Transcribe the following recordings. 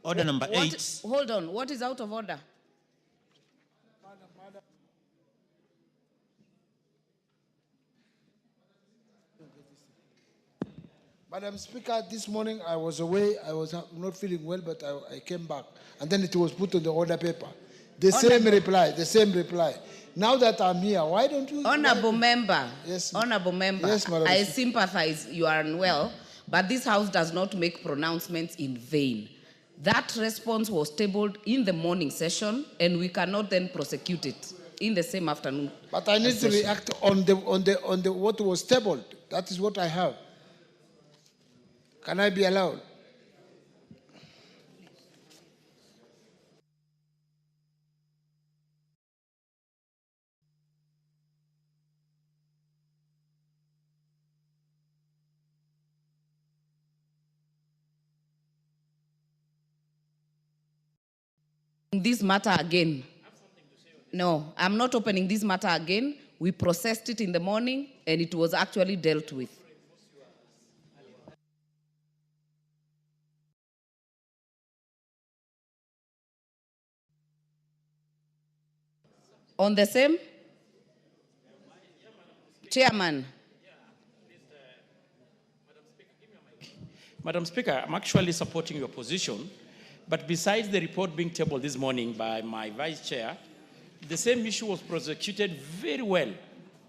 Order number 8. Hold on. What is out of order? Madam Speaker, this morning I was away. I was not feeling well, but I came back. And then it was put on the order paper. The same reply. Now that I'm here, why don't you... Honorable member. Yes. Honorable member. Yes, Madam I Speaker. sympathize you are unwell, but this House does not make pronouncements in vain. That response was tabled in the morning session, and we cannot then prosecute it in the same afternoon. But I need to react on the what was tabled. That is what I have. Can I be allowed? This matter again. No, I'm not opening this matter again. We processed it in the morning, and it was actually dealt with. On the same? Chairman. Madam Speaker, I'm actually supporting your position, but besides the report being tabled this morning by my vice chair, the same issue was prosecuted very well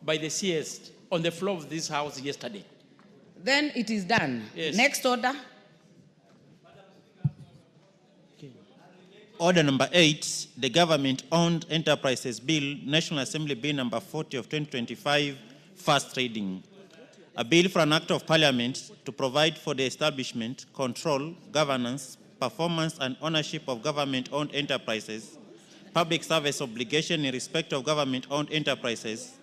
by the CS on the floor of this House yesterday. Then it is done. Yes. Next order. Order number 8, the Government-Owned Enterprises Bill, National Assembly Bill number 40 of 2025, first reading. A bill for an act of Parliament to provide for the establishment, control, governance, performance, and ownership of government-owned enterprises, public service obligation in respect of government-owned enterprises,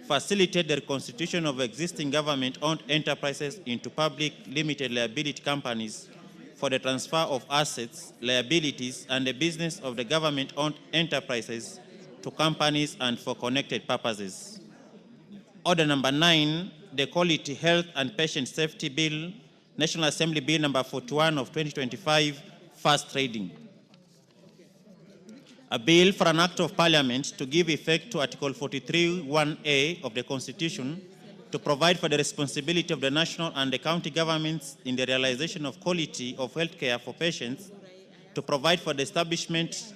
facilitate the reconstitution of existing government-owned enterprises into public limited liability companies for the transfer of assets, liabilities, and the business of the government-owned enterprises to companies and for connected purposes. Order number 9, the Quality Health and Patient Safety Bill, National Assembly Bill number 41 of 2025, first reading. A bill for an act of Parliament to give effect to Article 43(1)A of the Constitution to provide for the responsibility of the national and the county governments in the realization of quality of health care for patients, to provide for the establishment,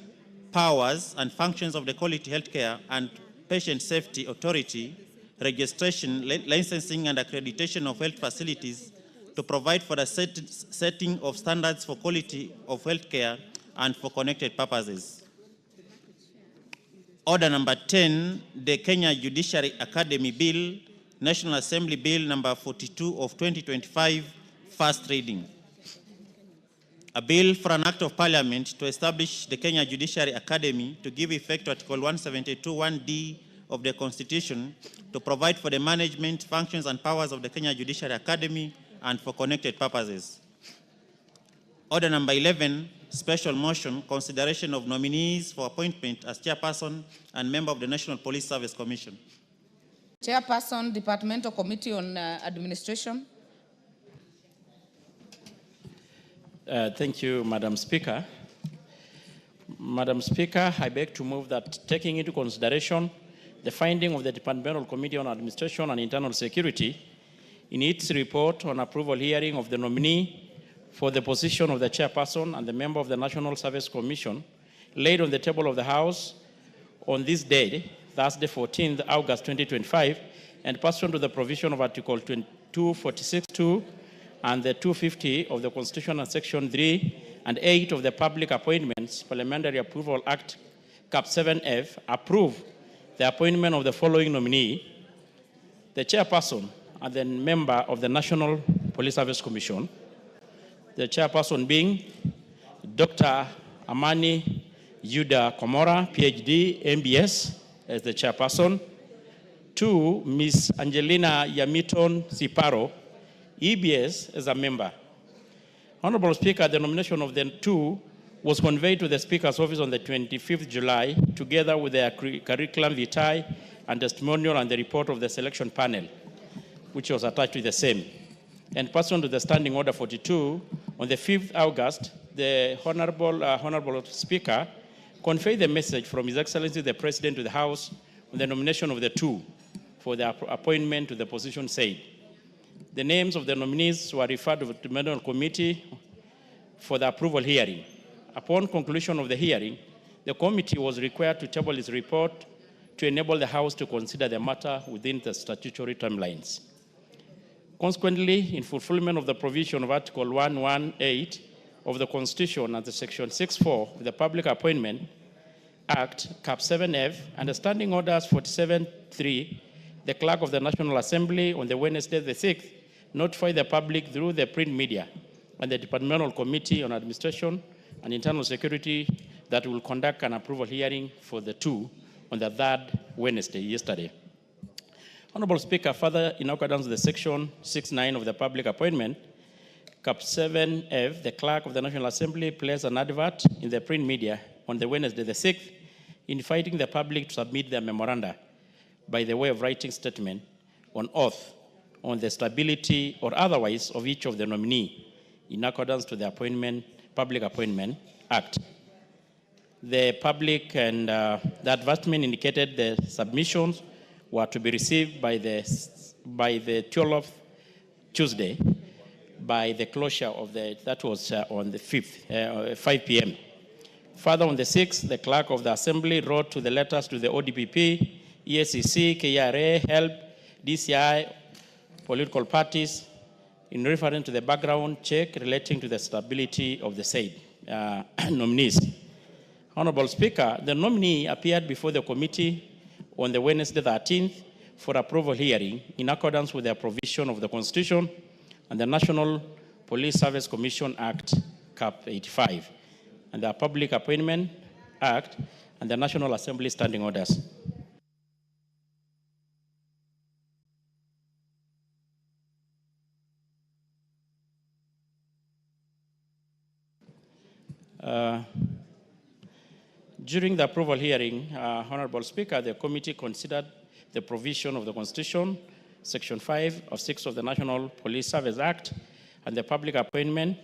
powers, and functions of the Quality Health Care and Patient Safety Authority, registration, licensing, and accreditation of health facilities, to provide for the setting of standards for quality of health care and for connected purposes. Order number 10, the Kenya Judiciary Academy Bill, National Assembly Bill number 42 of 2025, first reading. A bill for an act of Parliament to establish the Kenya Judiciary Academy to give effect to Article 172(1)D of the Constitution to provide for the management, functions, and powers of the Kenya Judiciary Academy and for connected purposes. Order number 11, special motion, consideration of nominees for appointment as chairperson and member of the National Police Service Commission. Chairperson, Departmental Committee on Administration. Thank you, Madam Speaker. Madam Speaker, I beg to move that, taking into consideration the finding of the Departmental Committee on Administration and Internal Security in its report on approval hearing of the nominee for the position of the chairperson and the member of the National Service Commission, laid on the table of the House on this day, Thursday, 14th August 2025, and pursuant to the provision of Article 246(2) and the 250 of the Constitution and Section 3 and 8 of the Public Appointments Parliamentary Approval Act, Cap 7F, approve the appointment of the following nominee: the chairperson and the member of the National Police Service Commission, the chairperson being Dr. Amani Yuda Komora, PhD, MBS, as the chairperson. 2, Ms. Angelina Yamiton Siparo, EBS, as a member. Honorable Speaker, the nomination of the two was conveyed to the Speaker's office on the 25th July, together with their curriculum vitae and testimonial and the report of the selection panel, which was attached to the same. And pursuant to the Standing Order 42, on the 5th August, the Honorable Speaker convey the message from His Excellency the President to the House on the nomination of the two for the appointment to the position said. The names of the nominees were referred to the Departmental Committee for the approval hearing. Upon conclusion of the hearing, the committee was required to table its report to enable the House to consider the matter within the statutory timelines. Consequently, in fulfillment of the provision of Article 118 of the Constitution and the Section 64 of the Public Appointment Act, Cap 7F, and the Standing Orders 47.3, the Clerk of the National Assembly on the Wednesday the 6th notified the public through the print media and the Departmental Committee on Administration and Internal Security that will conduct an approval hearing for the two on the third Wednesday, yesterday. Honorable Speaker, further in accordance with the Section 6.9 of the Public Appointment, Cap 7F, the Clerk of the National Assembly placed an advert in the print media on the Wednesday the 6th, inviting the public to submit their memoranda by the way of writing statement on oath on the stability or otherwise of each of the nominee in accordance to the Public Appointment Act. The public and the advertisement indicated the submissions were to be received by the 12th Tuesday by the closure of that was on the 5th, 5 p.m. Further, on the 6th, the Clerk of the Assembly wrote to the letters to the ODPP, ESCC, KRA, HELP, DCI, political parties, in reference to the background check relating to the stability of the said nominees. Honorable Speaker, the nominee appeared before the committee on the Wednesday 13th for approval hearing in accordance with the provision of the Constitution and the National Police Service Commission Act, Cap 85, and the Public Appointment Act and the National Assembly Standing Orders. During the approval hearing, Honorable Speaker, the committee considered the provision of the Constitution, Section 5 of 6 of the National Police Service Act, and the public appointment,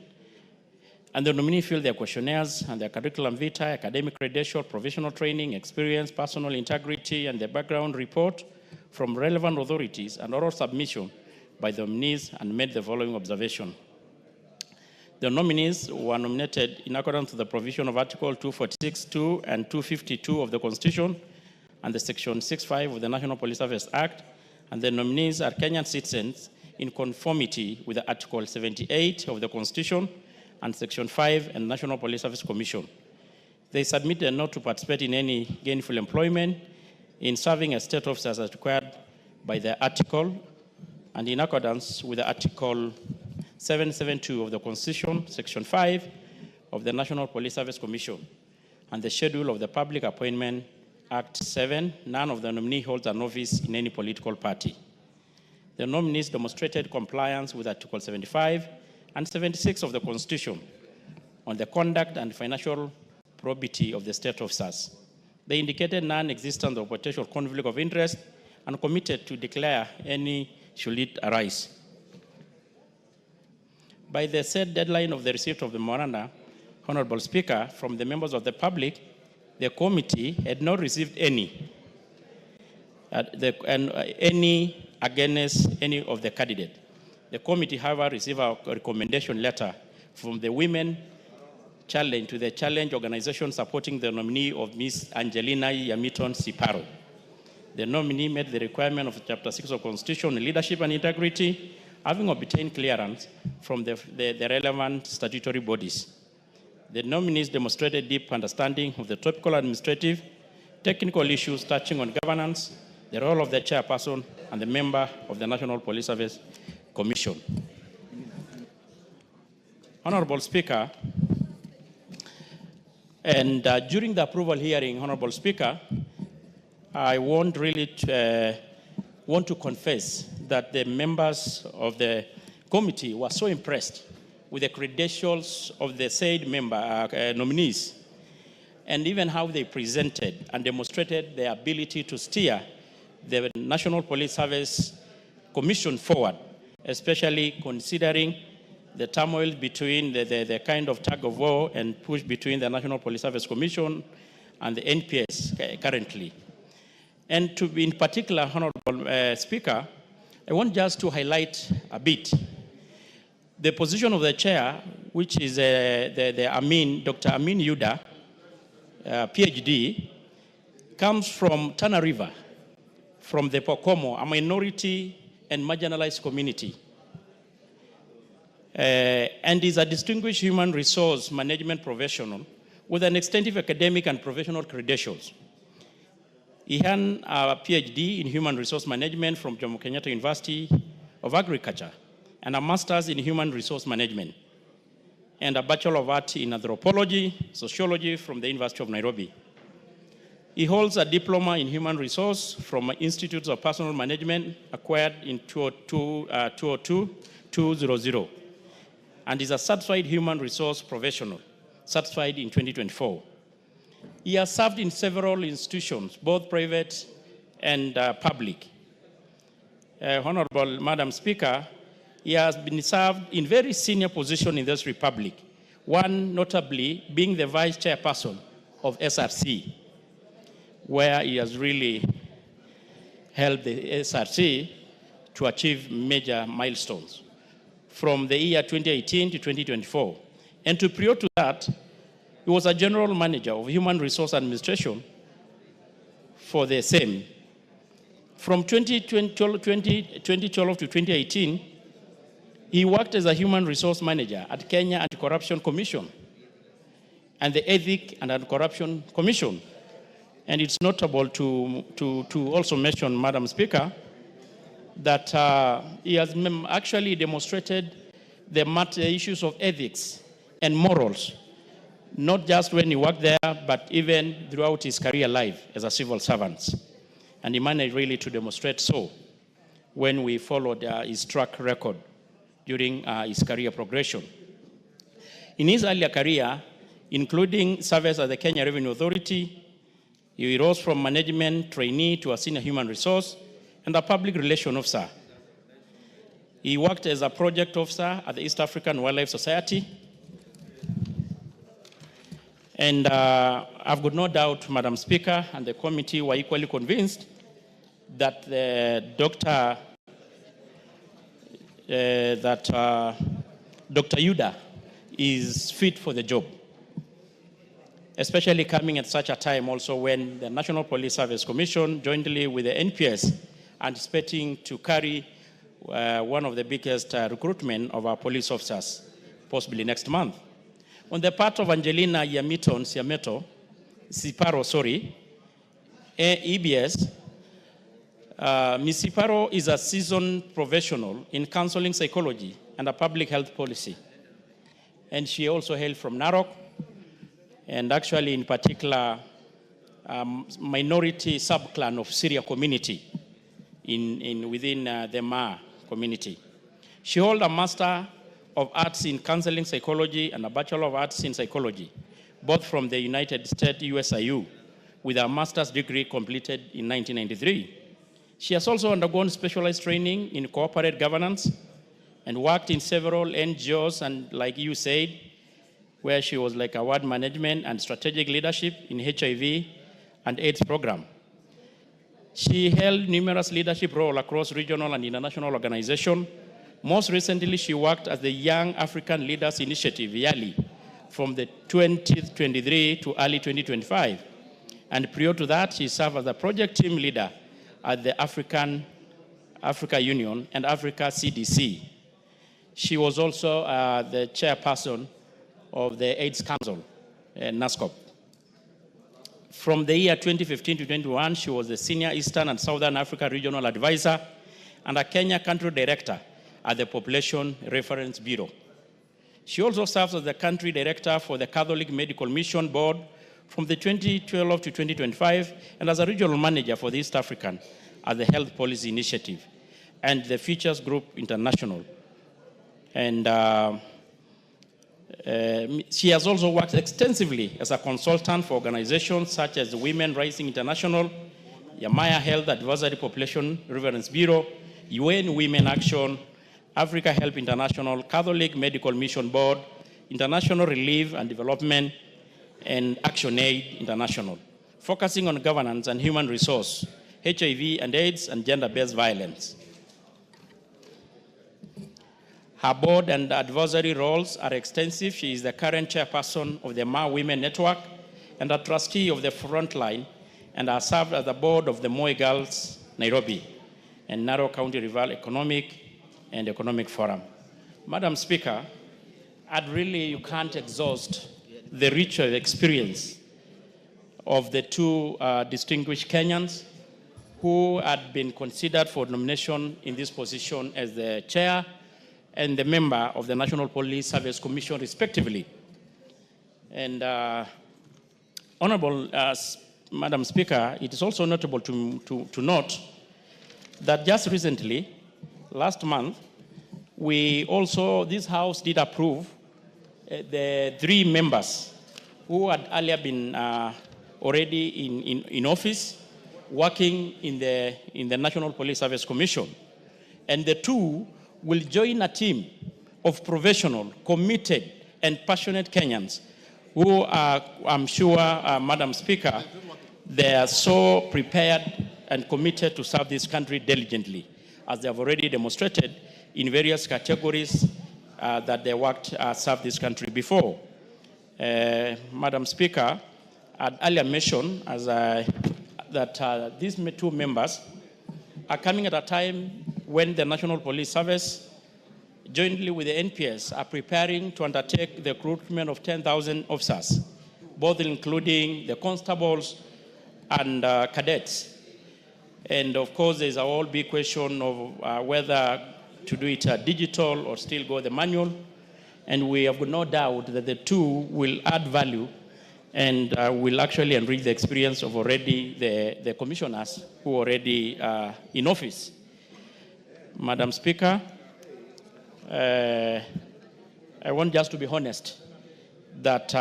and the nominee filled their questionnaires and their curriculum vitae, academic credential, professional training, experience, personal integrity, and the background report from relevant authorities and oral submission by the nominees, and made the following observation. The nominees were nominated in accordance to the provision of Article 246(2) and 252 of the Constitution and the Section 65 of the National Police Service Act, and the nominees are Kenyan citizens in conformity with the Article 78 of the Constitution and Section 5 and National Police Service Commission. They submitted not to participate in any gainful employment in serving as state officers as required by the article and in accordance with the Article 772 of the Constitution, Section 5 of the National Police Service Commission, and the schedule of the Public Appointment Act 7, none of the nominee holds an office in any political party. The nominees demonstrated compliance with Article 75 and 76 of the Constitution on the conduct and financial probity of the state officers. They indicated non-existence of potential conflict of interest and committed to declare any should it arise. By the said deadline of the receipt of the memoranda, Honorable Speaker, from the members of the public, the committee had not received any against any of the candidates. The committee, however, received a recommendation letter from the Women Challenge to the Challenge organization supporting the nominee of Ms. Angelina Yamiton Siparo. The nominee met the requirement of Chapter 6 of Constitution, leadership and integrity, having obtained clearance from the relevant statutory bodies. The nominees demonstrated deep understanding of the topical administrative, technical issues touching on governance, the role of the chairperson, and the member of the National Police Service Commission. Honorable Speaker, and during the approval hearing, Honorable Speaker, I want to confess that the members of the committee were so impressed with the credentials of the said nominees, and even how they presented and demonstrated their ability to steer the National Police Service Commission forward, especially considering the turmoil between the kind of tug of war and push between the National Police Service Commission and the NPS currently. And to be in particular, Honorable Speaker, I want just to highlight a bit the position of the chair, which is the Amin, Dr. Amin Yuda, PhD, comes from Tana River, from the Pokomo, a minority and marginalized community, and is a distinguished human resource management professional with an extensive academic and professional credentials. He earned a PhD in human resource management from Jomo Kenyatta University of Agriculture and a master's in human resource management and a Bachelor of Arts in anthropology, sociology from the University of Nairobi. He holds a diploma in human resource from Institutes of Personal Management acquired in 2002-2000 and is a certified human resource professional, certified in 2024. He has served in several institutions, both private and public. Honorable Madam Speaker, he has been served in very senior positions in this republic, one notably being the vice chairperson of SRC, where he has really helped the SRC to achieve major milestones from the year 2018 to 2024. And to prior to that, he was a general manager of human resource administration for the same. From 2012 to 2018, he worked as a human resource manager at Kenya Anti-Corruption Commission and the Ethics and Anti-Corruption Commission. And it's notable to also mention, Madam Speaker, that he has actually demonstrated the issues of ethics and morals, not just when he worked there, but even throughout his career life as a civil servant. And he managed really to demonstrate so when we followed his track record during his career progression. In his earlier career, including service at the Kenya Revenue Authority, he rose from management trainee to a senior human resource and a public relations officer. He worked as a project officer at the East African Wildlife Society. And I've got no doubt, Madam Speaker, and the committee were equally convinced that Dr. Yuda is fit for the job, especially coming at such a time also when the National Police Service Commission, jointly with the NPS, anticipating to carry one of the biggest recruitment of our police officers, possibly next month. On the part of Angelina Siparo, EBS, Ms. Siparo is a seasoned professional in counseling psychology and a public health policy. And she also hailed from Narok, and actually in particular, minority subclan of Syria community within the Ma community. She holds a Master of Arts in Counseling Psychology and a Bachelor of Arts in Psychology, both from the United States USIU, with a master's degree completed in 1993. She has also undergone specialized training in corporate governance and worked in several NGOs, and like you said, where she was like award management and strategic leadership in HIV and AIDS program. She held numerous leadership roles across regional and international organizations. Most recently, she worked as the Young African Leaders Initiative, YALI, from the 2023 to early 2025. And prior to that, she served as a project team leader at the Africa Union and Africa CDC. She was also the chairperson of the AIDS Council, NASCOP. From the year 2015 to 2021, she was the Senior Eastern and Southern Africa Regional Advisor and a Kenya Country Director at the Population Reference Bureau. She also serves as the Country Director for the Catholic Medical Mission Board from the 2012 to 2025, and as a Regional Manager for the East African at the Health Policy Initiative and the Futures Group International. And she has also worked extensively as a consultant for organizations such as the Women Rising International, Yamaya Health Advisory Population Reference Bureau, UN Women Action, Africa Help International, Catholic Medical Mission Board, International Relief and Development, and ActionAid International, focusing on governance and human resource, HIV and AIDS, and gender-based violence. Her board and advisory roles are extensive. She is the current chairperson of the Ma Women Network and a trustee of the Frontline, and has served as the board of the Moi Girls Nairobi and Narrow County Rival Economic Forum. Madam Speaker, you can't exhaust the rich experience of the two distinguished Kenyans who had been considered for nomination in this position as the chair and the member of the National Police Service Commission, respectively. And Honorable Madam Speaker, it is also notable to note that just recently, last month, this House did approve the 3 members who had earlier been already in office, working in the National Police Service Commission. And the 2 will join a team of professional, committed, and passionate Kenyans who are, I'm sure, Madam Speaker, they are so prepared and committed to serve this country diligently, as they have already demonstrated in various categories that they served this country before. Madam Speaker, I had earlier mentioned that these 2 members are coming at a time when the National Police Service, jointly with the NPS, are preparing to undertake the recruitment of 10,000 officers, both including the constables and cadets. And of course, there's a whole big question of whether to do it digital or still go the manual. And we have no doubt that the 2 will add value and will actually enrich the experience of already the commissioners who are already in office. Madam Speaker, I want just to be honest that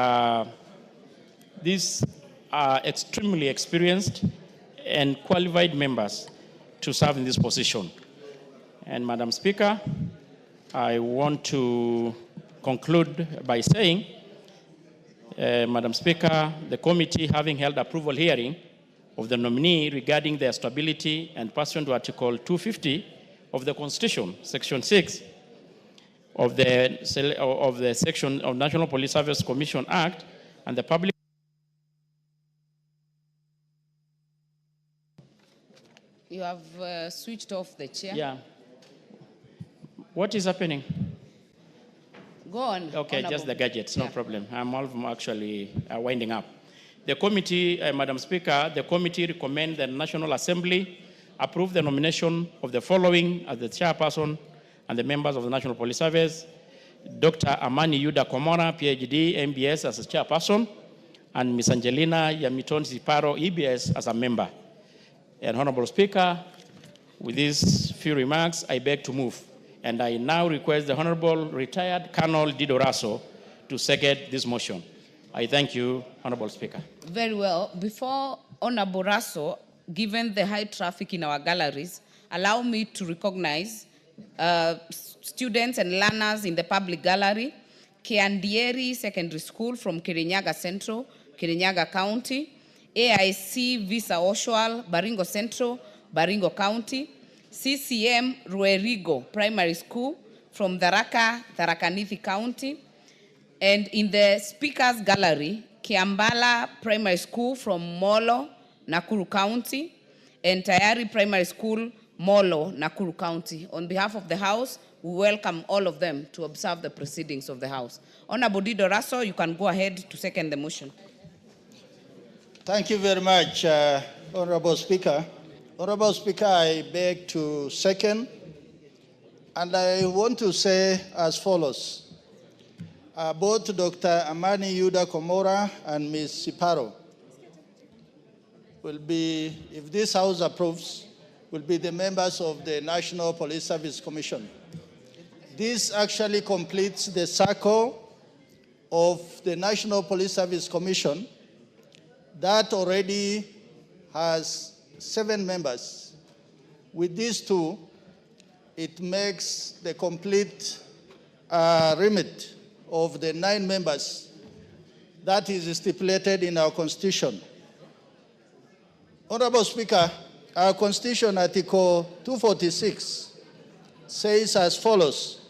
these are extremely experienced and qualified members to serve in this position. And Madam Speaker, I want to conclude by saying, Madam Speaker, the committee, having held approval hearing of the nominee regarding their stability and pursuant to Article 250 of the Constitution, Section 6 of the section of National Police Service Commission Act, and the public. You have switched off the chair. Yeah. What is happening? Go on. Okay, Honorable. just the gadgets, no problem. I'm actually winding up. The committee, Madam Speaker, the committee recommends the National Assembly approve the nomination of the following as the chairperson and the members of the National Police Service: Dr. Amani Yuda Komora, PhD, MBS as a chairperson, and Ms. Angelina Yamiton Ziparo, EBS as a member. And Honorable Speaker, with these few remarks, I beg to move. And I now request the Honorable Retired Colonel Dido Raso to second this motion. I thank you, Honorable Speaker. Very well. Before Honorable Raso, given the high traffic in our galleries, allow me to recognize students and learners in the public gallery, Kiandieri Secondary School from Kirinyaga Central, Kirinyaga County, AIC Visa Oshual, Baringo Central, Baringo County, CCM Ruerigo Primary School from Tharaka Nithi County, and in the Speaker's Gallery, Kiambala Primary School from Molo, Nakuru County, and Tayari Primary School, Molo, Nakuru County. On behalf of the House, we welcome all of them to observe the proceedings of the House. Honorable Dido Raso, you can go ahead to second the motion. Thank you very much, Honorable Speaker. Honorable Speaker, I beg to second, and I want to say as follows. Both Dr. Amani Yuda Komora and Ms. Siparo will be, if this House approves, will be the members of the National Police Service Commission. This actually completes the circle of the National Police Service Commission that already has 7 members. With these 2, it makes the complete remit of the 9 members that is stipulated in our Constitution. Honorable Speaker, our Constitution, Article 246, says as follows,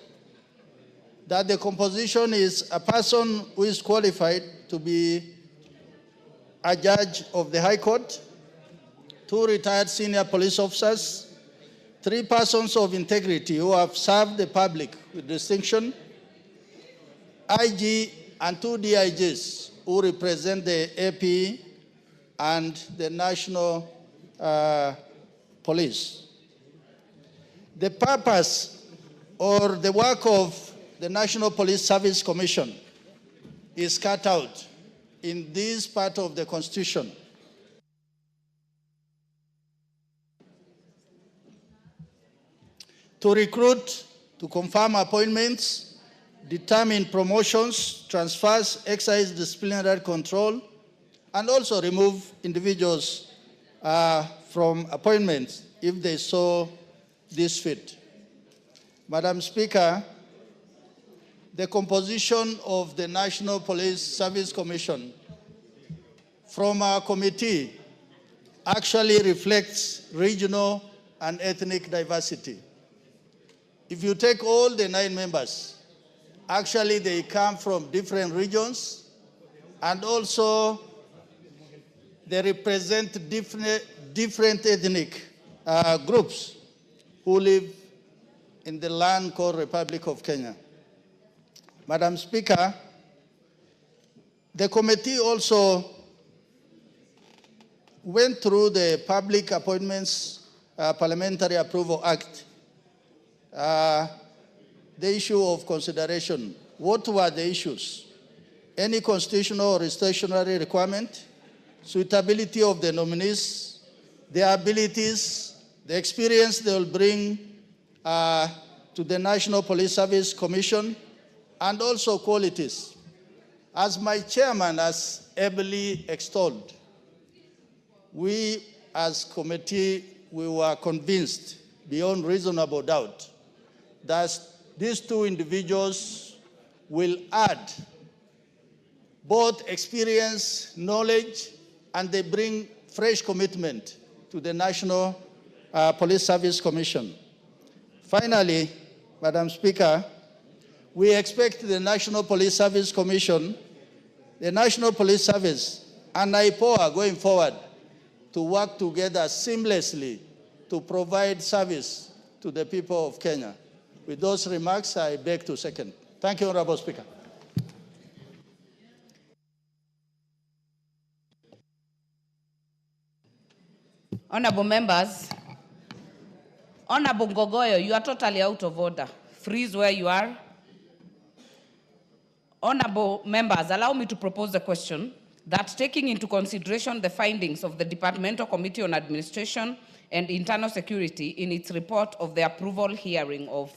that the composition is a person who is qualified to be a judge of the High Court, 2 retired senior police officers, 3 persons of integrity who have served the public with distinction, IG and 2 DIGs who represent the AP and the National Police. The purpose or the work of the National Police Service Commission is cut out in this part of the Constitution. To recruit, to confirm appointments, determine promotions, transfers, exercise disciplinary control, and also remove individuals from appointments if they so this fit. Madam Speaker, the composition of the National Police Service Commission from our committee actually reflects regional and ethnic diversity. If you take all the 9 members, actually they come from different regions, and also they represent different ethnic groups who live in the land called Republic of Kenya. Madam Speaker, the committee also went through the Public Appointments Parliamentary Approval Act, the issue of consideration. What were the issues? Any constitutional or statutory requirement, suitability of the nominees, their abilities, the experience they will bring to the National Police Service Commission, and also qualities. As my chairman has ably extolled, we as committee, we were convinced beyond reasonable doubt that these 2 individuals will add both experience, knowledge, and they bring fresh commitment to the National Police Service Commission. Finally, Madam Speaker, we expect the National Police Service Commission, the National Police Service, and IPOA going forward to work together seamlessly to provide service to the people of Kenya. With those remarks, I beg to second. Thank you, Honorable Speaker. Honorable members, Honorable Ngogoyo, you are totally out of order. Freeze where you are. Honorable members, allow me to propose the question that taking into consideration the findings of the Departmental Committee on Administration and Internal Security in its report of the approval hearing of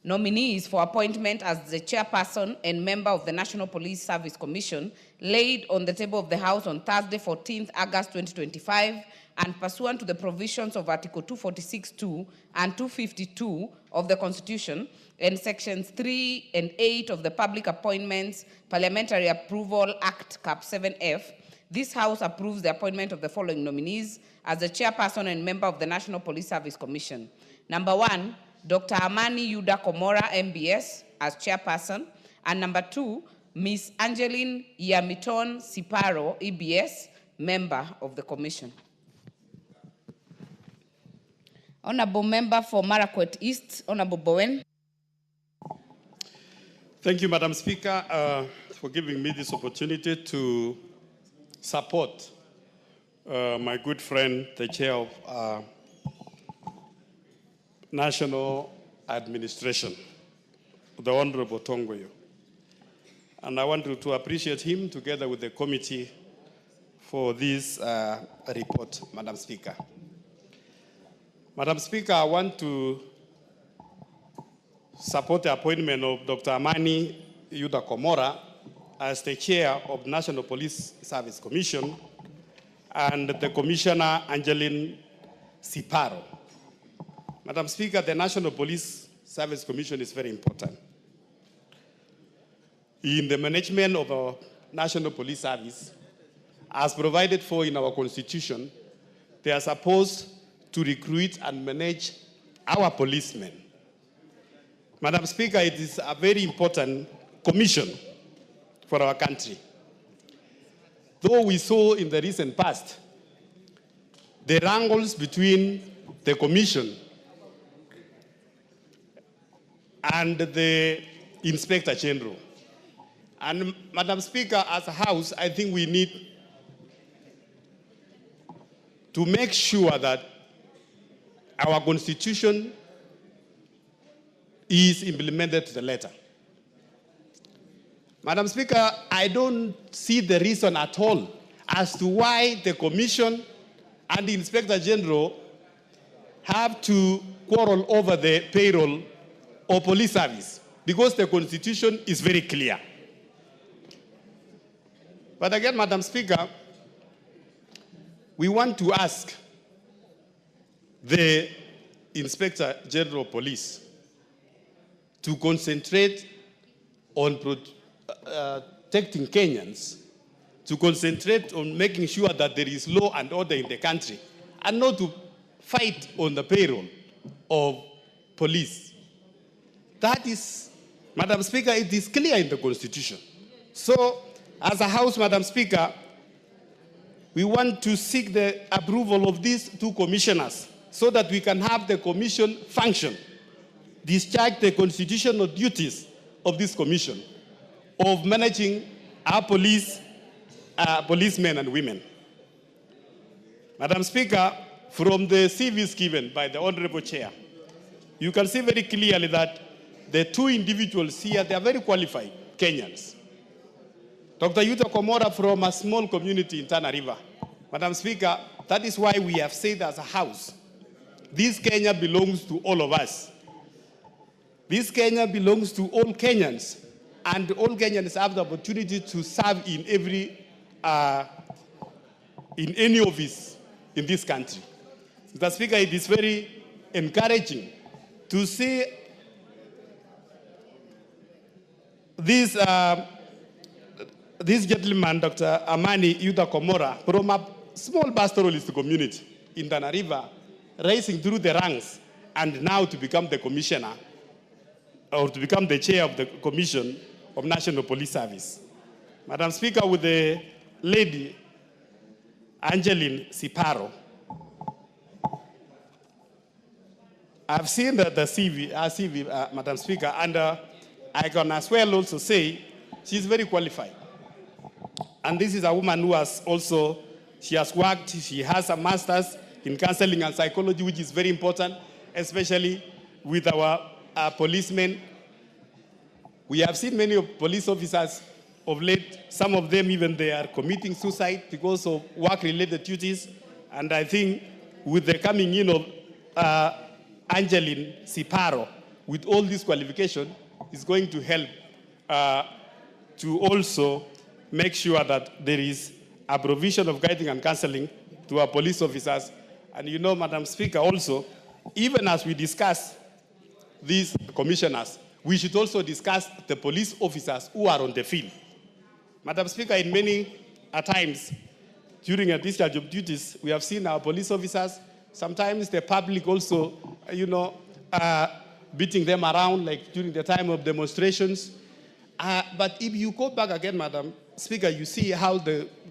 nominees for appointment as the chairperson and member of the National Police Service Commission laid on the table of the House on Thursday, 14th August 2025, and pursuant to the provisions of Article 246(2) and 252 of the Constitution and Sections 3 and 8 of the Public Appointments Parliamentary Approval Act, Cap 7F, this House approves the appointment of the following nominees as the chairperson and member of the National Police Service Commission. Number 1, Dr. Amani Yuda Komora, MBS, as chairperson, and number 2, Ms. Angeline Yamiton Siparo, EBS, member of the commission. Honorable member for Marakwet East, Honorable Bowen. Thank you, Madam Speaker, for giving me this opportunity to support my good friend, the chair of National Administration, the Honorable Tongoyo. And I want to appreciate him together with the committee for this report, Madam Speaker. Madam Speaker, I want to support the appointment of Dr. Amani Yuda Komora as the chair of National Police Service Commission and the Commissioner Angeline Siparo. Madam Speaker, the National Police Service Commission is very important. In the management of our National Police Service, as provided for in our Constitution, they are supposed to recruit and manage our policemen. Madam Speaker, it is a very important commission for our country. Though we saw in the recent past the wrangles between the commission and the Inspector General. And Madam Speaker, as a House, I think we need to make sure that our Constitution is implemented to the letter. Madam Speaker, I don't see the reason at all as to why the Commission and the Inspector General have to quarrel over the payroll of police service, because the Constitution is very clear. But again, Madam Speaker, we want to ask the Inspector General of Police to concentrate on protecting Kenyans, to concentrate on making sure that there is law and order in the country, and not to fight on the payroll of police. That is, Madam Speaker, it is clear in the Constitution. So, as a House, Madam Speaker, we want to seek the approval of these two commissioners so that we can have the commission function, discharge the constitutional duties of this commission of managing our policemen and women. Madam Speaker, from the CVs given by the Honorable Chair, you can see very clearly that the two individuals here, they are very qualified Kenyans. Dr. Yuta Komora from a small community in Tana River. Madam Speaker, that is why we have said as a House, this Kenya belongs to all of us. This Kenya belongs to all Kenyans, and all Kenyans have the opportunity to serve in any office in this country. Mr. Speaker, it is very encouraging to see this gentleman, Dr. Amani Yuta Komora, from a small pastoralist community in Tana River, rising through the ranks and now to become the commissioner or to become the chair of the Commission of National Police Service. Madam Speaker, with the lady, Angeline Siparo, I've seen the CV, Madam Speaker, and I can as well also say she's very qualified. And this is a woman who has also, she has worked, she has a master's in counseling and psychology, which is very important, especially with our policemen. We have seen many police officers of late, some of them even they are committing suicide because of work-related duties. And I think with the coming in of Angeline Siparo, with all this qualification, is going to help to also make sure that there is a provision of guiding and counseling to our police officers. And you know, Madam Speaker, also, even as we discuss these commissioners, we should also discuss the police officers who are on the field. Madam Speaker, in many times during a discharge of duties, we have seen our police officers, sometimes the public also, beating them around, like during the time of demonstrations. But if you go back again, Madam Speaker, you see how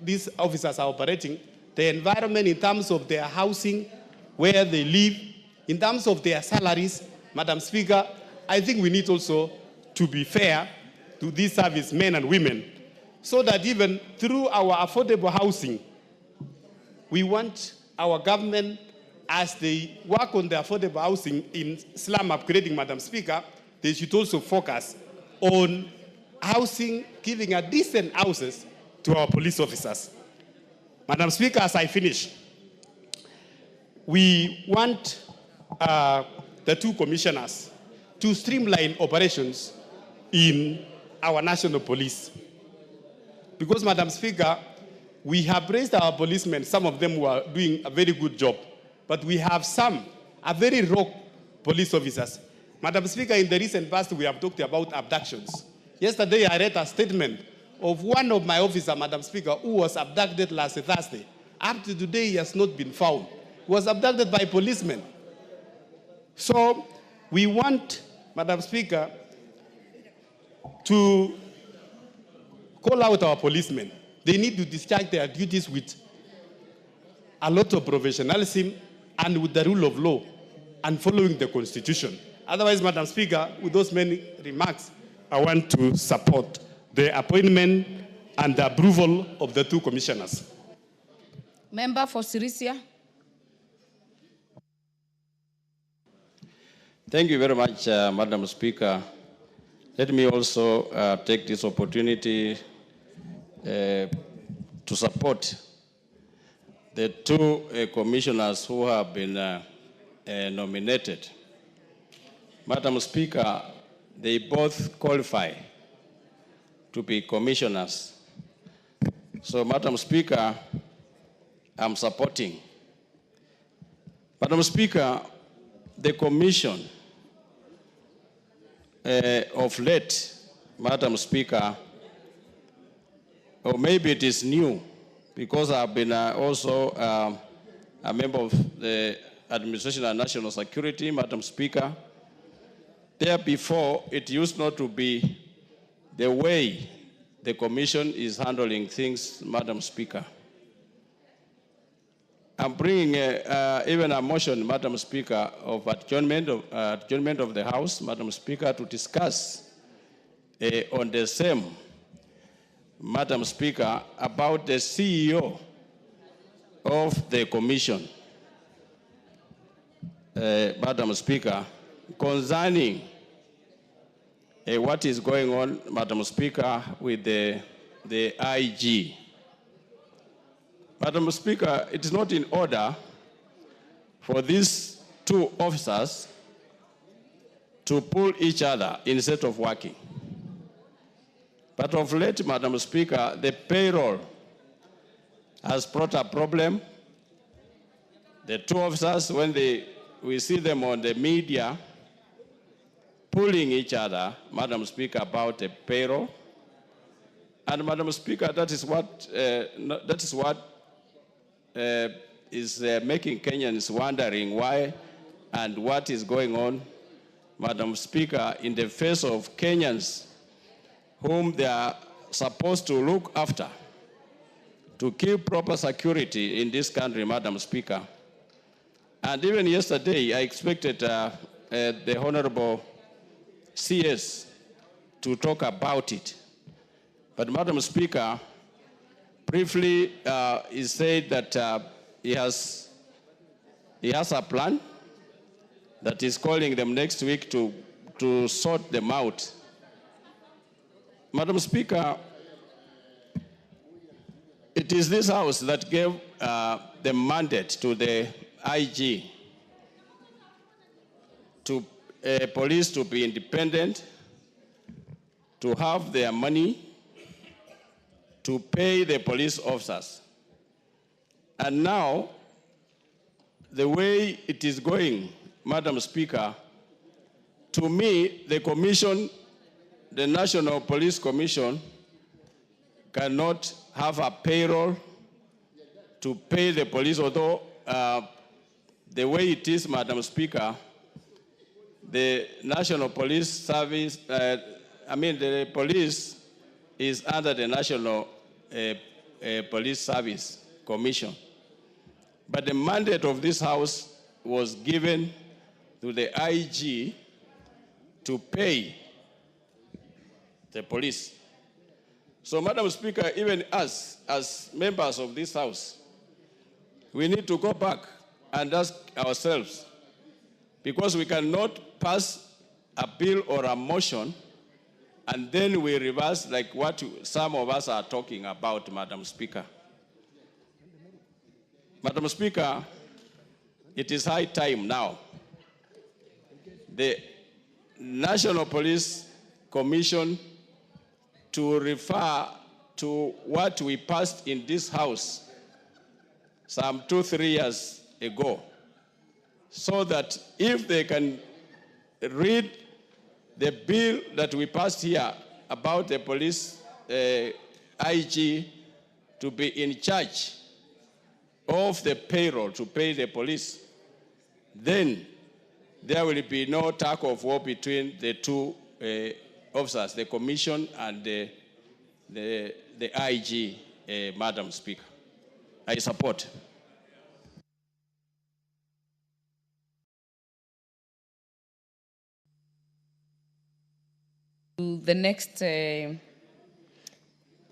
these officers are operating. The environment in terms of their housing, where they live, in terms of their salaries, Madam Speaker, I think we need also to be fair to these servicemen and women, so that even through our affordable housing, we want our government, as they work on the affordable housing in slum upgrading, Madam Speaker, they should also focus on housing, giving a decent houses to our police officers. Madam Speaker, as I finish, we want the two commissioners to streamline operations in our national police. Because, Madam Speaker, we have raised our policemen, some of them who are doing a very good job, but we have some, a very rogue police officers. Madam Speaker, in the recent past, we have talked about abductions. Yesterday, I read a statement of one of my officers, Madam Speaker, who was abducted last Thursday. Up to today, he has not been found. He was abducted by policemen. So we want, Madam Speaker, to call out our policemen. They need to discharge their duties with a lot of professionalism and with the rule of law and following the Constitution. Otherwise, Madam Speaker, with those many remarks, I want to support the appointment and the approval of the two commissioners. Member for Sirisia. Thank you very much, Madam Speaker. Let me also take this opportunity to support the two commissioners who have been nominated. Madam Speaker, they both qualify to be commissioners. So, Madam Speaker, I'm supporting. Madam Speaker, the commission of late, Madam Speaker, or maybe it is new, because I've been also a member of the Administration and National Security, Madam Speaker. There before, it used not to be the way the commission is handling things, Madam Speaker. I'm bringing even a motion, Madam Speaker, of adjournment of the House, Madam Speaker, to discuss on the same, Madam Speaker, about the CEO of the commission, Madam Speaker, concerning what is going on, Madam Speaker, with the IG. Madam Speaker, it is not in order for these two officers to pull each other instead of working. But of late, Madam Speaker, the payroll has brought a problem. The two officers, when we see them on the media, pulling each other, Madam Speaker, about the payroll. And Madam Speaker, that is what is making Kenyans wondering why and what is going on, Madam Speaker, in the face of Kenyans whom they are supposed to look after, to keep proper security in this country, Madam Speaker. And even yesterday, I expected the Honorable CS to talk about it. But Madam Speaker, briefly, he said that he has a plan that he's calling them next week to sort them out. Madam Speaker, it is this House that gave the mandate to the IG to police to be independent, to have their money, to pay the police officers. And now, the way it is going, Madam Speaker, to me, the commission, the National Police Commission, cannot have a payroll to pay the police, although the way it is, Madam Speaker, the National Police Service, the police is under the National Police Service Commission. But the mandate of this House was given to the IG to pay the police. So, Madam Speaker, even us, as members of this House, we need to go back and ask ourselves, because we cannot pass a bill or a motion and then we reverse like what some of us are talking about, Madam Speaker. Madam Speaker, it is high time now. The National Police Commission to refer to what we passed in this House some 2-3 years ago, so that if they can read the bill that we passed here about the police IG to be in charge of the payroll to pay the police, then there will be no tug of war between the two officers, the commission and the IG, Madam Speaker. I support. The next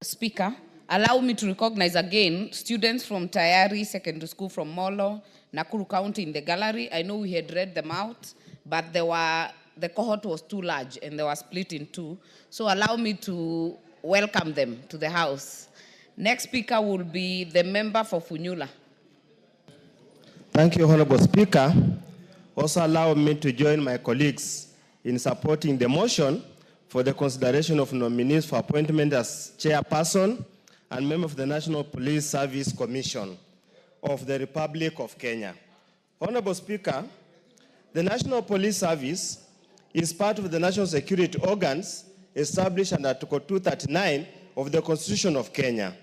speaker, allow me to recognize again students from Tayari Secondary School from Molo, Nakuru County in the gallery. I know we had read them out, but the cohort was too large and they were split in two. So allow me to welcome them to the house. Next speaker will be the member for Funyula. Thank you, Honorable Speaker. Also allow me to join my colleagues in supporting the motion for the consideration of nominees for appointment as chairperson and member of the National Police Service Commission of the Republic of Kenya. Honorable Speaker, the National Police Service is part of the national security organs established under Article 239 of the Constitution of Kenya.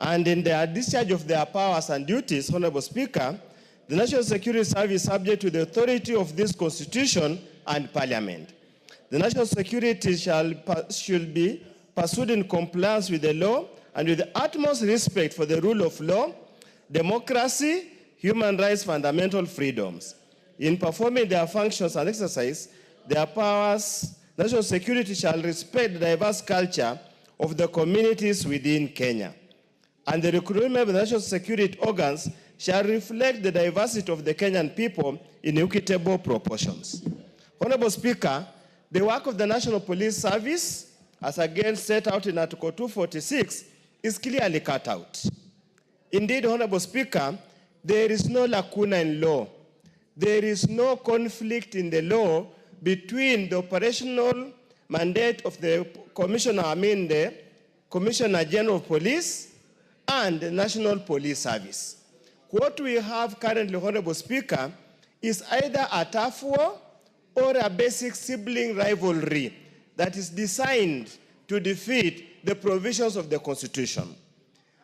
And in the discharge of their powers and duties, Honorable Speaker, the National Security Service is subject to the authority of this Constitution and Parliament. The national security should be pursued in compliance with the law and with the utmost respect for the rule of law, democracy, human rights, fundamental freedoms. In performing their functions and exercise their powers, national security shall respect the diverse culture of the communities within Kenya. And the recruitment of the national security organs shall reflect the diversity of the Kenyan people in equitable proportions. Honorable Speaker, the work of the National Police Service, as again set out in Article 246, is clearly cut out. Indeed, Honorable Speaker, there is no lacuna in law. There is no conflict in the law between the operational mandate of the the Commissioner General of Police and the National Police Service. What we have currently, Honorable Speaker, is either a tough war or a basic sibling rivalry that is designed to defeat the provisions of the Constitution.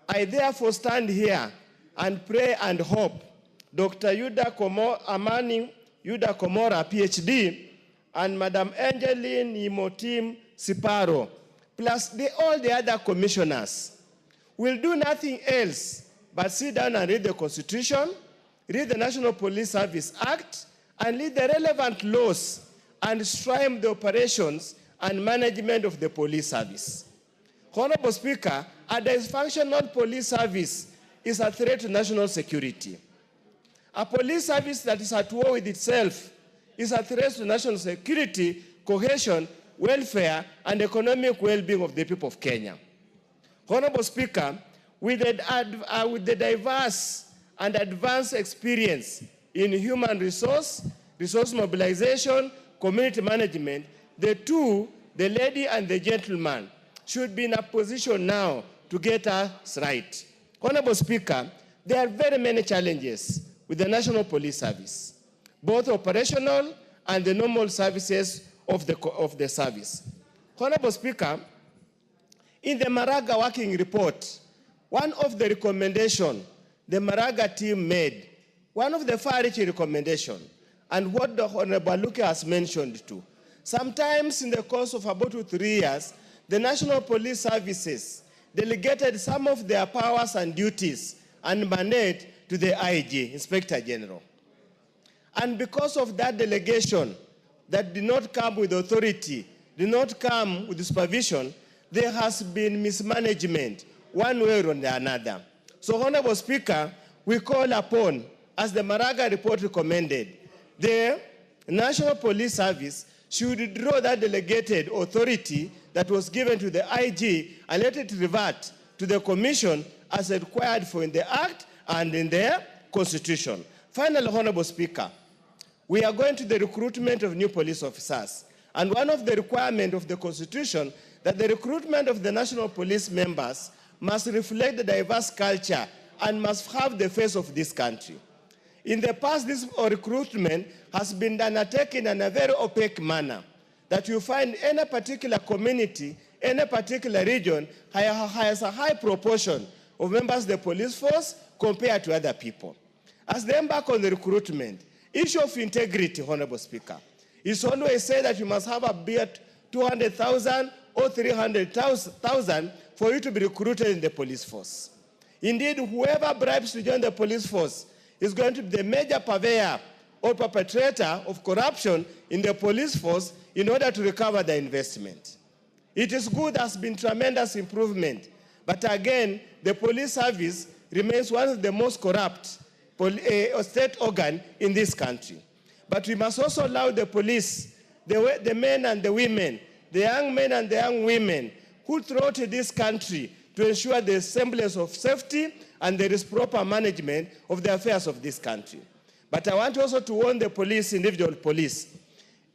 I therefore stand here and pray and hope Dr. Yuda Komora, PhD, and Madam Angeline Imotim Siparo, plus all the other commissioners, will do nothing else but sit down and read the Constitution, read the National Police Service Act, and read the relevant laws and stream the operations and management of the police service. Honorable Speaker, a dysfunctional police service is a threat to national security. A police service that is at war with itself is a threat to national security, cohesion, welfare, and economic well-being of the people of Kenya. Honorable Speaker, with the diverse and advanced experience in human resource mobilization, community management, the lady and the gentleman, should be in a position now to get us right. Honorable Speaker, there are very many challenges with the National Police Service, both operational and the normal services of the service. Honorable Speaker, in the Maraga working report, one of the recommendations the Maraga team made, one of the far-reaching recommendations, and what the Honorable Luke has mentioned too, sometimes in the course of about 2 to 3 years, the National Police Services delegated some of their powers and duties and mandate to the IG, Inspector General. And because of that delegation that did not come with authority, did not come with supervision, there has been mismanagement one way or another. So, Honorable Speaker, we call upon, as the Maraga report recommended, the National Police Service should draw that delegated authority that was given to the IG and let it revert to the Commission as required for in the Act and in the Constitution. Finally, Honorable Speaker, we are going to the recruitment of new police officers. And one of the requirements of the Constitution that the recruitment of the National Police members must reflect the diverse culture and must have the face of this country. In the past, this recruitment has been undertaken in a very opaque manner, that you find any particular community, any particular region has a high proportion of members of the police force compared to other people. As they embark on the recruitment, issue of integrity, Honorable Speaker, is always said that you must have about 200,000 or 300,000 for you to be recruited in the police force. Indeed, whoever bribes to join the police force is going to be the major purveyor or perpetrator of corruption in the police force in order to recover the investment. It is good, there has been tremendous improvement, but again, the police service remains one of the most corrupt state organ in this country. But we must also allow the police, the men and the women, the young men and the young women who throughout this country to ensure the semblance of safety and there is proper management of the affairs of this country. But I want also to warn the police, individual police,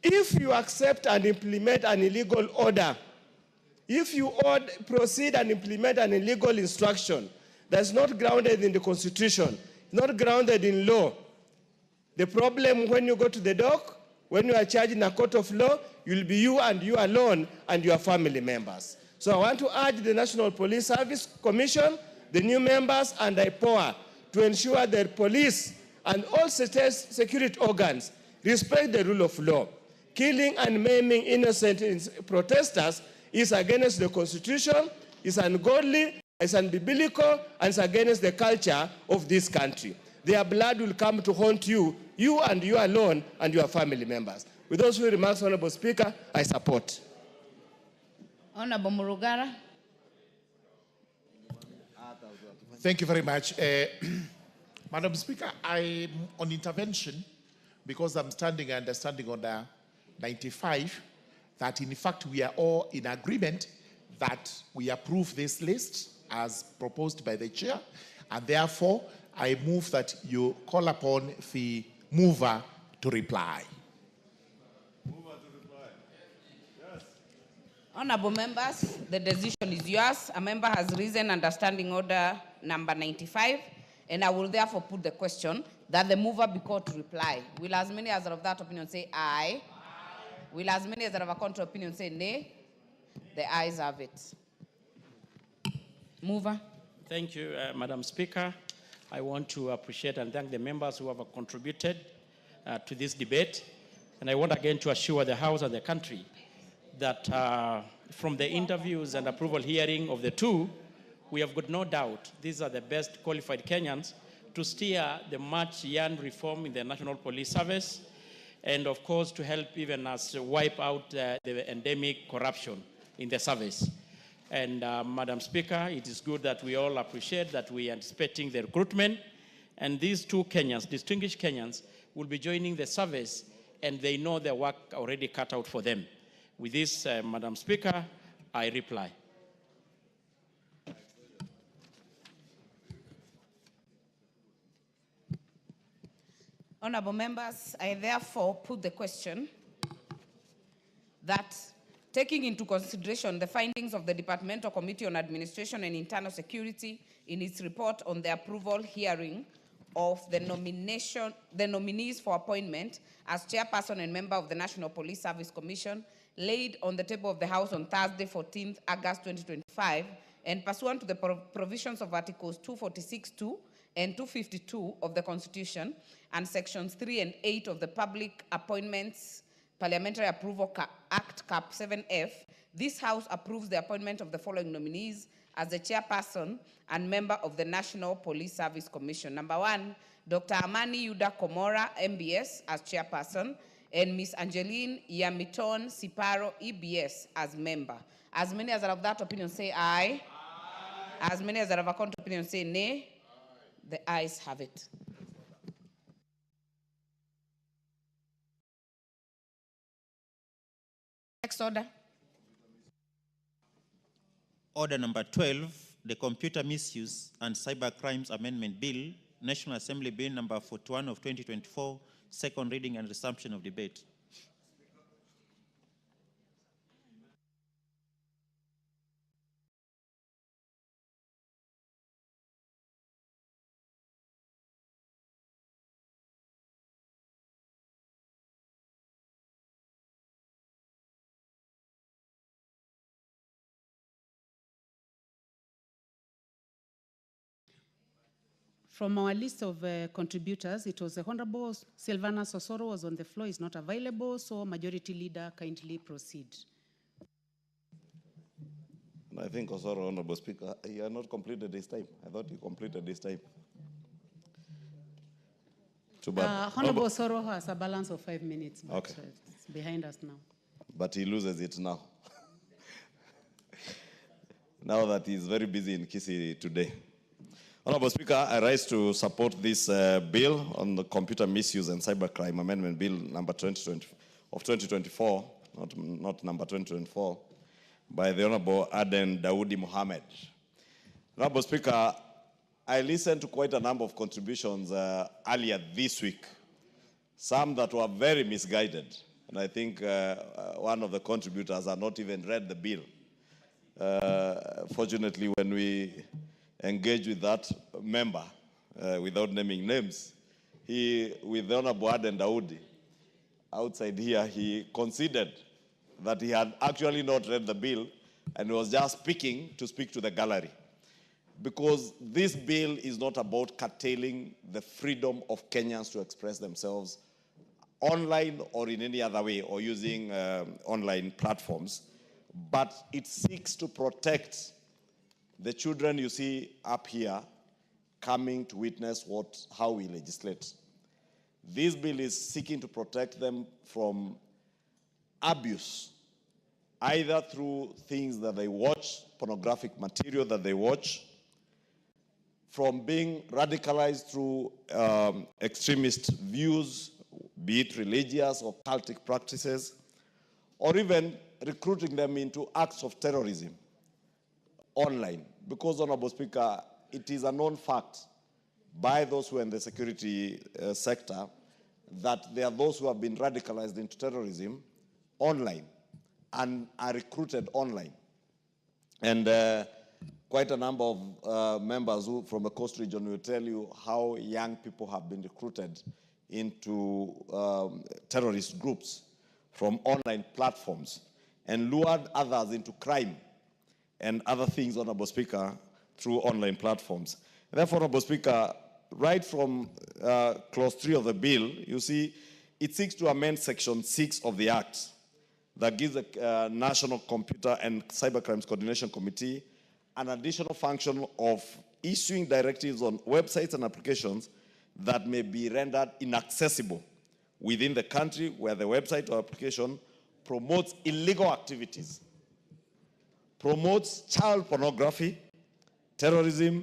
if you accept and implement an illegal order, if you proceed and implement an illegal instruction that's not grounded in the Constitution, not grounded in law, the problem when you go to the dock, when you are charged in a court of law, you'll be you and you alone and your family members. So I want to urge the National Police Service Commission, the new members, and IPOA to ensure that police and all state security organs respect the rule of law. Killing and maiming innocent protesters is against the Constitution, is ungodly, is unbiblical, and is against the culture of this country. Their blood will come to haunt you, you and you alone, and your family members. With those few remarks, Honorable Speaker, I support. Honorable Murugara. Thank you very much. Madam Speaker, I'm on intervention because I'm understanding on 95 that in fact we are all in agreement that we approve this list as proposed by the chair, and therefore I move that you call upon the mover to reply. Honorable members, the decision is yours. A member has risen under standing order number 95, and I will therefore put the question that the mover be called to reply. Will as many as are of that opinion say aye? Aye. Will as many as are of a contrary opinion say nay? The ayes have it. Mover. Thank you, Madam Speaker. I want to appreciate and thank the members who have contributed to this debate. And I want again to assure the House and the country that from the interviews and approval hearing of the two, we have got no doubt these are the best qualified Kenyans to steer the much yearned reform in the National Police Service, and of course to help even us wipe out the endemic corruption in the service. And Madam Speaker, it is good that we all appreciate that we are anticipating the recruitment, and these two Kenyans, distinguished Kenyans, will be joining the service, and they know their work already cut out for them. With this, Madam Speaker, I reply. Honorable members, I therefore put the question that taking into consideration the findings of the Departmental Committee on Administration and Internal Security in its report on the approval hearing of the nominees for appointment as chairperson and member of the National Police Service Commission laid on the table of the House on Thursday, 14th August 2025, and pursuant to the provisions of Articles 246(2) and 252 of the Constitution and Sections 3 and 8 of the Public Appointments Parliamentary Approval Act Cap 7F, this House approves the appointment of the following nominees as the chairperson and member of the National Police Service Commission. Number 1, Dr. Amani Yuda Komora, MBS, as chairperson, and Ms. Angeline Yamiton Siparo, EBS, as member. As many as are of that opinion say aye. Aye. As many as are of a contrary opinion say nay. Aye. The ayes have it. Next order. Order number 12, the Computer Misuse and Cyber Crimes Amendment Bill, National Assembly Bill number 41 of 2024, second reading and resumption of debate. From our list of contributors, it was the Honorable Silvana Sosoro was on the floor, is not available, so Majority Leader, kindly proceed. I think Osoro, Honorable Speaker, you have not completed this time. I thought you completed this time. Too bad. Honorable Osoro has a balance of 5 minutes, but Okay. it's behind us now. But he loses it now. Now that he's very busy in Kisii today. Honorable Speaker, I rise to support this bill on the Computer Misuse and Cybercrime Amendment Bill number 2024, not number 2024, by the Honorable Aden Dawoodi Mohammed. Honorable Speaker, I listened to quite a number of contributions earlier this week, some that were very misguided. And I think one of the contributors had not even read the bill. Fortunately, when we engaged with that member, without naming names, with the Honorable Aden Dawoodi, outside here, he conceded that he had actually not read the bill and was just speaking to speak to the gallery. Because this bill is not about curtailing the freedom of Kenyans to express themselves online or in any other way or using online platforms, but it seeks to protect the children you see up here coming to witness how we legislate. This bill is seeking to protect them from abuse, either through things that they watch, pornographic material that they watch, from being radicalized through extremist views, be it religious or cultic practices, or even recruiting them into acts of terrorism online. Because, Honorable Speaker, it is a known fact by those who are in the security sector that there are those who have been radicalized into terrorism online and are recruited online. And quite a number of members from the Coast region will tell you how young people have been recruited into terrorist groups from online platforms and lured others into crime and other things, Honorable Speaker, through online platforms. Therefore, Honorable Speaker, right from clause 3 of the bill, you see, it seeks to amend section 6 of the Act that gives the National Computer and Cybercrimes Coordination Committee an additional function of issuing directives on websites and applications that may be rendered inaccessible within the country where the website or application promotes illegal activities, promotes child pornography, terrorism,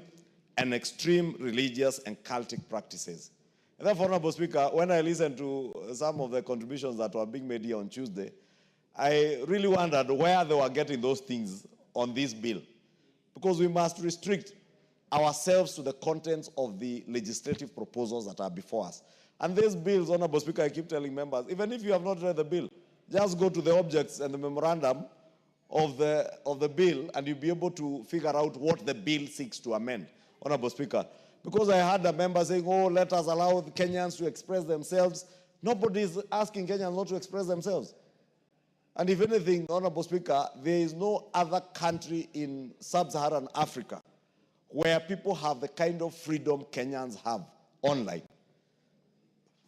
and extreme religious and cultic practices. And therefore, Honorable Speaker, when I listened to some of the contributions that were being made here on Tuesday, I really wondered where they were getting those things on this bill. Because we must restrict ourselves to the contents of the legislative proposals that are before us. And these bills, Honorable Speaker, I keep telling members, even if you have not read the bill, just go to the objects and the memorandum of the bill and you'll be able to figure out what the bill seeks to amend, Honorable Speaker. Because I had a member saying, oh, let us allow the Kenyans to express themselves. Nobody is asking Kenyans not to express themselves. And if anything, Honorable Speaker, there is no other country in sub-Saharan Africa where people have the kind of freedom Kenyans have online.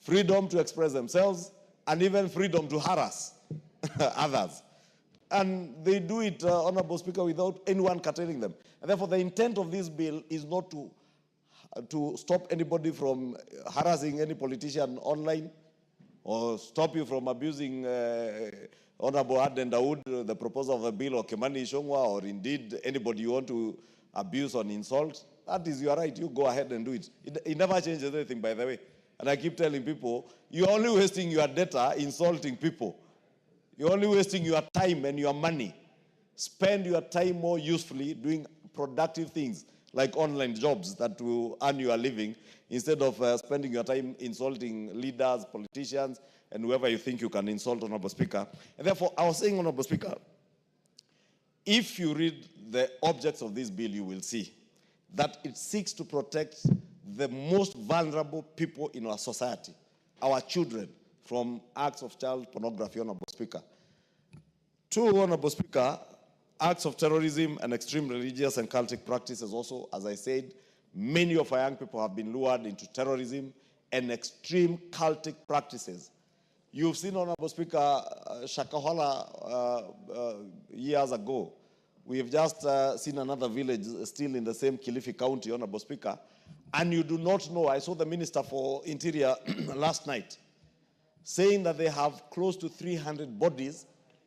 Freedom to express themselves and even freedom to harass others. And they do it, Honorable Speaker, without anyone curtailing them. And therefore, the intent of this bill is not to stop anybody from harassing any politician online or stop you from abusing Honorable Aden Dawood, the proposer of the bill, or Kimani Ichung'wah, or indeed anybody you want to abuse or insult. That is your right. You go ahead and do it. It never changes anything, by the way. And I keep telling people, you're only wasting your data insulting people. You're only wasting your time and your money. Spend your time more usefully doing productive things like online jobs that will earn you a living instead of spending your time insulting leaders, politicians, and whoever you think you can insult, Honorable Speaker. And therefore, I was saying, Honorable Speaker, if you read the objects of this bill, you will see that it seeks to protect the most vulnerable people in our society, our children, from acts of child pornography, Honorable Speaker. 2, Honorable Speaker, acts of terrorism and extreme religious and cultic practices also, as I said, Many of our young people have been lured into terrorism and extreme cultic practices. You've seen, Honorable Speaker, Shakahola years ago. We've just seen another village still in the same Kilifi County, Honorable Speaker, and you do not know. I saw the Minister for Interior last night saying that they have close to 300 bodies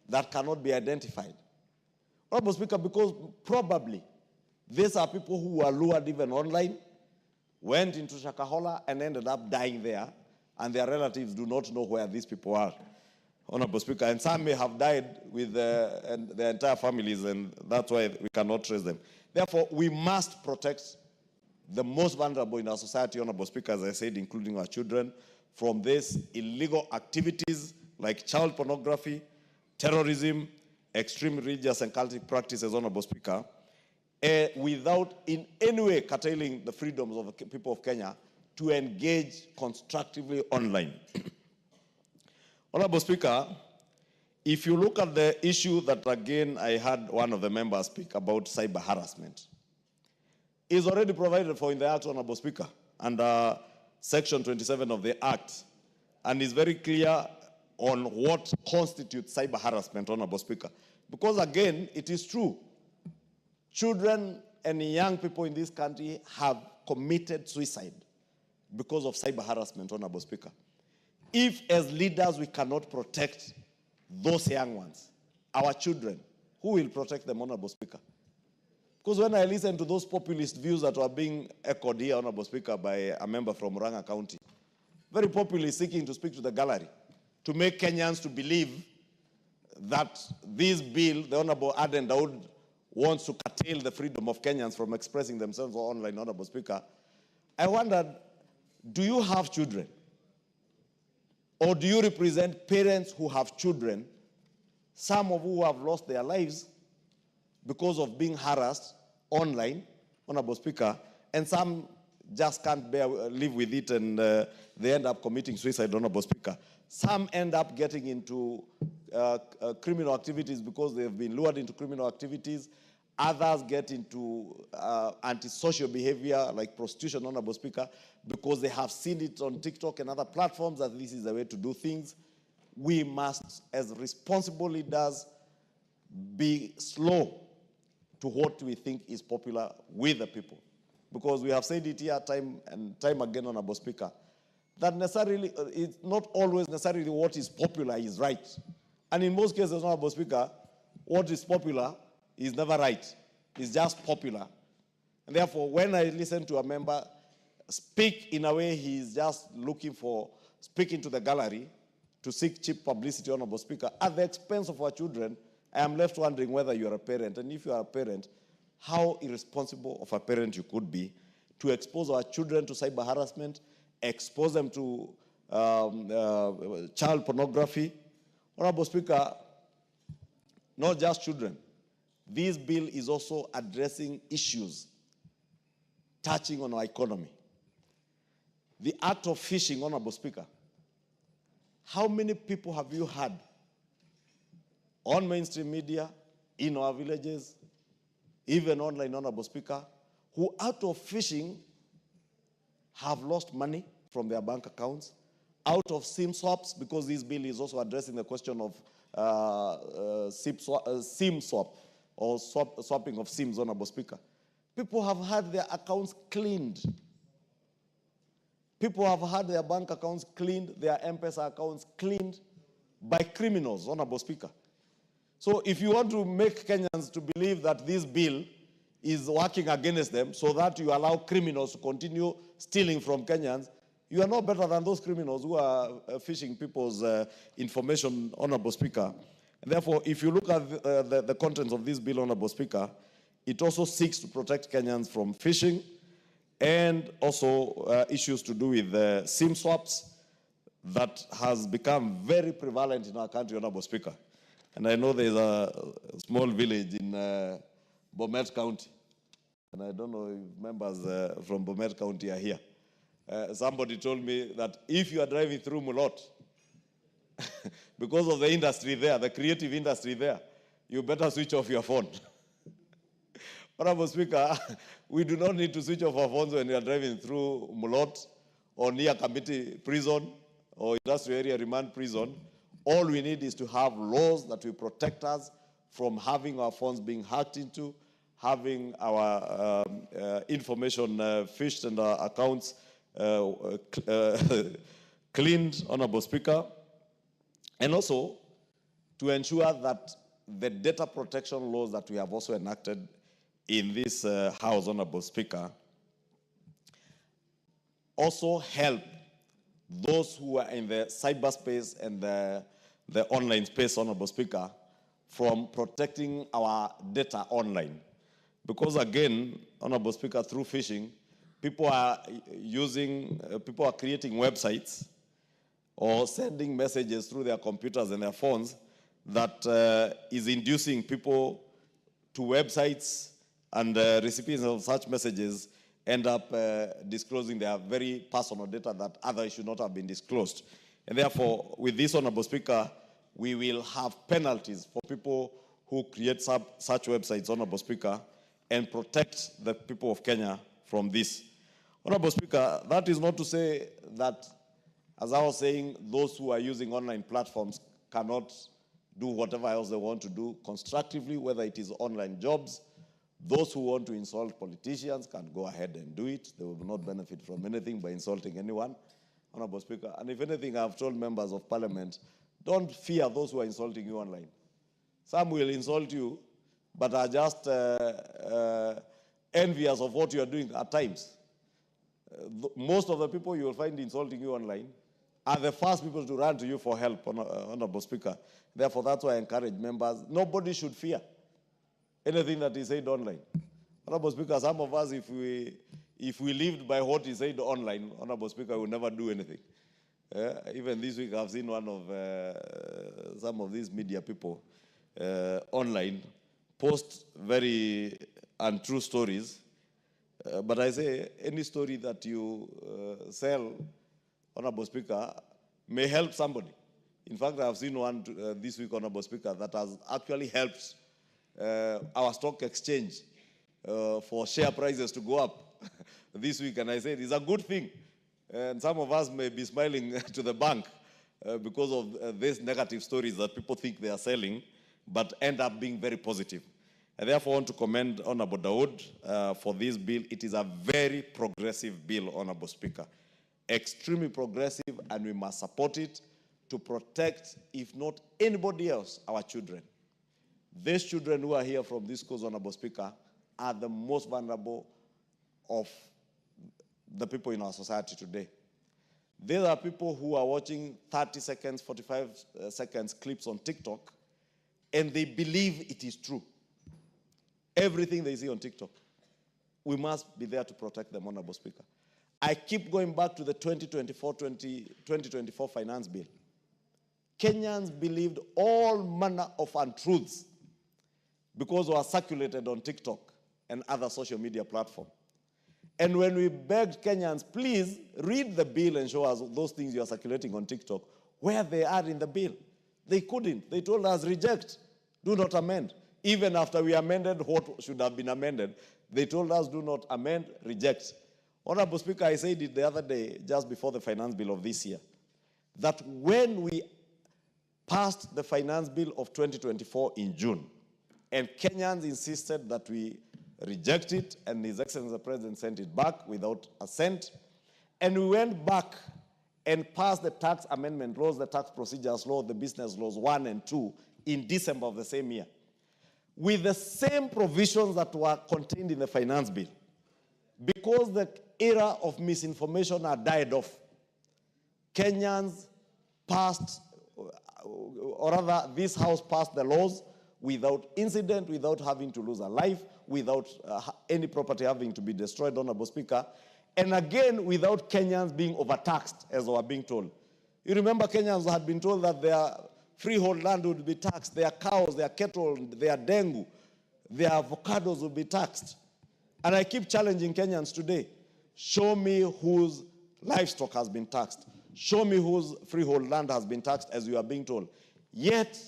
that cannot be identified. Honorable Speaker, because probably these are people who were lured even online, went into Shakahola and ended up dying there, and their relatives do not know where these people are. Honorable Speaker, and some may have died with their entire families, and that's why we cannot trace them. Therefore, we must protect the most vulnerable in our society, Honorable Speaker, as I said, including our children, from these illegal activities like child pornography, terrorism, extreme religious and cultic practices, Honorable Speaker, without in any way curtailing the freedoms of the people of Kenya to engage constructively online. Honorable Speaker, if you look at the issue that, again, I had one of the members speak about cyber harassment, is already provided for in the Act, Honorable Speaker, under Section 27 of the Act, and is very clear on what constitutes cyber harassment, Honorable Speaker. Because, again, it is true, children and young people in this country have committed suicide because of cyber harassment, Honorable Speaker. If, as leaders, we cannot protect those young ones, our children, who will protect them, Honorable Speaker? Because when I listen to those populist views that were being echoed here, Honorable Speaker, by a member from Murang'a County, very populist, seeking to speak to the gallery, to make Kenyans to believe that this bill, the Honorable Aden Daud, wants to curtail the freedom of Kenyans from expressing themselves online, Honorable Speaker. I wondered, do you have children? Or do you represent parents who have children, some of who have lost their lives because of being harassed online, Honorable Speaker, and some just can't live with it, and they end up committing suicide, Honorable Speaker. Some end up getting into criminal activities because they've been lured into criminal activities. Others get into antisocial behavior like prostitution, Honorable Speaker, because they have seen it on TikTok and other platforms that this is the way to do things. We must, as responsible leaders, be slow to what we think is popular with the people. Because we have said it here time and time again, Honorable Speaker, that necessarily, it's not always necessarily what is popular is right. And in most cases, Honorable Speaker, what is popular is never right. It's just popular. And therefore, when I listen to a member speak in a way he's just looking for, speaking to the gallery to seek cheap publicity, Honorable Speaker, at the expense of our children, I am left wondering whether you are a parent. And if you are a parent, how irresponsible of a parent you could be to expose our children to cyber harassment, expose them to child pornography. Honorable Speaker, not just children. This bill is also addressing issues touching on our economy. The act of fishing, Honorable Speaker. How many people have you had on mainstream media, in our villages, even online, Honorable Speaker, who out of fishing have lost money from their bank accounts, out of SIM swaps, because this bill is also addressing the question of SIM swap, or swapping of SIMs, Honorable Speaker. People have had their accounts cleaned. People have had their bank accounts cleaned, their M-Pesa accounts cleaned by criminals, Honorable Speaker. So if you want to make Kenyans to believe that this bill is working against them so that you allow criminals to continue stealing from Kenyans, you are no better than those criminals who are fishing people's information, Honorable Speaker. And therefore, if you look at the contents of this bill, Honorable Speaker, it also seeks to protect Kenyans from phishing and also issues to do with SIM swaps that has become very prevalent in our country, Honorable Speaker. And I know there's a small village in Bomet County, and I don't know if members from Bomet County are here. Somebody told me that if you are driving through Mulot, because of the industry there, the creative industry there, you better switch off your phone. Honorable Speaker, we do not need to switch off our phones when we are driving through Mulot or near Committee Prison or Industrial Area Remand Prison. All we need is to have laws that will protect us from having our phones being hacked into, having our information fished and our accounts cleaned, Honorable Speaker, and also to ensure that the data protection laws that we have also enacted in this House, Honorable Speaker, also help those who are in the cyberspace and the online space, Honorable Speaker, from protecting our data online. Because again, Honorable Speaker, through phishing, people are creating websites or sending messages through their computers and their phones that is inducing people to websites, and recipients of such messages end up disclosing their very personal data that otherwise should not have been disclosed. And therefore, with this, Honorable Speaker, we will have penalties for people who create such websites, Honorable Speaker, and protect the people of Kenya from this. Honorable Speaker, that is not to say that, as I was saying, those who are using online platforms cannot do whatever else they want to do constructively, whether it is online jobs. Those who want to insult politicians can go ahead and do it. They will not benefit from anything by insulting anyone, Honorable Speaker. And if anything, I've told members of Parliament, don't fear those who are insulting you online. Some will insult you, but are just envious of what you are doing at times. Most of the people you will find insulting you online are the first people to run to you for help, Honorable Speaker. Therefore, that's why I encourage members, nobody should fear anything that is said online. Honorable Speaker, some of us, if we lived by what is said online, Honorable Speaker, we would never do anything. Even this week, I've seen one of some of these media people online post very untrue stories. But I say, any story that you sell, Honorable Speaker, may help somebody. In fact, I've seen one this week, Honorable Speaker, that has actually helped our stock exchange for share prices to go up this week. And I said, it's a good thing. And some of us may be smiling to the bank because of these negative stories that people think they are selling, but end up being very positive. I therefore want to commend Honorable Dawood for this bill. It is a very progressive bill, Honorable Speaker. Extremely progressive, and we must support it to protect, if not anybody else, our children. These children who are here from this cause, Honorable Speaker, are the most vulnerable of the people in our society today. These are people who are watching 30 seconds, 45 seconds clips on TikTok, and they believe it is true. Everything they see on TikTok. We must be there to protect them, Honorable Speaker. I keep going back to the 2024 finance bill. Kenyans believed all manner of untruths because they were circulated on TikTok and other social media platforms. And when we begged Kenyans, please read the bill and show us those things you are circulating on TikTok, where they are in the bill. They couldn't. They told us, reject, do not amend. Even after we amended what should have been amended, they told us, do not amend, reject. Honorable Speaker, I said it the other day, just before the finance bill of this year, that when we passed the finance bill of 2024 in June, and Kenyans insisted that we reject it, and His Excellency the President sent it back without assent, and we went back and passed the tax amendment laws, the tax procedures law, the business laws 1 and 2 in December of the same year, with the same provisions that were contained in the finance bill. Because the era of misinformation had died off, Kenyans passed, or rather this House passed the laws without incident, without having to lose a life, without any property having to be destroyed, Honorable Speaker, and again without Kenyans being overtaxed, as they were being told. You remember Kenyans had been told that their freehold land would be taxed, their cows, their cattle, their dengu, their avocados would be taxed. And I keep challenging Kenyans today, show me whose livestock has been taxed. Show me whose freehold land has been taxed, as you are being told. Yet,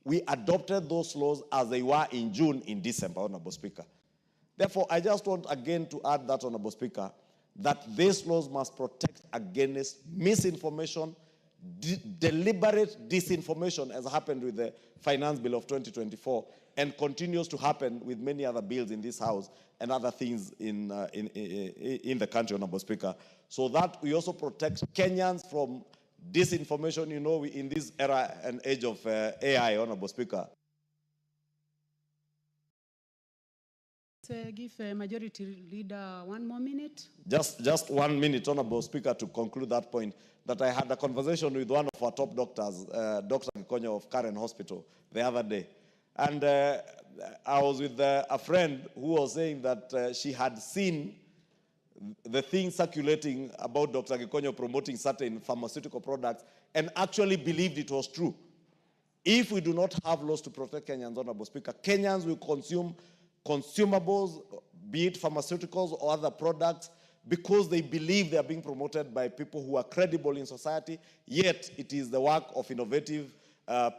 we adopted those laws as they were in June, in December, Honorable Speaker. Therefore, I just want again to add that, Honorable Speaker, that these laws must protect against misinformation, deliberate disinformation, as happened with the Finance Bill of 2024, and continues to happen with many other bills in this House and other things in the country, Honorable Speaker, so that we also protect Kenyans from disinformation, you know, in this era and age of AI, Honorable Speaker. Give Majority Leader 1 more minute. Just 1 minute, Honorable Speaker, to conclude that point, that I had a conversation with one of our top doctors, Dr. Gikonyo of Karen Hospital, the other day. And I was with a friend who was saying that she had seen the thing circulating about Dr. Gikonyo promoting certain pharmaceutical products and actually believed it was true. If we do not have laws to protect Kenyans, Honorable Speaker, Kenyans will consume consumables, be it pharmaceuticals or other products, because they believe they are being promoted by people who are credible in society, yet it is the work of innovative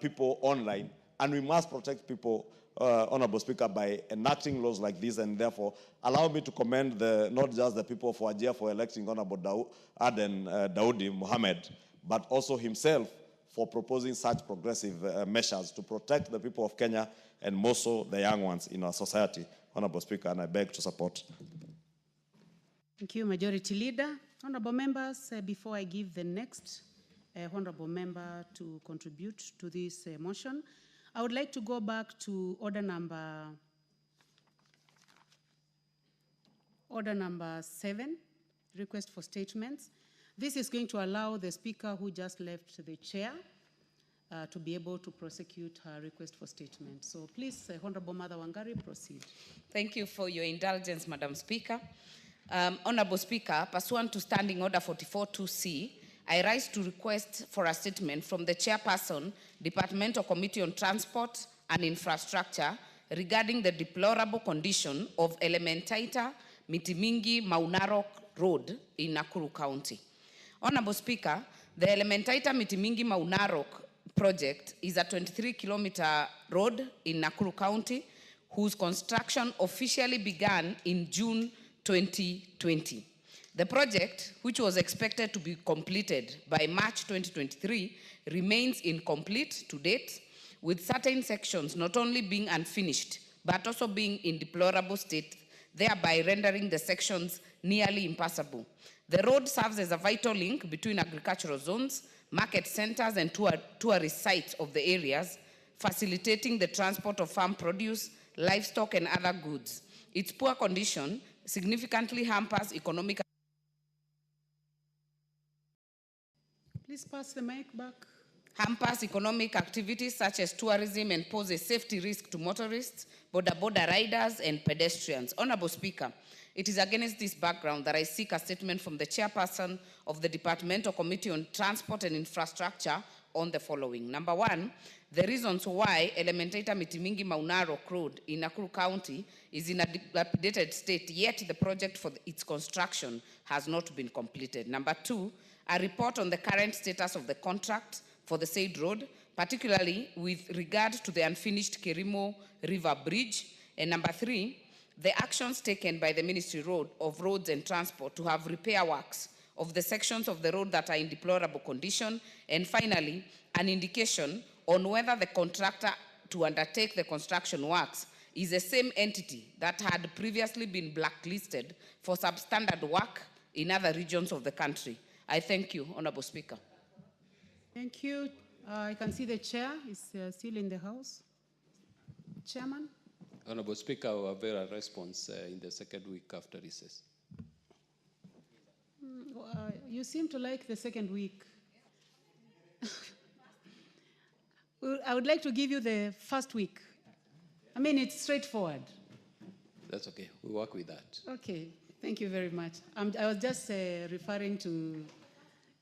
people online. And we must protect people, Honorable Speaker, by enacting laws like this, and therefore allow me to commend not just the people of Wajir for electing Honorable Aden Daudi Mohammed, but also himself for proposing such progressive measures to protect the people of Kenya and more so the young ones in our society, Honorable Speaker, and I beg to support. Thank you, Majority Leader. Honorable members, before I give the next honorable member to contribute to this motion, I would like to go back to order number 7, request for statements. This is going to allow the speaker who just left the chair to be able to prosecute her request for statement. So please, Honorable Mother Wangari, proceed. Thank you for your indulgence, Madam Speaker. Honorable Speaker, pursuant to Standing Order 44.2c, I rise to request for a statement from the Chairperson, Departmental Committee on Transport and Infrastructure, regarding the deplorable condition of Elementaita Mitimingi Maunarok Road in Nakuru County. Honorable Speaker, the Elementaita Mitimingi Maunarok project is a 23-kilometer road in Nakuru County, whose construction officially began in June 2020. The project, which was expected to be completed by March 2023, remains incomplete to date, with certain sections not only being unfinished, but also being in deplorable state, thereby rendering the sections nearly impassable. The road serves as a vital link between agricultural zones, market centers, and tourist sites of the areas, facilitating the transport of farm produce, livestock, and other goods. Its poor condition significantly hampers economic. Please pass the mic back. Hampers economic activities such as tourism and pose a safety risk to motorists, border riders, and pedestrians. Honorable Speaker, it is against this background that I seek a statement from the Chairperson of the Departmental Committee on Transport and Infrastructure on the following. Number 1, the reasons why Elementaita Mitimingi Maunarok Road in Nakuru County is in a dilapidated state, yet the project for its construction has not been completed. Number 2, a report on the current status of the contract for the said road, particularly with regard to the unfinished Kerimo River Bridge. And number 3, the actions taken by the Ministry of Roads and Transport to have repair works of the sections of the road that are in deplorable condition. And finally, an indication on whether the contractor to undertake the construction works is the same entity that had previously been blacklisted for substandard work in other regions of the country. I thank you, Honorable Speaker. Thank you. I can see the chair is still in the house. Chairman? Honorable Speaker, I will avail a response in the second week after recess. You seem to like the second week. I would like to give you the first week. I mean, it's straightforward. That's okay. We work with that. Okay. Thank you very much. I was just referring to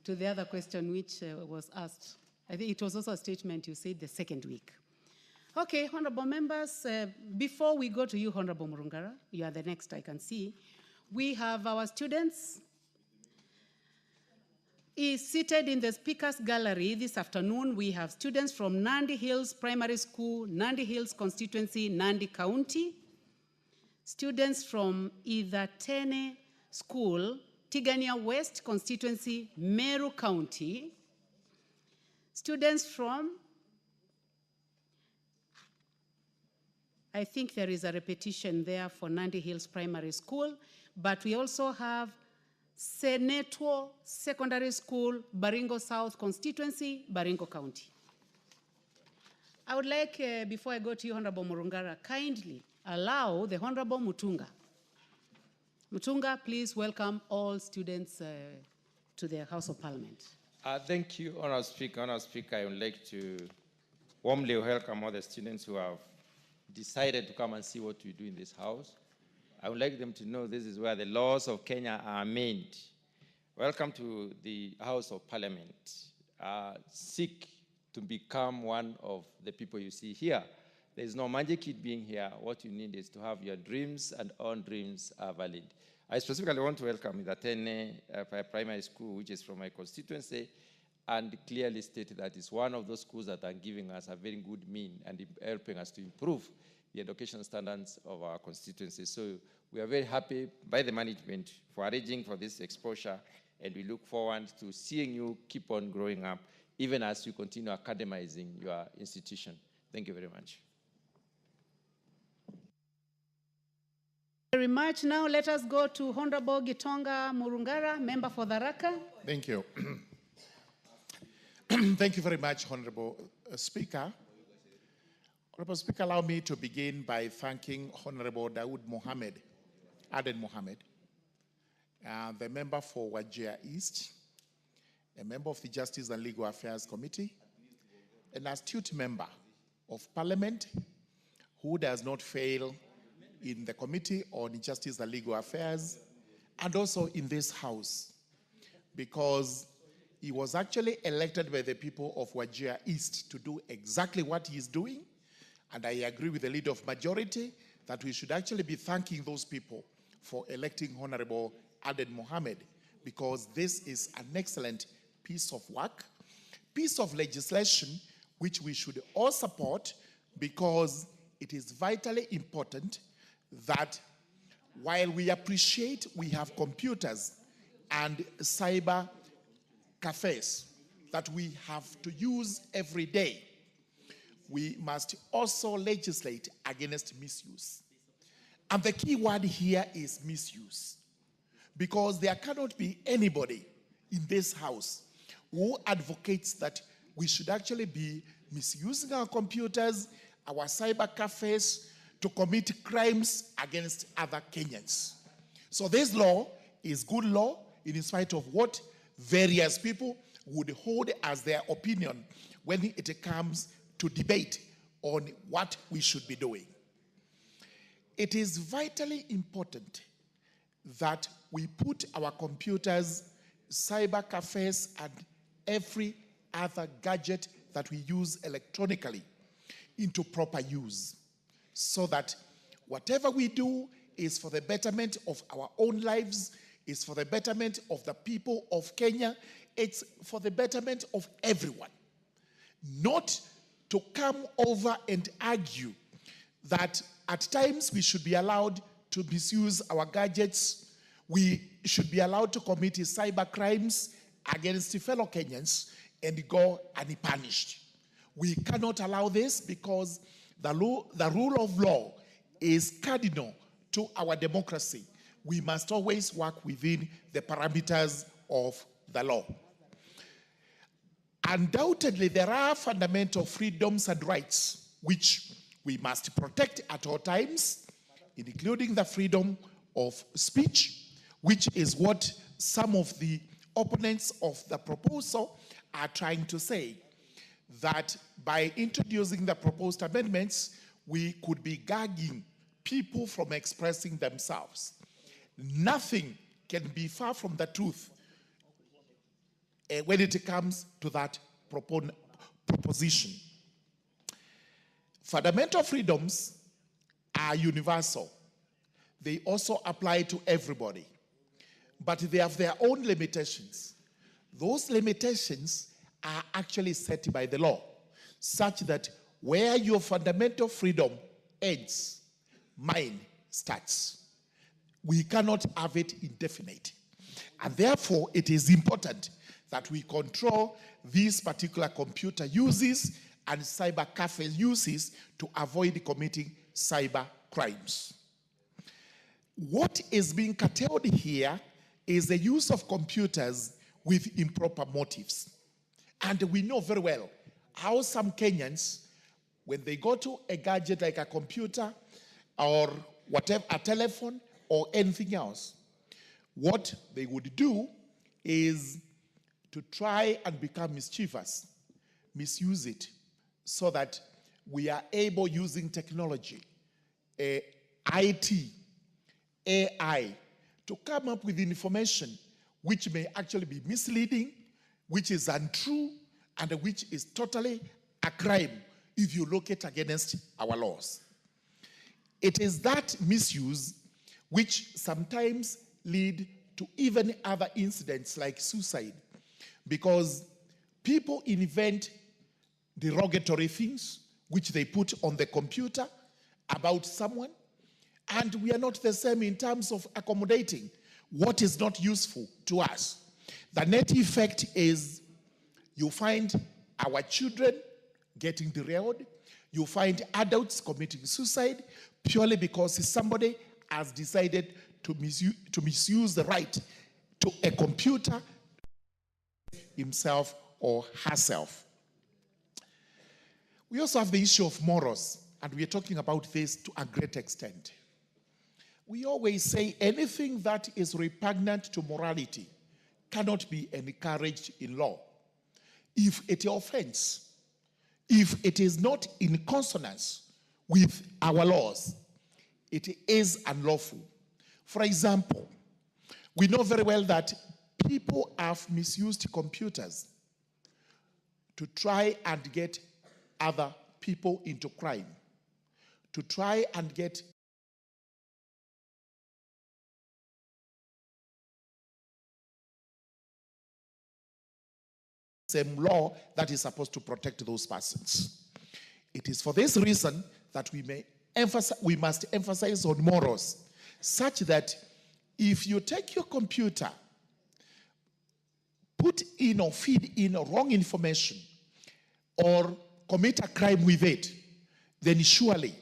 the other question which was asked. I think it was also a statement you said the second week. Okay, honorable members, before we go to you, Honorable Murungara, you are the next I can see. We have our students seated in the speakers gallery this afternoon. We have students from Nandi Hills Primary School, Nandi Hills constituency, Nandi County. students from either Tene School, Tigania West constituency, Meru County, students from, I think there is a repetition there for Nandi Hills Primary School, but we also have Seneto Secondary School, Baringo South constituency, Baringo County. I would like, before I go to you, Honorable Murungara, kindly allow the Honorable Mutunga. Mutunga, please welcome all students to the House of Parliament. Thank you, Honourable Speaker. Honourable Speaker, I would like to warmly welcome all the students who have decided to come and see what we do in this house. I would like them to know this is where the laws of Kenya are made. Welcome to the House of Parliament. Seek to become one of the people you see here. There is no magic in being here. What you need is to have your dreams, and all dreams are valid. I specifically want to welcome the Tene Primary School, which is from my constituency, and clearly state that it's one of those schools that are giving us a very good mean and helping us to improve the education standards of our constituency. So we are very happy by the management for arranging for this exposure, and we look forward to seeing you keep on growing up, even as you continue academizing your institution. Thank you very much. Very much. Now let us go to Honorable Gitonga Murungara, member for Tharaka. Thank you. Thank you very much, Honorable Speaker. Honorable Speaker, allow me to begin by thanking Honorable Aden Mohammed, the member for Wajir East, a member of the Justice and Legal Affairs Committee, an astute member of Parliament who does not fail in the Committee on Justice and Legal Affairs, and also in this House, because he was actually elected by the people of Wajir East to do exactly what he is doing. And I agree with the leader of majority that we should actually be thanking those people for electing Honorable Aden Mohammed, because this is an excellent piece of work, piece of legislation, which we should all support, because it is vitally important that while we appreciate we have computers and cyber cafes that we have to use every day, we must also legislate against misuse. And the key word here is misuse, because there cannot be anybody in this house who advocates that we should actually be misusing our computers, our cyber cafes, to commit crimes against other Kenyans. So this law is good law in spite of what various people would hold as their opinion when it comes to debate on what we should be doing. It is vitally important that we put our computers, cyber cafes, and every other gadget that we use electronically into proper use, so that whatever we do is for the betterment of our own lives, is for the betterment of the people of Kenya, it's for the betterment of everyone. Not to come over and argue that at times we should be allowed to misuse our gadgets, we should be allowed to commit cyber crimes against fellow Kenyans and go unpunished. We cannot allow this, because the rule of law is cardinal to our democracy. We must always work within the parameters of the law. Undoubtedly, there are fundamental freedoms and rights which we must protect at all times, including the freedom of speech, which is what some of the opponents of the proposal are trying to say, that by introducing the proposed amendments, we could be gagging people from expressing themselves. Nothing can be far from the truth when it comes to that proposition. Fundamental freedoms are universal. They also apply to everybody, but they have their own limitations. Those limitations are actually set by the law, such that where your fundamental freedom ends, mine starts. We cannot have it indefinite. And therefore, it is important that we control these particular computer uses and cyber cafe uses to avoid committing cyber crimes. What is being curtailed here is the use of computers with improper motives. And we know very well how some Kenyans, when they go to a gadget like a computer or whatever, a telephone or anything else, what they would do is to try and become mischievous, misuse it, so that we are able, using technology, IT, AI, to come up with information which may actually be misleading, which is untrue, and which is totally a crime if you look at against our laws. It is that misuse which sometimes lead to even other incidents like suicide, because people invent derogatory things which they put on the computer about someone, and we are not the same in terms of accommodating what is not useful to us. The net effect is you find our children getting derailed, you find adults committing suicide purely because somebody has decided to misuse the right to a computer himself or herself. We also have the issue of morals, and we are talking about this to a great extent. We always say anything that is repugnant to morality cannot be encouraged in law. If it offends, if it is not in consonance with our laws, it is unlawful. For example, we know very well that people have misused computers to try and get other people into crime, to try and get same law that is supposed to protect those persons. It is for this reason that we must emphasize on morals, such that if you take your computer, put in or feed in wrong information, or commit a crime with it, then surely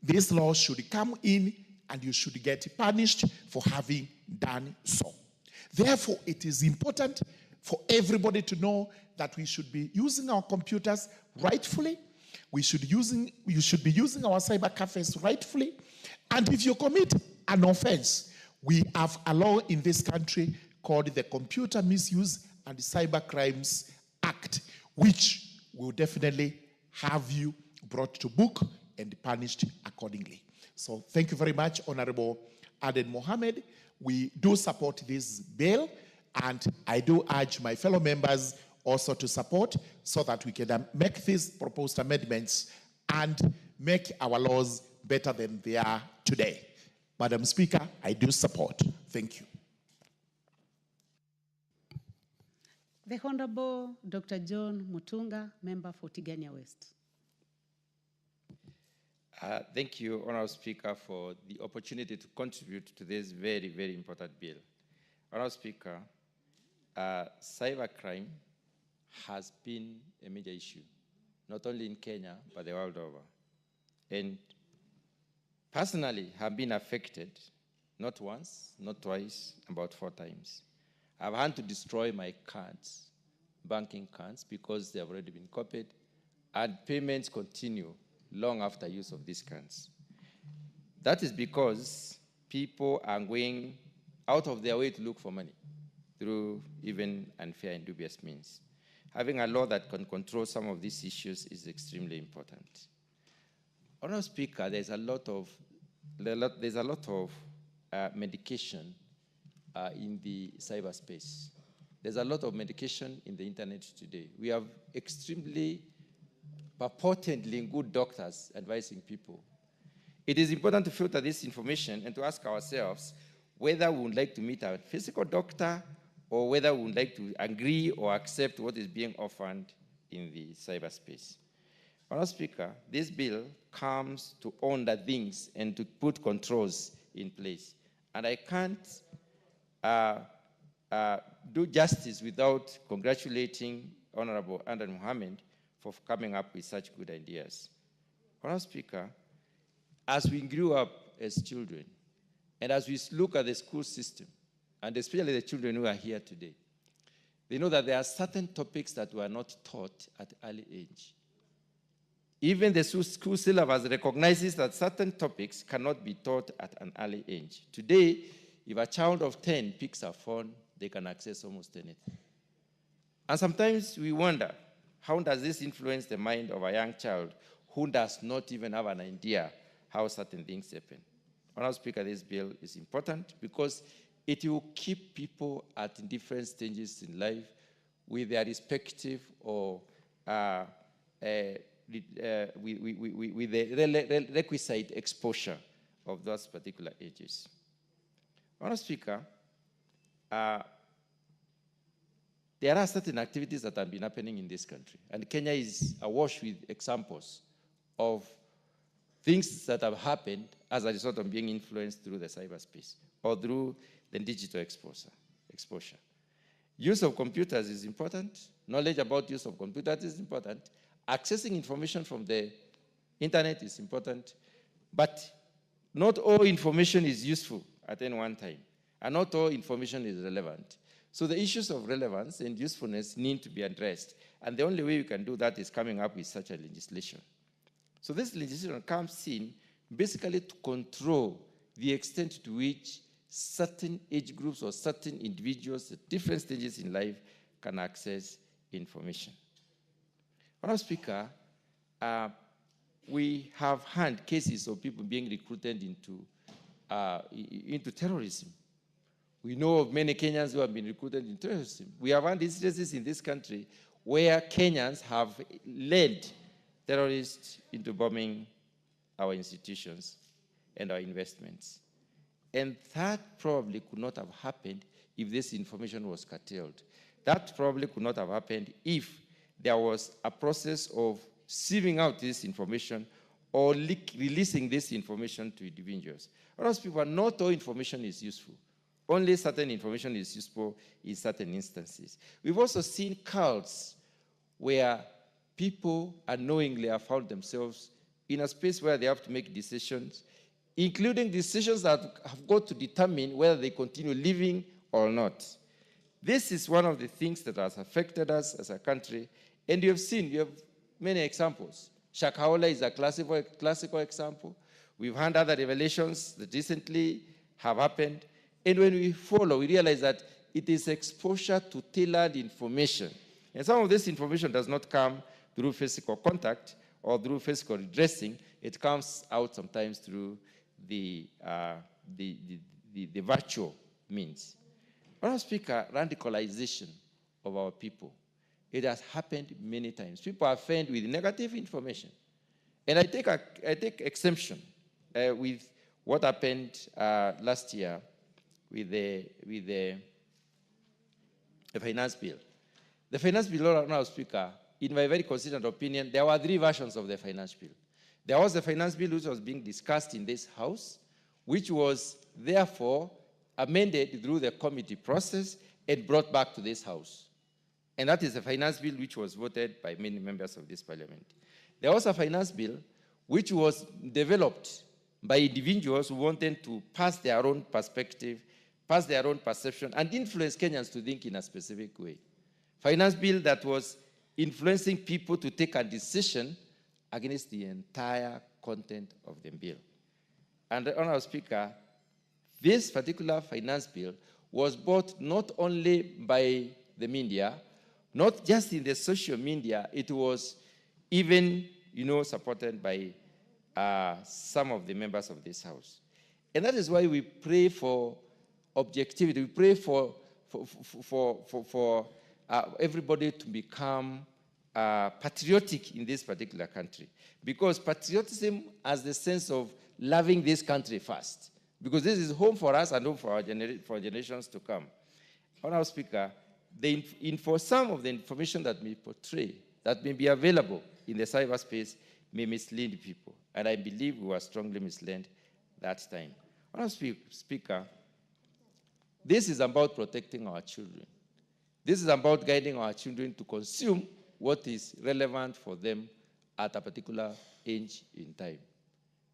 this law should come in and you should get punished for having done so. Therefore, it is important for everybody to know that we should be using our computers rightfully. You should be using our cyber cafes rightfully. And if you commit an offense, we have a law in this country called the Computer Misuse and Cyber Crimes Act, which will definitely have you brought to book and punished accordingly. So thank you very much, Honorable Aden Mohammed. We do support this bill, and I do urge my fellow members also to support so that we can make these proposed amendments and make our laws better than they are today. Madam Speaker, I do support. Thank you. The Honorable Dr. John Mutunga, member for Tigania West. Thank you, Honorable Speaker, for the opportunity to contribute to this very, very important bill. Honorable Speaker, cybercrime has been a major issue, not only in Kenya, but the world over. And personally, have been affected, not once, not twice, about 4 times. I've had to destroy my cards, banking cards, because they have already been copied, and payments continue long after use of these cards. That is because people are going out of their way to look for money through even unfair and dubious means. Having a law that can control some of these issues is extremely important. Honorable Speaker, there's a lot of medication in the cyberspace. There's a lot of medication in the internet today. We have extremely purportedly good doctors advising people. It is important to filter this information and to ask ourselves whether we would like to meet a physical doctor or whether we would like to agree or accept what is being offered in the cyberspace. Honourable Speaker, this bill comes to honor things and to put controls in place. And I can't do justice without congratulating Honorable Andrew Mohammed for coming up with such good ideas. Honourable Speaker, as we grew up as children, and as we look at the school system, and especially the children who are here today, they know that there are certain topics that were not taught at early age. Even the school syllabus recognizes that certain topics cannot be taught at an early age. Today, if a child of 10 picks a phone, they can access almost anything. And sometimes we wonder, how does this influence the mind of a young child who does not even have an idea how certain things happen? Honourable Speaker, this bill is important because it will keep people at different stages in life with their respective or with the requisite exposure of those particular ages. Honourable Speaker, there are certain activities that have been happening in this country, and Kenya is awash with examples of things that have happened as a result of being influenced through the cyberspace or through the digital exposure. Use of computers is important. Knowledge about use of computers is important. Accessing information from the internet is important, but not all information is useful at any one time, and not all information is relevant. So the issues of relevance and usefulness need to be addressed, and the only way we can do that is coming up with such a legislation. So this legislation comes in basically to control the extent to which certain age groups or certain individuals at different stages in life can access information. Honourable Speaker, we have had cases of people being recruited into terrorism. We know of many Kenyans who have been recruited into terrorism. We have had instances in this country where Kenyans have led terrorists into bombing our institutions and our investments. And that probably could not have happened if this information was curtailed. That probably could not have happened if there was a process of sieving out this information or releasing this information to individuals. Honourable Speaker, not all information is useful. Only certain information is useful in certain instances. We've also seen cults where people unknowingly have found themselves in a space where they have to make decisions, including decisions that have got to determine whether they continue living or not. This is one of the things that has affected us as a country, and you have many examples. Shakahola is a classical example. We've had other revelations that recently have happened, and when we follow, we realize that it is exposure to tailored information. And some of this information does not come through physical contact or through physical redressing. It comes out sometimes through the virtual means. Honourable Speaker, radicalization of our people, it has happened many times. People are fed with negative information. And I take exemption with what happened last year with the finance bill. The finance bill, Honourable Speaker, in my very considered opinion, there were 3 versions of the finance bill. There was the finance bill which was being discussed in this House, which was therefore amended through the committee process and brought back to this House. And that is the finance bill which was voted by many members of this parliament. There was a finance bill which was developed by individuals who wanted to pass their own perspective, pass their own perception, and influence Kenyans to think in a specific way. Finance bill that was influencing people to take a decision against the entire content of the bill. And, Honourable Speaker, this particular finance bill was bought not only by the media, not just in the social media, it was even, supported by some of the members of this House. And that is why we pray for objectivity. We pray for everybody to become patriotic in this particular country. Because patriotism has the sense of loving this country first. Because this is home for us and home for our generations to come. Honourable Speaker, for some of the information that may portray, that may be available in the cyberspace may mislead people. And I believe we were strongly misled that time. Honorable Speaker, this is about protecting our children. This is about guiding our children to consume what is relevant for them at a particular age in time.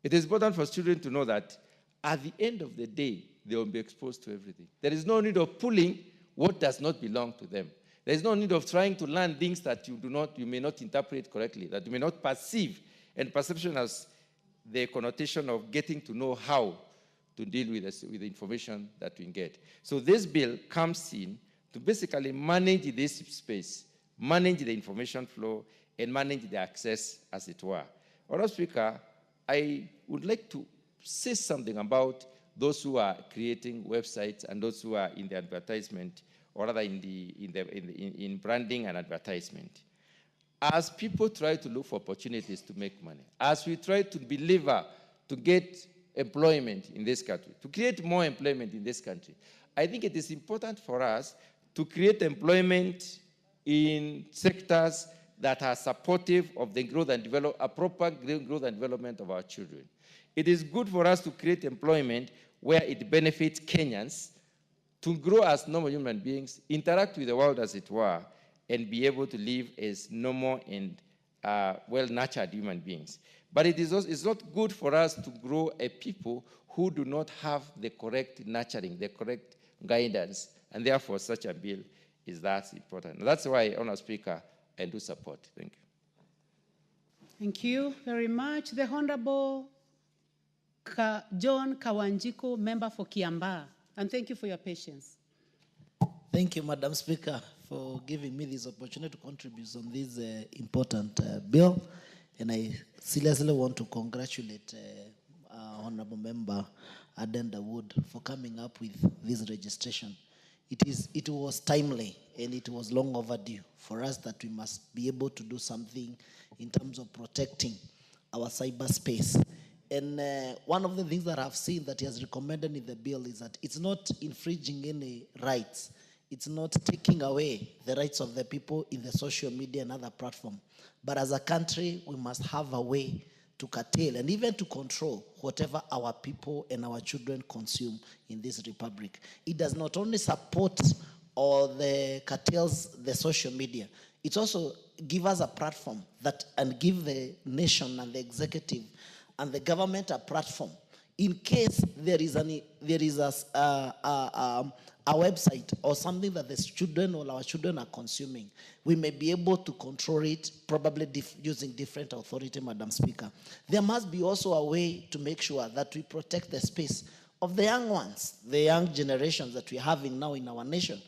It is important for children to know that at the end of the day, they will be exposed to everything. There is no need of pulling what does not belong to them. There is no need of trying to learn things that you may not interpret correctly, that you may not perceive. And perception has the connotation of getting to know how to deal with the information that we get. So this bill comes in to basically manage this space, manage the information flow, and manage the access, as it were. Honorable Speaker, I would like to say something about those who are creating websites and those who are in the advertisement, or rather in branding and advertisement. As people try to look for opportunities to make money, as we try to deliver, to get employment in this country, to create more employment in this country, I think it is important for us to create employment in sectors that are supportive of the growth and a proper growth and development of our children. It is good for us to create employment where it benefits Kenyans to grow as normal human beings, interact with the world as it were, and be able to live as normal and well-nurtured human beings. But it's not good for us to grow a people who do not have the correct nurturing, the correct guidance, and therefore such a bill is that important. That's why, Honourable Speaker, I do support. Thank you. Thank you very much. The Honorable John Kawanjiko, member for Kiambaa. And thank you for your patience. Thank you, Madam Speaker, for giving me this opportunity to contribute on this important bill. And I seriously want to congratulate Honorable Member Adenda Wood for coming up with this registration. It was timely and it was long overdue for us that we must be able to do something in terms of protecting our cyberspace. And one of the things that I've seen that he has recommended in the bill is that it's not infringing any rights. It's not taking away the rights of the people in the social media and other platforms. But as a country, we must have a way to curtail and even to control whatever our people and our children consume in this republic. It does not only support or the curtails the social media, it also gives us a platform that and give the nation and the executive and the government a platform in case there is a website or something that the children or our children are consuming, we may be able to control it, probably using different authority, Madam Speaker. There must be also a way to make sure that we protect the space of the young ones, the young generations that we're having now in our nation.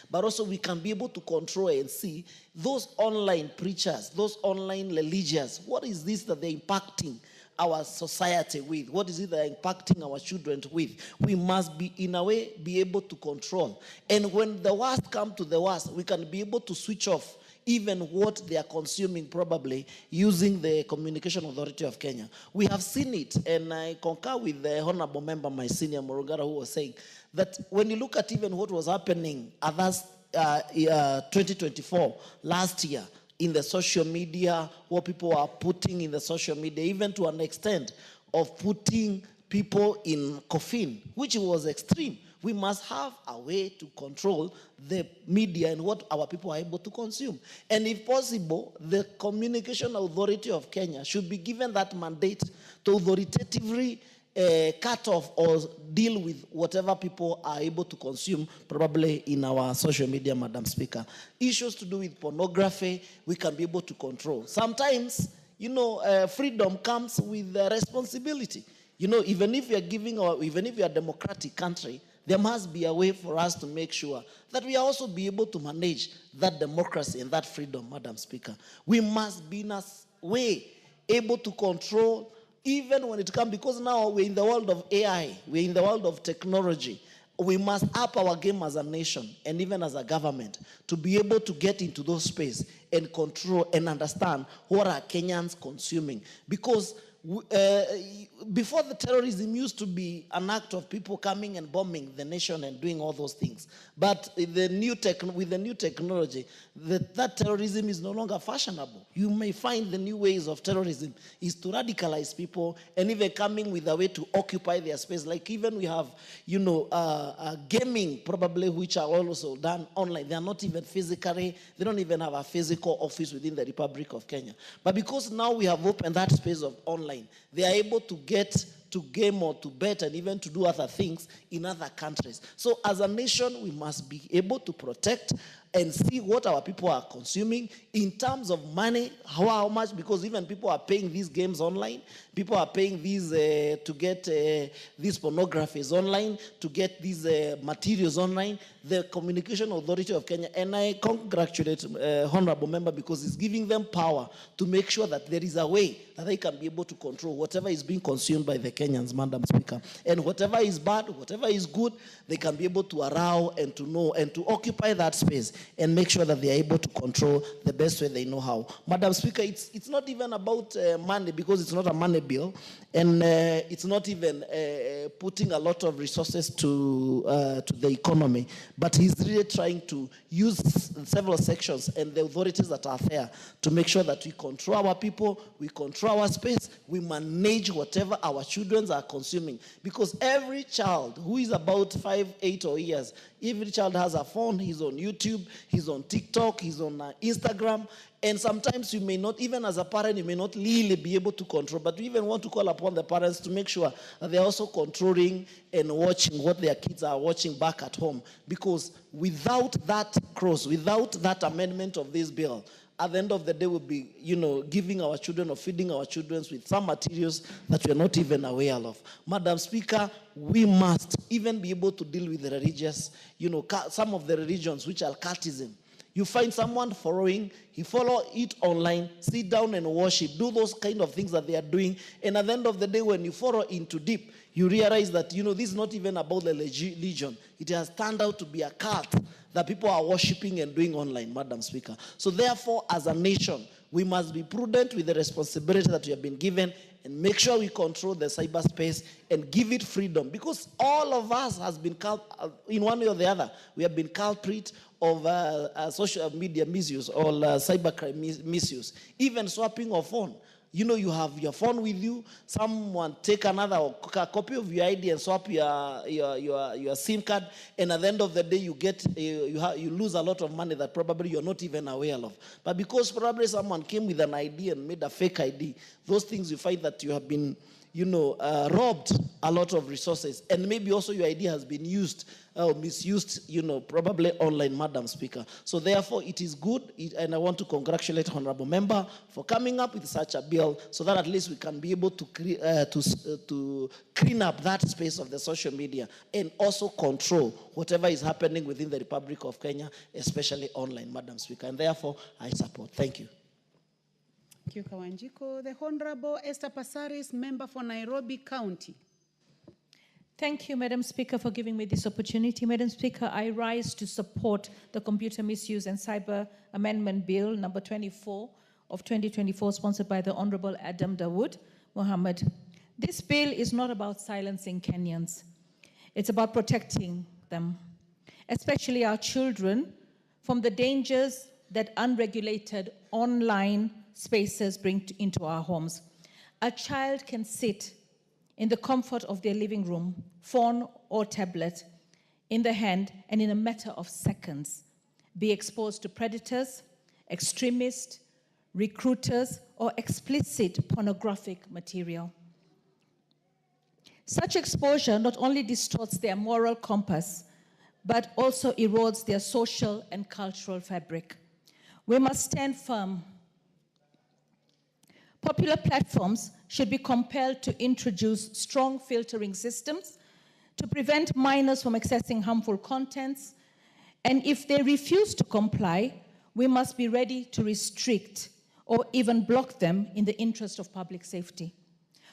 But also we can be able to control and see those online preachers, those online religious, what is this that they're impacting our society with? What is it they're impacting our children with? We must be, in a way, be able to control. And when the worst comes to the worst, we can be able to switch off even what they are consuming, probably using the Communication Authority of Kenya. We have seen it, and I concur with the honorable member, my senior Morugara, who was saying that when you look at even what was happening at 2024, last year, in the social media, what people are putting in the social media, even to an extent of putting people in coffin, which was extreme. We must have a way to control the media and what our people are able to consume. And if possible, the Communication Authority of Kenya should be given that mandate to authoritatively cut off or deal with whatever people are able to consume, probably in our social media, Madam Speaker. Issues to do with pornography, we can be able to control. Sometimes, you know, freedom comes with responsibility. You know, even if we are even if we are a democratic country, there must be a way for us to make sure that we also be able to manage that democracy and that freedom, Madam Speaker. We must be in a way able to control even when it comes, because now we're in the world of AI, we're in the world of technology. We must up our game as a nation and even as a government to be able to get into those spaces and control and understand what are Kenyans consuming. Because Before the terrorism used to be an act of people coming and bombing the nation and doing all those things. But with the new technology, that terrorism is no longer fashionable. You may find the new ways of terrorism is to radicalize people and even coming with a way to occupy their space. Like even we have, gaming probably, which are also done online. They are not even physically, they don't even have a physical office within the Republic of Kenya. But because now we have opened that space of online, they are able to get to game or to bet and even to do other things in other countries. So as a nation, we must be able to protect and see what our people are consuming in terms of money, how much, because even people are paying these games online, people are paying these to get these pornographies online, to get these materials online. The Communication Authority of Kenya, and I congratulate Honorable Member because it's giving them power to make sure that there is a way that they can be able to control whatever is being consumed by the Kenyans, Madam Speaker. And whatever is bad, whatever is good, they can be able to arouse and to know and to occupy that space and make sure that they are able to control the best way they know how. Madam Speaker, it's not even about money because it's not a money bill, and it's not even putting a lot of resources to the economy, but he's really trying to use several sections and the authorities that are there to make sure that we control our people, we control our space, we manage whatever our children are consuming. Because every child who is about 5, 8 or years, every child has a phone, he's on YouTube, he's on TikTok, he's on Instagram, and sometimes you may not, even as a parent, you may not really be able to control, but we even want to call upon the parents to make sure that they're also controlling and watching what their kids are watching back at home. Because without that cross, without that amendment of this bill, at the end of the day, we'll be, giving our children or feeding our children with some materials that we're not even aware of. Madam Speaker, we must even be able to deal with the religious, some of the religions which are cultism. You find someone following, he follow it online, sit down and worship, do those kind of things that they are doing. And at the end of the day, when you follow into deep, you realize that, this is not even about the religion. It has turned out to be a cult that people are worshiping and doing online, Madam Speaker. So therefore, as a nation, we must be prudent with the responsibility that we have been given and make sure we control the cyberspace and give it freedom. Because all of us has been, in one way or the other, we have been culprit of social media misuse or cybercrime misuse. Even swapping of phone. You have your phone with you, someone take another copy of your ID and swap your SIM card, and at the end of the day, you lose a lot of money that probably you're not even aware of. But because probably someone came with an ID and made a fake ID, those things you find that you have been, robbed a lot of resources, and maybe also your ID has been used or misused, probably online, Madam Speaker. So therefore, it is good, and I want to congratulate Honorable Member for coming up with such a bill so that at least we can be able to clean up that space of the social media and also control whatever is happening within the Republic of Kenya, especially online, Madam Speaker. And therefore, I support. Thank you. Thank you, Kawanjiko. The Honorable Esther Passaris, member for Nairobi County. Thank you, Madam Speaker, for giving me this opportunity. Madam Speaker, I rise to support the Computer Misuse and Cyber Amendment Bill number 24 of 2024, sponsored by the Honorable Adam Dawood Mohammed. This bill is not about silencing Kenyans. It's about protecting them, especially our children, from the dangers that unregulated online spaces bring into our homes. A child can sit in the comfort of their living room, phone or tablet in the hand, and in a matter of seconds, be exposed to predators, extremists, recruiters, or explicit pornographic material. Such exposure not only distorts their moral compass, but also erodes their social and cultural fabric. We must stand firm. Popular platforms should be compelled to introduce strong filtering systems to prevent minors from accessing harmful contents. And if they refuse to comply, we must be ready to restrict or even block them in the interest of public safety.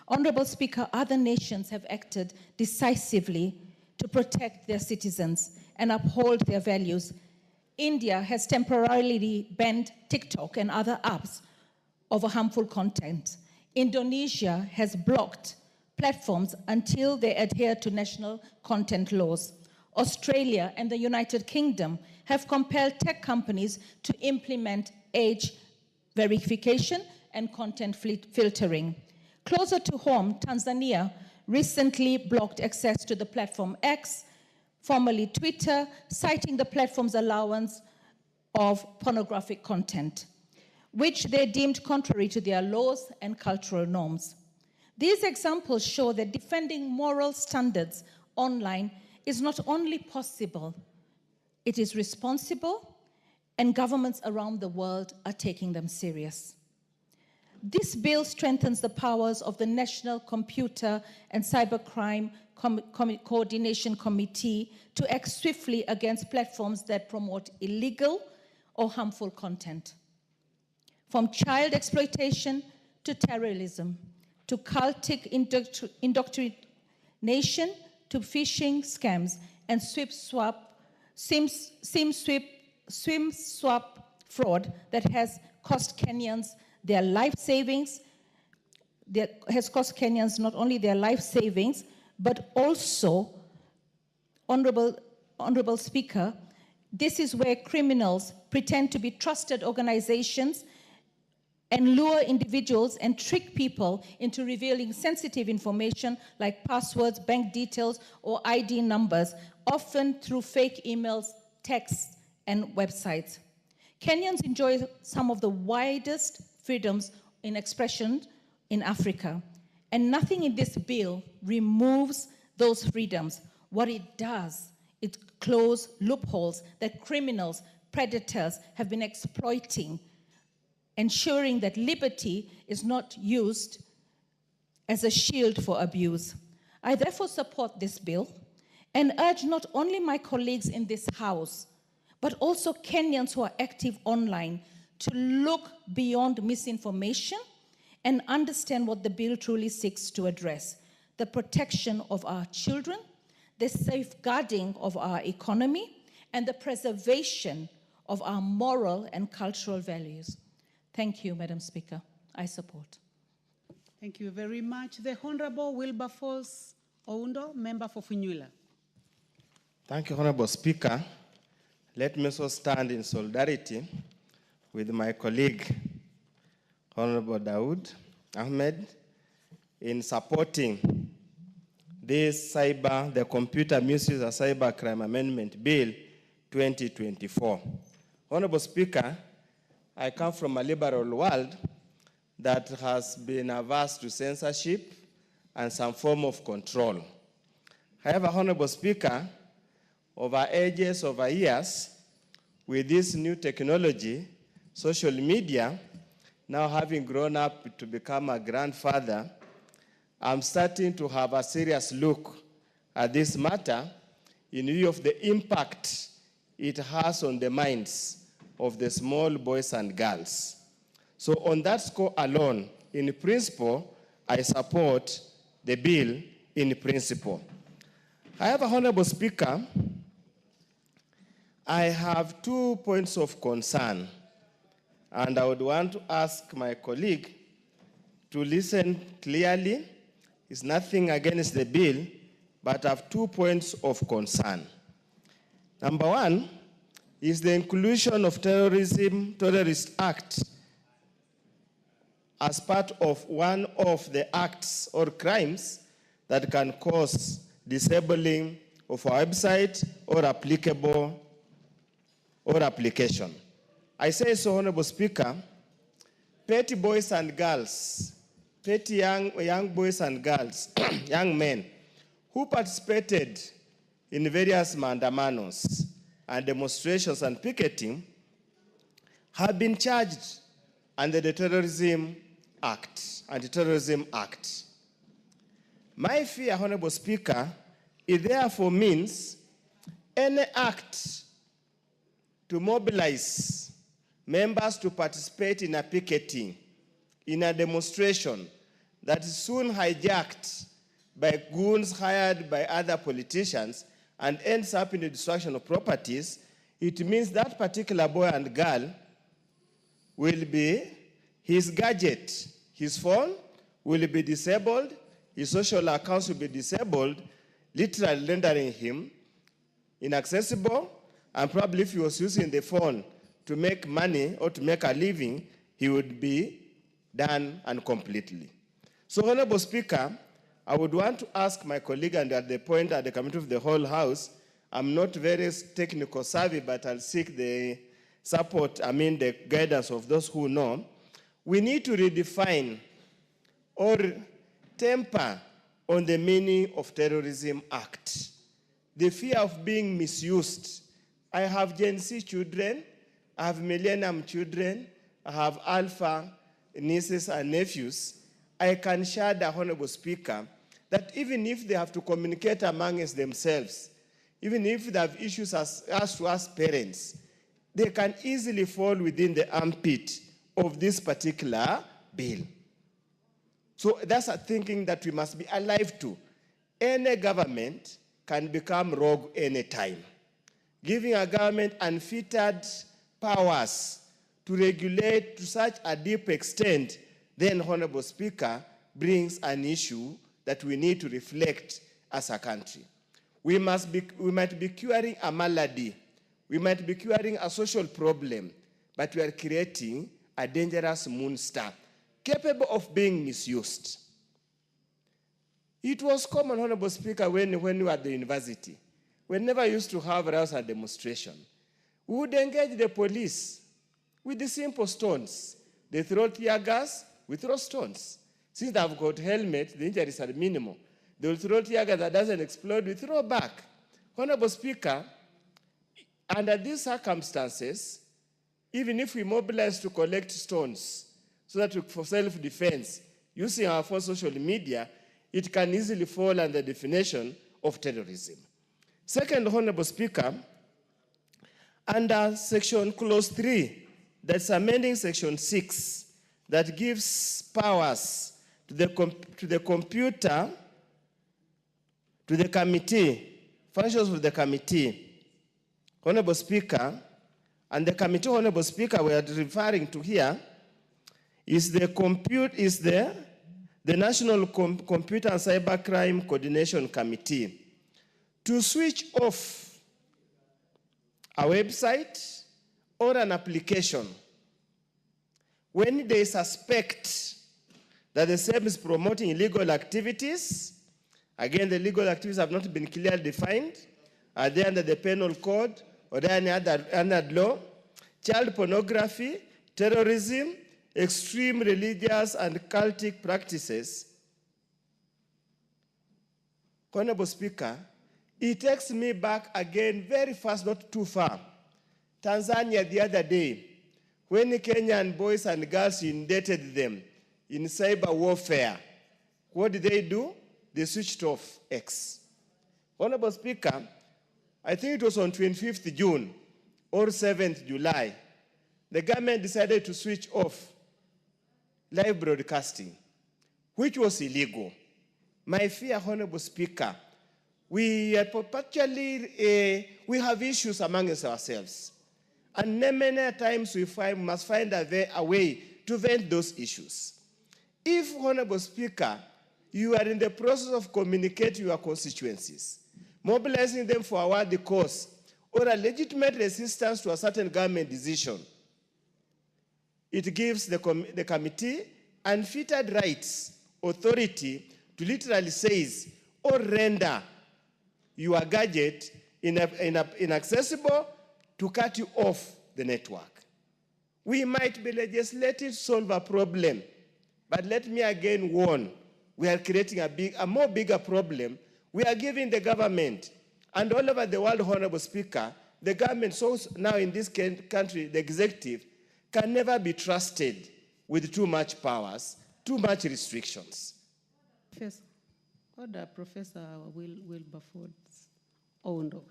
Honorable Speaker, other nations have acted decisively to protect their citizens and uphold their values. India has temporarily banned TikTok and other apps of harmful content. Indonesia has blocked platforms until they adhere to national content laws. Australia and the United Kingdom have compelled tech companies to implement age verification and content filtering. Closer to home, Tanzania recently blocked access to the platform X, formerly Twitter, citing the platform's allowance of pornographic content, which they deemed contrary to their laws and cultural norms. These examples show that defending moral standards online is not only possible, it is responsible, and governments around the world are taking them serious. This bill strengthens the powers of the National Computer and Cybercrime Coordination Committee to act swiftly against platforms that promote illegal or harmful content. From child exploitation to terrorism, to cultic indoctrination, to phishing scams and swim swap fraud that has cost Kenyans their life savings, that has cost Kenyans not only their life savings, but also, Honorable Speaker, this is where criminals pretend to be trusted organizations and lure individuals and trick people into revealing sensitive information like passwords, bank details, or ID numbers, often through fake emails, texts, and websites. Kenyans enjoy some of the widest freedoms in expression in Africa, and nothing in this bill removes those freedoms. What it does, it closes loopholes that criminals, predators have been exploiting, ensuring that liberty is not used as a shield for abuse. I therefore support this bill and urge not only my colleagues in this House, but also Kenyans who are active online to look beyond misinformation and understand what the bill truly seeks to address: the protection of our children, the safeguarding of our economy, and the preservation of our moral and cultural values. Thank you, Madam Speaker. I support. Thank you very much. The Honorable Wilberforce Oundo, member for Funyula. Thank you, Honorable Speaker. Let me also stand in solidarity with my colleague, Honorable Daud Ahmed, in supporting the Computer Misuse and Cybercrime Amendment Bill 2024. Honorable Speaker, I come from a liberal world that has been averse to censorship and some form of control. However, Honorable Speaker, over ages, over years, with this new technology, social media, now having grown up to become a grandfather, I'm starting to have a serious look at this matter in view of the impact it has on the minds of the small boys and girls. So on that score alone, in principle, I support the bill in principle. However, Honorable Speaker, I have 2 points of concern, and I would want to ask my colleague to listen clearly. It's nothing against the bill, but I have 2 points of concern. Number one is the inclusion of terrorist act as part of one of the acts or crimes that can cause disabling of our website or applicable or application. I say so, Honorable Speaker, petty boys and girls, petty young boys and girls, young men who participated in various mandamanos and demonstrations and picketing have been charged under the Terrorism Act, Anti-Terrorism Act. My fear, Honorable Speaker, it therefore means any act to mobilize members to participate in a picketing, in a demonstration that is soon hijacked by goons hired by other politicians and ends up in the destruction of properties, it means that particular boy and girl will be, his gadget, his phone, will be disabled, his social accounts will be disabled, literally rendering him inaccessible, and probably if he was using the phone to make money or to make a living, he would be done and completely. So, Honorable Speaker, I would want to ask my colleague, and at the point at the Committee of the Whole House, I'm not very technical savvy, but I'll seek the support, the guidance of those who know. We need to redefine or temper on the meaning of Terrorism Act. The fear of being misused. I have Gen Z children, I have Millennium children, I have Alpha nieces and nephews. I can share, Honorable Speaker, that even if they have to communicate amongst themselves, even if they have issues as to us parents, they can easily fall within the armpit of this particular bill. So that's a thinking that we must be alive to. Any government can become rogue anytime. Giving a government unfettered powers to regulate to such a deep extent, then, Honorable Speaker, brings an issue that we need to reflect as a country. We might be curing a malady, we might be curing a social problem, but we are creating a dangerous monster capable of being misused. It was common, Honorable Speaker, when we were at the university. We never used to have rouse and demonstration. We would engage the police with the simple stones. They throw tear gas, we throw stones. Since they've got helmets, the injuries are minimal. They will throw tear gas that doesn't explode, we throw back. Honorable Speaker, under these circumstances, even if we mobilize to collect stones so that for self-defense, using our own social media, it can easily fall under the definition of terrorism. Second, Honorable Speaker, under Section Clause 3, that's amending Section 6, that gives powers to the committee, functions of the committee. Honorable Speaker, and the committee, Honorable Speaker, we are referring to here is the National Computer and Cybercrime Coordination Committee to switch off a website or an application when they suspect that the same is promoting illegal activities. Again, the legal activities have not been clearly defined. Are they under the penal code or any other law? Child pornography, terrorism, extreme religious and cultic practices. Honorable Speaker, it takes me back again very fast, not too far. Tanzania the other day, when Kenyan boys and girls indicted them in cyber warfare, what did they do? They switched off X. Honorable Speaker, I think it was on 25th June or 7th July, the government decided to switch off live broadcasting, which was illegal. My fear, Honorable Speaker, we have issues amongst ourselves. And many times we must find a way to vent those issues. If, Honorable Speaker, you are in the process of communicating your constituencies, mobilizing them for a worthy cause, or a legitimate resistance to a certain government decision, it gives the committee unfettered rights, authority to literally seize or render your gadget inaccessible to cut you off the network. We might be legislating to solve a problem, but let me again warn, we are creating a more bigger problem. We are giving the government, and all over the world, Honorable Speaker, the government, so now in this country, the executive, can never be trusted with too much powers, too much restrictions. Professor, order Professor Wilberforce Oundo.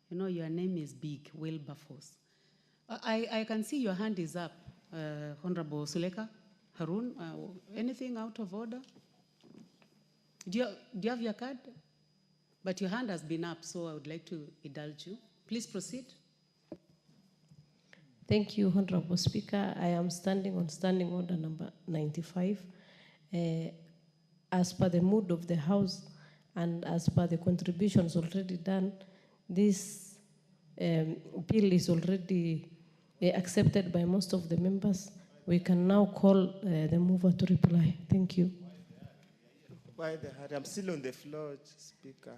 You know, your name is big, Wilberforce. I can see your hand is up, Honorable Suleka Harun. Anything out of order? Do you have your card? But your hand has been up, so I would like to indulge you. Please proceed. Thank you, Honorable Speaker. I am standing on Standing Order number 95. as per the mood of the House and as per the contributions already done, this bill is already accepted by most of the members. We can now call the mover to reply. Thank you. Why the hurry? I'm still on the floor, Speaker.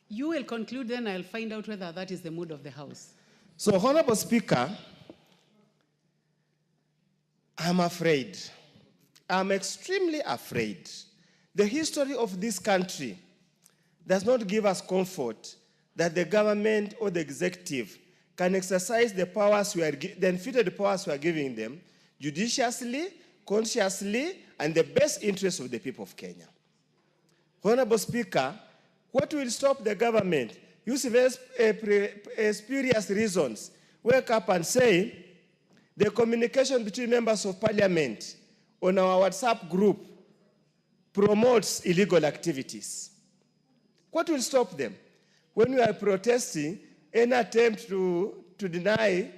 You will conclude, then I'll find out whether that is the mood of the House. So, Honorable Speaker, I'm afraid. I'm extremely afraid. The history of this country does not give us comfort that the government or the executive can exercise the powers the unfettered powers we are giving them judiciously, consciously, and the best interest of the people of Kenya. Honorable Speaker, what will stop the government? Use very spurious reasons. Wake up and say the communication between members of parliament on our WhatsApp group promotes illegal activities. What will stop them? When we are protesting, any attempt to deny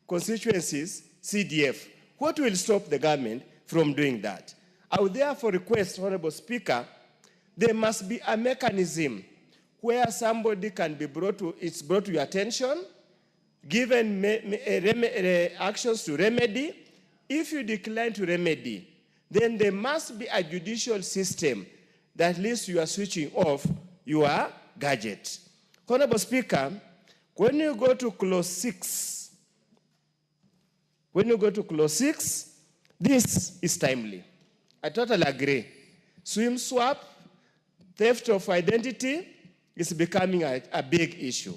constituencies, CDF, what will stop the government from doing that? I would therefore request, Honorable Speaker, there must be a mechanism where somebody can be brought to your attention, given actions to remedy. If you decline to remedy, then there must be a judicial system that leads to your switching off your gadget. Honorable Speaker, when you go to clause 6, this is timely. I totally agree. Swim swap, theft of identity is becoming a big issue.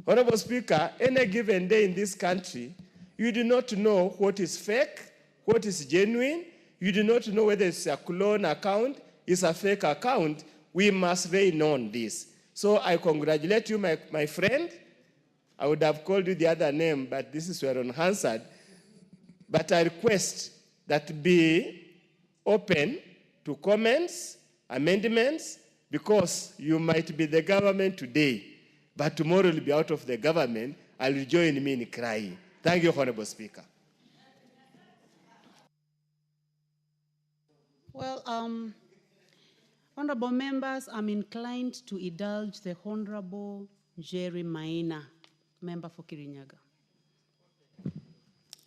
Honorable Speaker, any given day in this country, you do not know what is fake, what is genuine. You do not know whether it's a clone account, it's a fake account. We must rein on this. So I congratulate you, my friend. I would have called you the other name, but this is where on Hansard. But I request that be open to comments, amendments, because you might be the government today, but tomorrow you'll be out of the government, and you'll join me in crying. Thank you, Honorable Speaker. Well, honorable members, I'm inclined to indulge the Honorable Jerry Maina, member for Kirinyaga.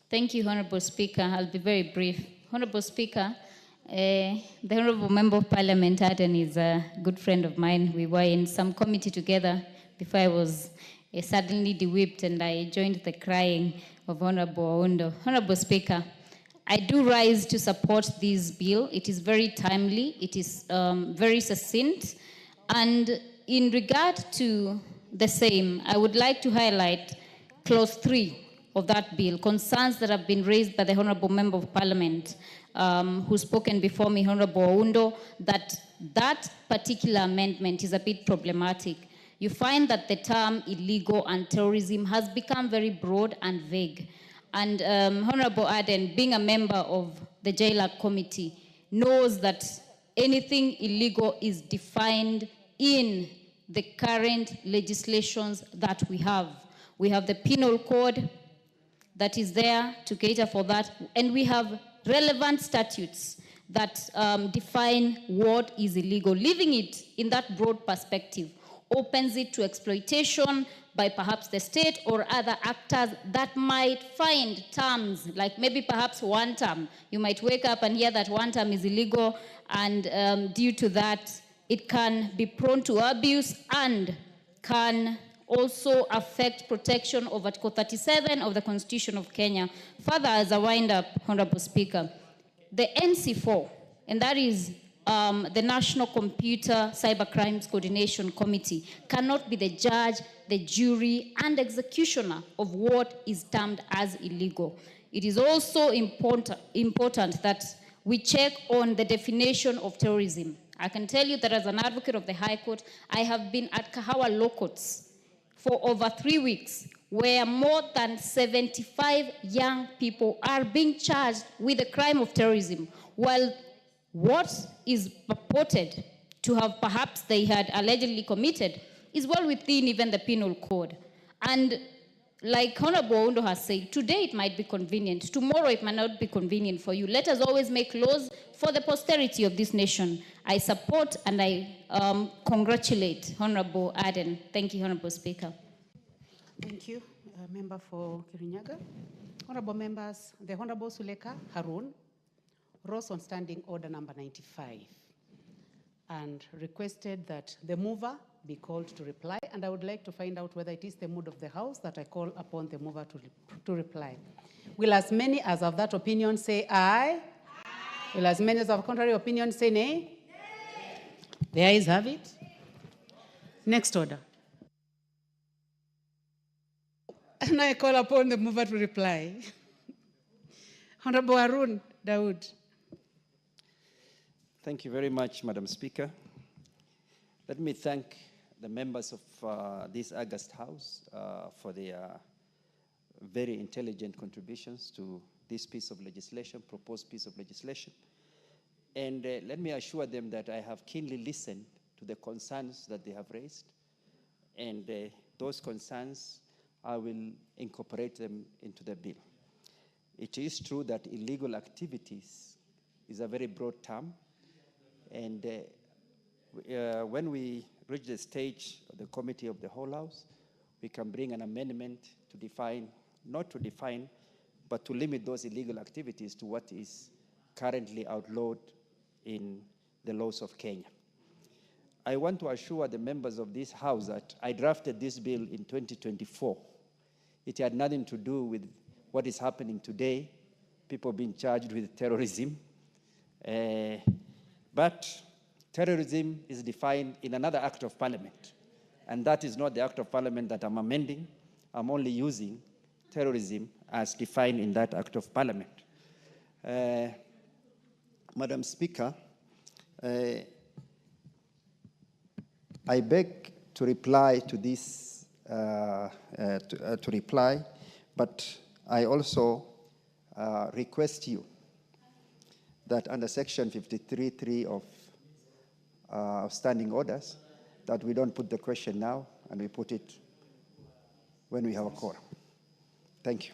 Thank you, Honorable Speaker. I'll be very brief. Honorable Speaker, the Honorable Member of Parliament, Aden, is a good friend of mine. We were in some committee together before I was suddenly de-whipped and I joined the crying of Honorable Oundo. Honorable Speaker, I do rise to support this bill. It is very timely. It is very succinct. And in regard to the same, I would like to highlight clause 3 of that bill, concerns that have been raised by the Honorable Member of Parliament who's spoken before me, Honorable Oundo, that particular amendment is a bit problematic. You find that the term illegal and terrorism has become very broad and vague. And Honorable Aden, being a member of the JLAC committee, knows that anything illegal is defined in the current legislations that we have. We have the penal code that is there to cater for that, and we have relevant statutes that define what is illegal. Leaving it in that broad perspective opens it to exploitation by perhaps the state or other actors that might find terms, like maybe perhaps one term. You might wake up and hear that one term is illegal, and due to that, it can be prone to abuse and can also affect protection of Article 37 of the Constitution of Kenya. Further, as a wind-up, Honorable Speaker, the NC4, and that is the National Computer Cyber Crimes Coordination Committee, cannot be the judge, the jury, and executioner of what is termed as illegal. It is also important that we check on the definition of terrorism. I can tell you that as an advocate of the High Court, I have been at Kahawa Law Courts for over 3 weeks, where more than 75 young people are being charged with the crime of terrorism, while what is purported to have perhaps they had allegedly committed is well within even the penal code. And like Honorable Oundo has said, today it might be convenient, tomorrow it might not be convenient for you. Let us always make laws for the posterity of this nation. I support and I congratulate Honorable Aden. Thank you, Honorable Speaker. Thank you, Member for Kirinyaga. Honorable members, the Honorable Suleka Harun rose on standing order number 95 and requested that the mover be called to reply, and I would like to find out whether it is the mood of the House that I call upon the mover to reply. Will as many as of that opinion say aye? Aye. Will as many as of contrary opinion say nay? Nay. The ayes have it. Next order. And I call upon the mover to reply. Honorable Harun Dawood. Thank you very much, Madam Speaker. Let me thank the members of this August House for their very intelligent contributions to this piece of legislation, proposed piece of legislation. And let me assure them that I have keenly listened to the concerns that they have raised. And those concerns, I will incorporate them into the bill. It is true that illegal activities is a very broad term. And when we reach the stage of the Committee of the Whole House, we can bring an amendment to define, not to define, but to limit those illegal activities to what is currently outlawed in the laws of Kenya. I want to assure the members of this House that I drafted this bill in 2024. It had nothing to do with what is happening today, people being charged with terrorism. But terrorism is defined in another act of parliament. And that is not the act of parliament that I'm amending. I'm only using terrorism as defined in that act of parliament. Madam Speaker, I beg to reply to this, but I also request you that under section 53.3 of standing orders, that we don't put the question now and we put it when we have a quorum. Thank you.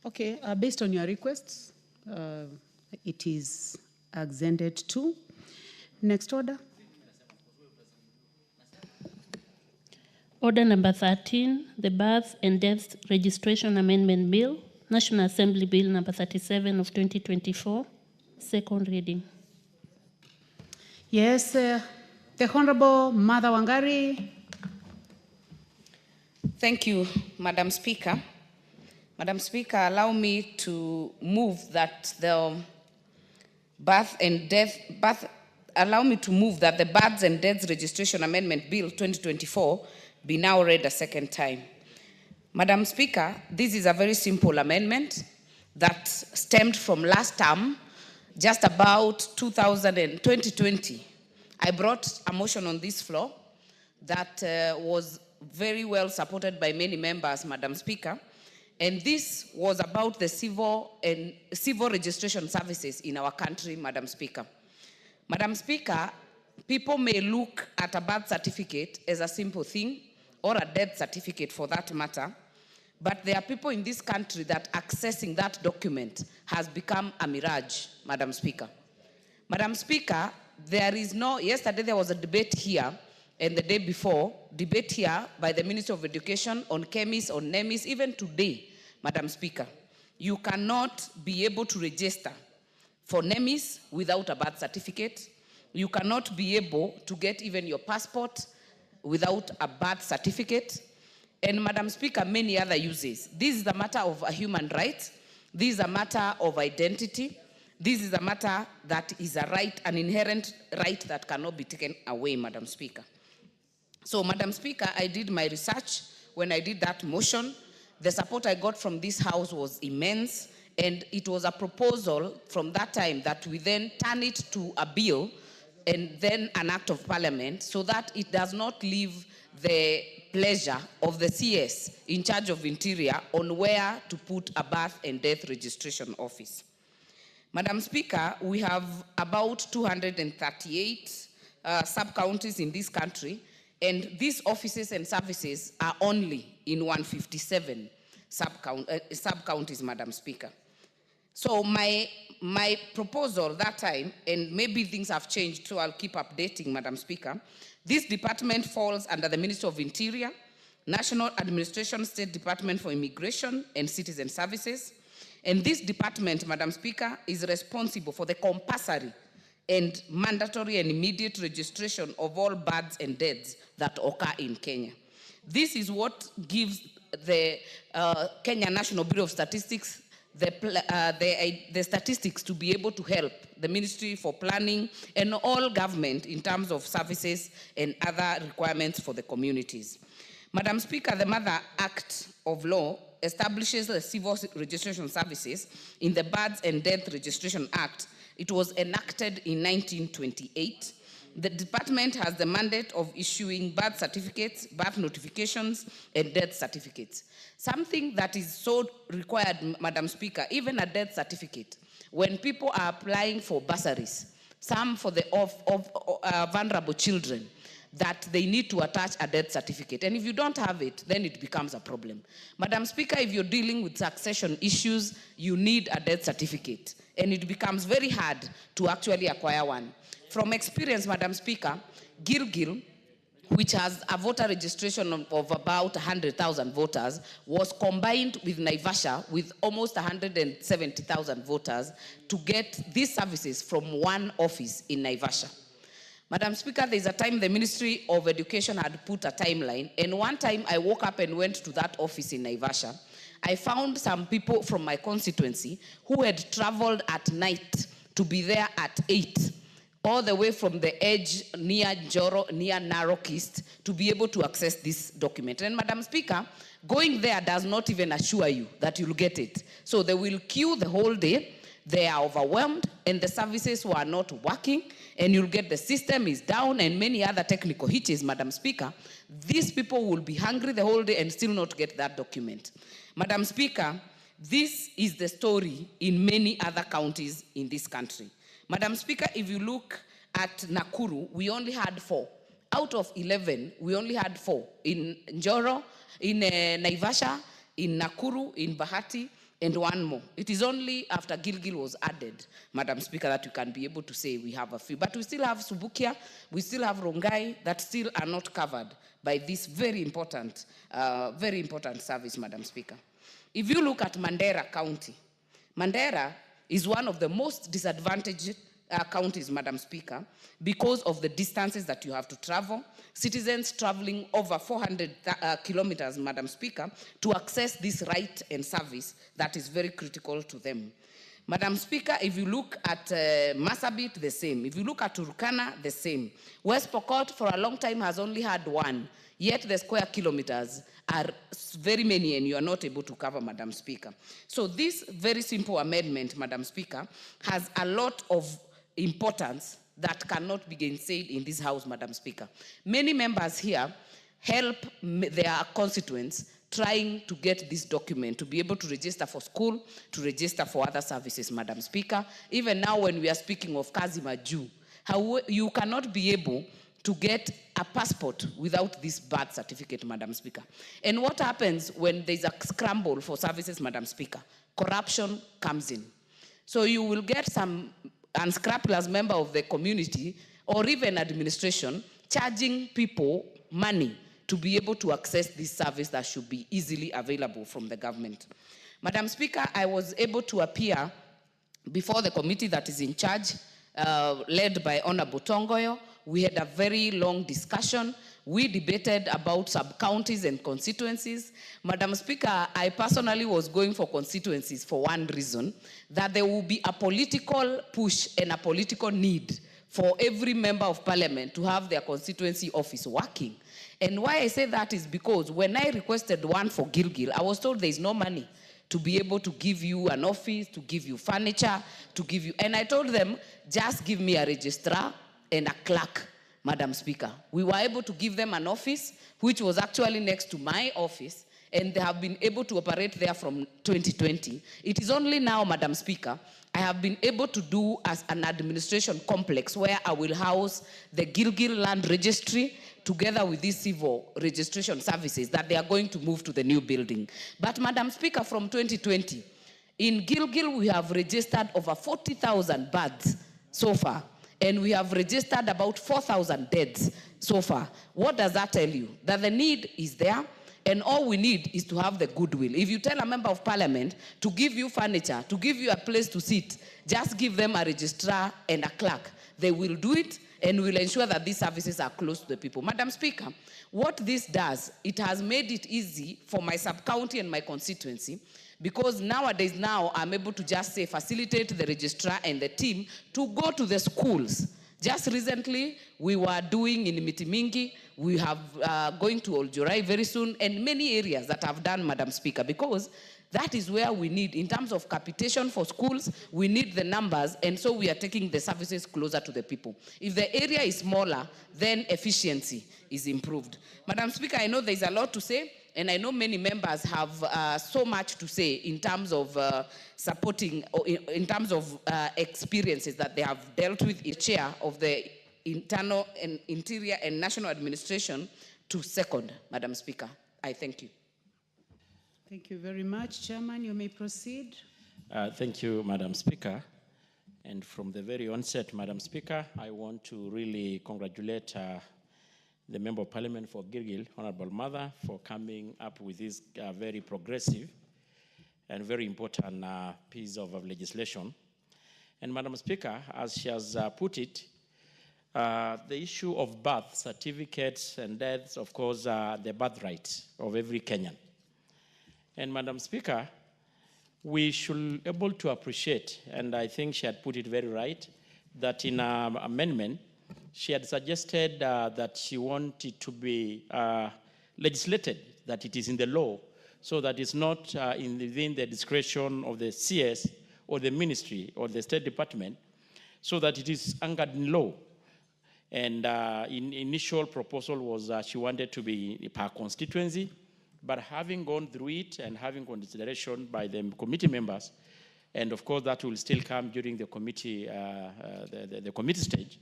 Okay, based on your requests, it is extended to. Next order. Order number 13, the Birth and Death Registration Amendment Bill, National Assembly Bill number 37 of 2024, second reading. Yes, the Honorable Mother Wangari. Thank you, Madam Speaker. Madam Speaker, allow me to move that the Birth and Death Registration Amendment Bill 2024 be now read a second time. Madam Speaker, this is a very simple amendment that stemmed from last term, just about 2020. I brought a motion on this floor that was very well supported by many members, Madam Speaker. And this was about the civil registration services in our country, Madam Speaker. Madam Speaker, people may look at a birth certificate as a simple thing, or a death certificate for that matter, but there are people in this country that accessing that document has become a mirage, Madam Speaker. Madam Speaker, yesterday there was a debate here, and the day before, debate here by the Minister of Education on chemists, on NEMIS, even today, Madam Speaker, you cannot be able to register for NEMIS without a birth certificate. You cannot be able to get even your passport without a birth certificate. And Madam Speaker, many other uses. This is a matter of a human right. This is a matter of identity. This is a matter that is a right, an inherent right that cannot be taken away, Madam Speaker. So, Madam Speaker, I did my research when I did that motion. The support I got from this House was immense, and it was a proposal from that time that we then turn it to a bill and then an act of parliament, so that it does not leave the pleasure of the CS in charge of interior on where to put a birth and death registration office. Madam Speaker, we have about 238 sub-counties in this country, and these offices and services are only in 157 sub-counties, Madam Speaker. So my proposal that time, and maybe things have changed, so I'll keep updating, Madam Speaker. This department falls under the Ministry of Interior, National Administration, State Department for Immigration and Citizen Services. And this department, Madam Speaker, is responsible for the compulsory and mandatory and immediate registration of all births and deaths that occur in Kenya. This is what gives the Kenya National Bureau of Statistics the statistics to be able to help the Ministry for Planning and all government in terms of services and other requirements for the communities. Madam Speaker, the Mother Act of Law establishes the civil registration services in the Births and Death Registration Act. It was enacted in 1928. The department has the mandate of issuing birth certificates, birth notifications, and death certificates. Something that is so required, Madam Speaker, even a death certificate, when people are applying for bursaries, some for the vulnerable children, that they need to attach a death certificate. And if you don't have it, then it becomes a problem. Madam Speaker, if you're dealing with succession issues, you need a death certificate. And it becomes very hard to actually acquire one. From experience, Madam Speaker, Gilgil, which has a voter registration of about 100,000 voters, was combined with Naivasha with almost 170,000 voters to get these services from one office in Naivasha. Madam Speaker, there's a time the Ministry of Education had put a timeline, and one time I woke up and went to that office in Naivasha. I found some people from my constituency who had traveled at night to be there at 8, all the way from the edge near Njoro, near Narok East, to be able to access this document. And Madam Speaker, going there does not even assure you that you'll get it. So they will queue the whole day, they are overwhelmed, and the services were not working, and you'll get the system is down, and many other technical hitches, Madam Speaker. These people will be hungry the whole day and still not get that document. Madam Speaker, this is the story in many other counties in this country. Madam Speaker, if you look at Nakuru, we only had 4. Out of 11, we only had 4. In Njoro, in Naivasha, in Nakuru, in Bahati, and one more. It is only after Gilgil was added, Madam Speaker, that you can be able to say we have a few. But we still have Subukia, we still have Rongai that still are not covered by this very important service, Madam Speaker. If you look at Mandera County, Mandera is one of the most disadvantaged counties, Madam Speaker, because of the distances that you have to travel. Citizens traveling over 400 kilometers, Madam Speaker, to access this right and service that is very critical to them. Madam Speaker, if you look at Marsabit, the same. If you look at Turkana, the same. West Pokot, for a long time, has only had 1, yet the square kilometers are very many, and you are not able to cover, Madam Speaker. So this very simple amendment, Madam Speaker, has a lot of importance that cannot be gainsaid in this House, Madam Speaker. Many members here help their constituents trying to get this document, to be able to register for school, to register for other services, Madam Speaker. Even now when we are speaking of Kazi Maju, how you cannot be able to get a passport without this birth certificate, Madam Speaker. And what happens when there's a scramble for services, Madam Speaker? Corruption comes in. So you will get some unscrupulous member of the community or even administration charging people money to be able to access this service that should be easily available from the government. Madam Speaker, I was able to appear before the committee that is in charge, led by Honorable Tongoyo. We had a very long discussion. We debated about sub-counties and constituencies. Madam Speaker, I personally was going for constituencies for one reason, that there will be a political push and a political need for every member of parliament to have their constituency office working. And why I say that is because when I requested one for Gilgil, I was told there is no money to be able to give you an office, to give you furniture, to give you, and I told them, just give me a registrar, and a clerk, Madam Speaker. We were able to give them an office, which was actually next to my office, and they have been able to operate there from 2020. It is only now, Madam Speaker, I have been able to do as an administration complex where I will house the Gilgil Land Registry together with these civil registration services that they are going to move to the new building. But Madam Speaker, from 2020, in Gilgil we have registered over 40,000 birds so far, and we have registered about 4,000 deaths so far. What does that tell you? That the need is there, and all we need is to have the goodwill. If you tell a member of parliament to give you furniture, to give you a place to sit, just give them a registrar and a clerk. They will do it, and will ensure that these services are close to the people. Madam Speaker, what this does, it has made it easy for my sub-county and my constituency, because nowadays I'm able to just say facilitate the registrar and the team to go to the schools. Just recently, we were doing in Mitimingi, we have going to Oljurai very soon, and many areas that have done, Madam Speaker, because that is where we need, in terms of capitation for schools, we need the numbers, and so we are taking the services closer to the people. If the area is smaller, then efficiency is improved. Madam Speaker, I know there's a lot to say, and I know many members have so much to say in terms of supporting, or in terms of experiences that they have dealt with. The chair of the Internal and Interior and National Administration to second, Madam Speaker. I thank you. Thank you very much. Chairman, you may proceed. Thank you, Madam Speaker. And from the very onset, Madam Speaker, I want to really congratulate the Member of Parliament for Gilgil, Honorable Mother, for coming up with this very progressive and very important piece of legislation. And Madam Speaker, as she has put it, the issue of birth certificates and deaths, of course, are the birthright of every Kenyan. And Madam Speaker, we should be able to appreciate, and I think she had put it very right, that in her amendment, she had suggested that she wanted to be legislated, that it is in the law, so that it's not within the discretion of the CS or the ministry or the State Department, so that it is anchored in law. And initial proposal was she wanted to be per constituency, but having gone through it and having consideration by the committee members, and of course that will still come during the committee, the committee stage,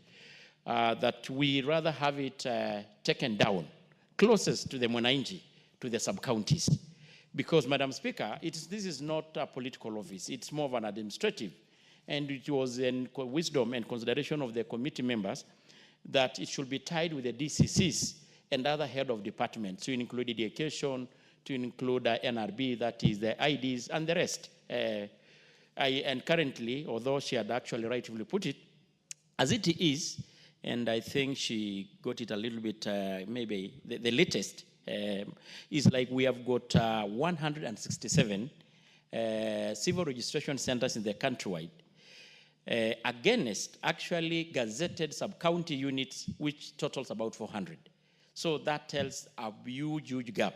that we rather have it taken down, closest to the Mwananchi, to the sub-counties. Because, Madam Speaker, this is not a political office, it's more of an administrative. And it was in wisdom and consideration of the committee members that it should be tied with the DCCs and other head of departments, to include education, to include NRB, that is the IDs, and the rest. And currently, although she had actually rightfully put it, as it is, and I think she got it a little bit, maybe the latest, is like we have got 167 civil registration centers in the countrywide, against actually gazetted sub-county units, which totals about 400. So that tells a huge, huge gap.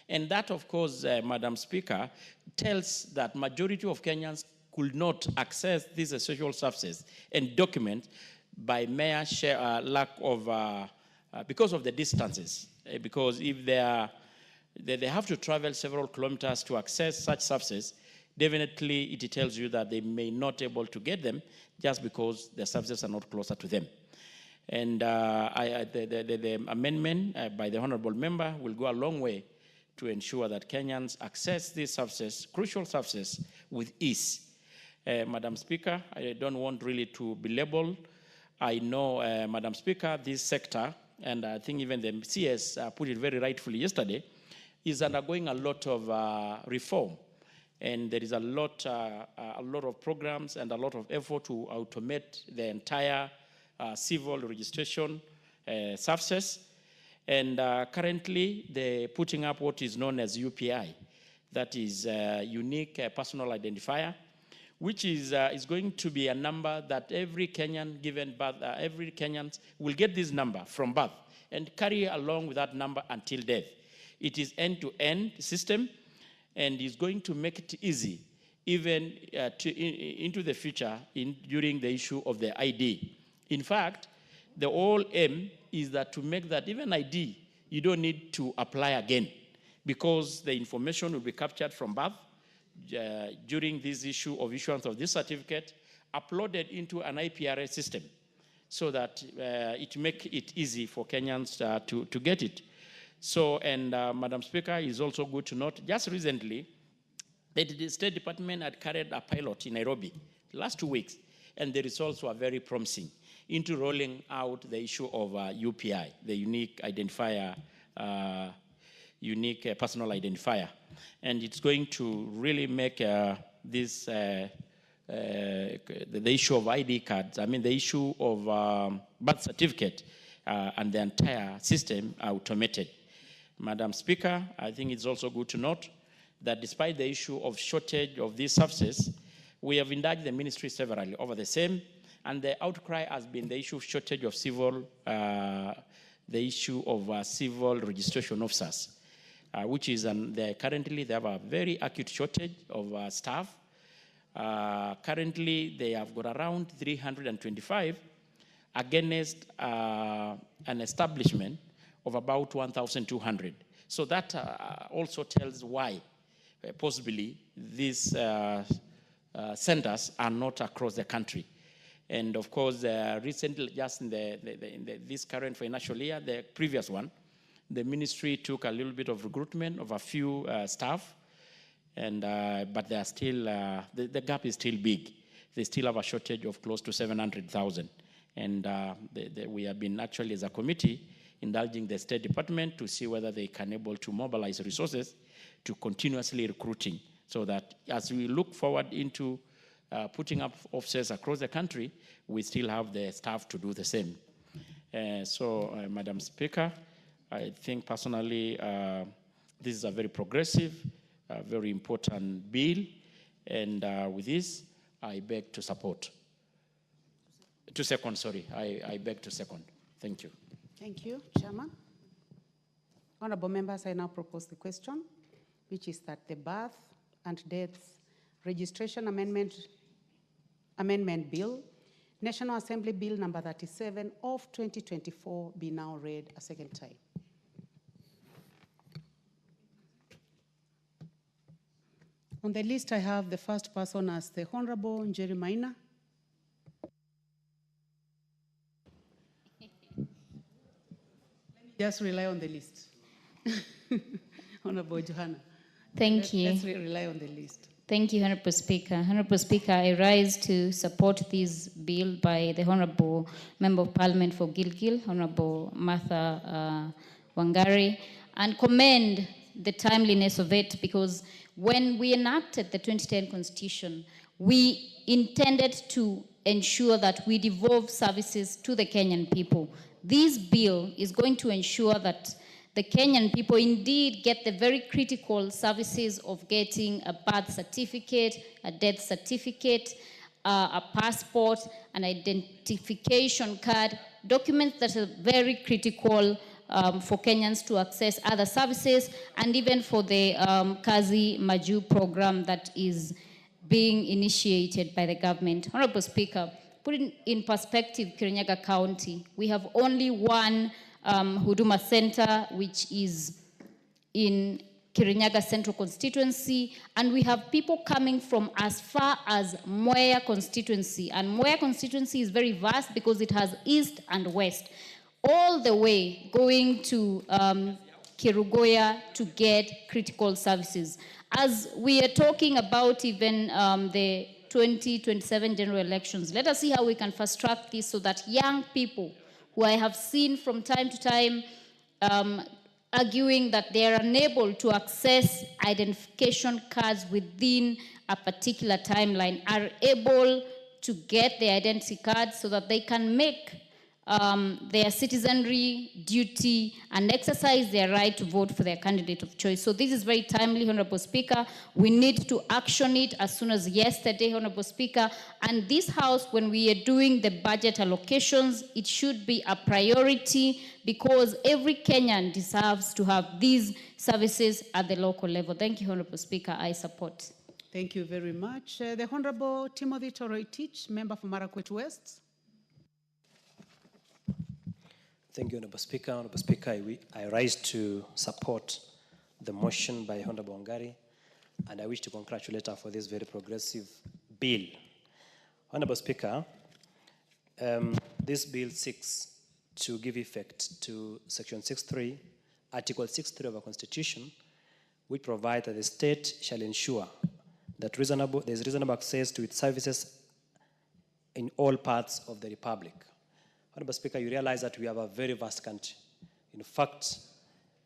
And that, of course, Madam Speaker, tells that majority of Kenyans could not access these essential services and documents by mere lack of, because of the distances. Because if they have to travel several kilometers to access such services, definitely it tells you that they may not be able to get them just because the services are not closer to them. And the amendment by the honorable member will go a long way to ensure that Kenyans access these services, crucial services, with ease. Madam Speaker, I don't want really to be labeled. I know, Madam Speaker, this sector, and I think even the CS put it very rightfully yesterday, is undergoing a lot of reform. And there is a lot of programs and a lot of effort to automate the entire civil registration services. And currently, they're putting up what is known as UPI. That is unique personal identifier, which is going to be a number that every Kenyan given birth, every Kenyan will get this number from birth and carry along with that number until death. It is end-to-end system and is going to make it easy even into the future during the issue of the ID. In fact, the whole aim is that to make that even ID, you don't need to apply again because the information will be captured from birth during this issue of issuance of this certificate, uploaded into an IPRS system so that it make it easy for Kenyans to get it. So, and Madam Speaker, is also good to note, just recently, the State Department had carried a pilot in Nairobi last 2 weeks, and the results were very promising into rolling out the issue of UPI, the unique identifier, unique personal identifier. And it's going to really make this, the issue of ID cards, I mean the issue of birth certificate and the entire system automated. Madam Speaker, I think it's also good to note that despite the issue of shortage of these services, we have indulged the ministry severally over the same, and the outcry has been the issue of shortage of civil, the issue of civil registration officers, which is, currently they have a very acute shortage of staff. Currently, they have got around 325 against an establishment of about 1,200. So that also tells why possibly these centers are not across the country. And of course, recently, just in this current financial year, the previous one, the ministry took a little bit of recruitment of a few staff, and but they are still, the gap is still big. They still have a shortage of close to 700,000. And we have been actually, as a committee, indulging the State Department to see whether they can able to mobilize resources to continuously recruiting, so that as we look forward into putting up offices across the country, we still have the staff to do the same. Madam Speaker, I think personally this is a very progressive, very important bill, and with this, I beg to support. To second, sorry, I beg to second. Thank you. Thank you, Chairman. Honorable members, I now propose the question, which is that the Birth and Death Registration Amendment Bill, National Assembly Bill number 37 of 2024, be now read a second time. On the list, I have the first person as the Honorable Njeri Maina. Just rely on the list. Honorable Johanna. Thank you. Let's rely on the list. Thank you, Honorable Speaker. Honorable Speaker, I rise to support this bill by the Honorable Member of Parliament for Gilgil, Honorable Martha Wangari, and commend the timeliness of it, because when we enacted the 2010 Constitution, we intended to ensure that we devolve services to the Kenyan people. This bill is going to ensure that the Kenyan people indeed get the very critical services of getting a birth certificate, a death certificate, a passport, an identification card, documents that are very critical for Kenyans to access other services, and even for the Kazi Maju program that is being initiated by the government. Honorable Speaker, putting in perspective Kirinyaga County, we have only one Huduma Center, which is in Kirinyaga Central Constituency, and we have people coming from as far as Mwea constituency, and Mwea constituency is very vast because it has east and west, all the way going to Kirugoya to get critical services. As we are talking about even the 2027 general elections, let us see how we can fast track this so that young people who I have seen from time to time arguing that they are unable to access identification cards within a particular timeline are able to get their identity cards so that they can make their citizenry duty and exercise their right to vote for their candidate of choice. So this is very timely, Honorable Speaker. We need to action it as soon as yesterday, Honorable Speaker. And this House, when we are doing the budget allocations, it should be a priority because every Kenyan deserves to have these services at the local level. Thank you, Honorable Speaker. I support. Thank you very much. The Honorable Timothy Toroitich, member for Marakwet West. Thank you, Honorable Speaker. Honorable Speaker, I rise to support the motion by Honorable Wangari, and I wish to congratulate her for this very progressive bill. Honorable Speaker, this bill seeks to give effect to Section 6.3, Article 6.3 of our Constitution, which provides that the state shall ensure that there is reasonable access to its services in all parts of the Republic. Honorable Speaker, you realize that we have a very vast country. In fact,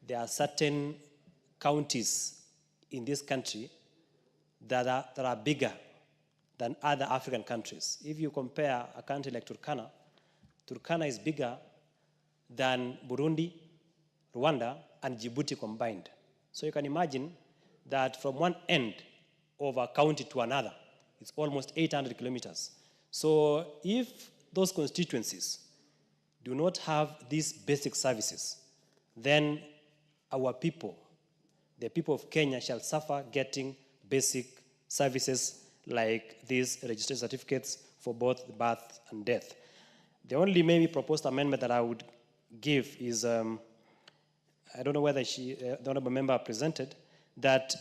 there are certain counties in this country that are bigger than other African countries. If you compare a country like Turkana, Turkana is bigger than Burundi, Rwanda, and Djibouti combined. So you can imagine that from one end of a county to another, it's almost 800 kilometers. So if those constituencies do not have these basic services, then our people, the people of Kenya, shall suffer getting basic services like these registration certificates for both birth and death. The only maybe proposed amendment that I would give is, I don't know whether the honorable member presented, that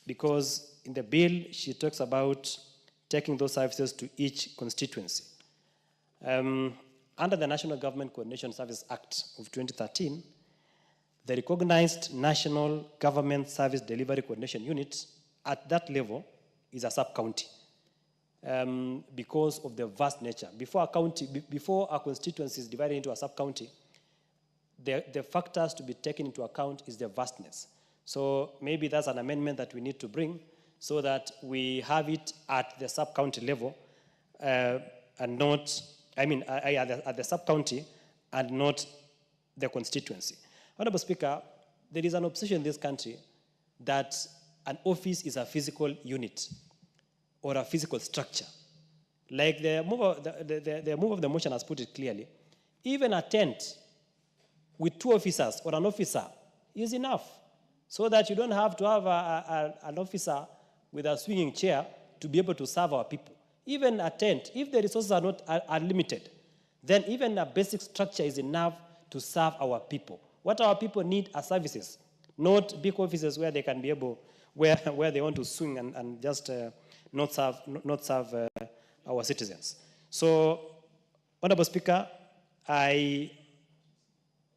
because in the bill she talks about taking those services to each constituency. Under the National Government Coordination Service Act of 2013, the recognized National Government Service Delivery Coordination Unit at that level is a sub-county because of the vast nature. Before a constituency is divided into a sub-county, the factors to be taken into account is the vastness. So maybe that's an amendment that we need to bring so that we have it at the sub-county level and not, at the sub-county and not the constituency. Honorable Speaker, there is an obsession in this country that an office is a physical unit or a physical structure. Like the move of the motion has put it clearly, even a tent with 2 officers or an officer is enough, so that you don't have to have an officer with a swinging chair to be able to serve our people. Even a tent, if the resources are not unlimited, then even a basic structure is enough to serve our people. What our people need are services, not big offices where they can be able, where they want to swing and just not serve our citizens. So, Honorable Speaker,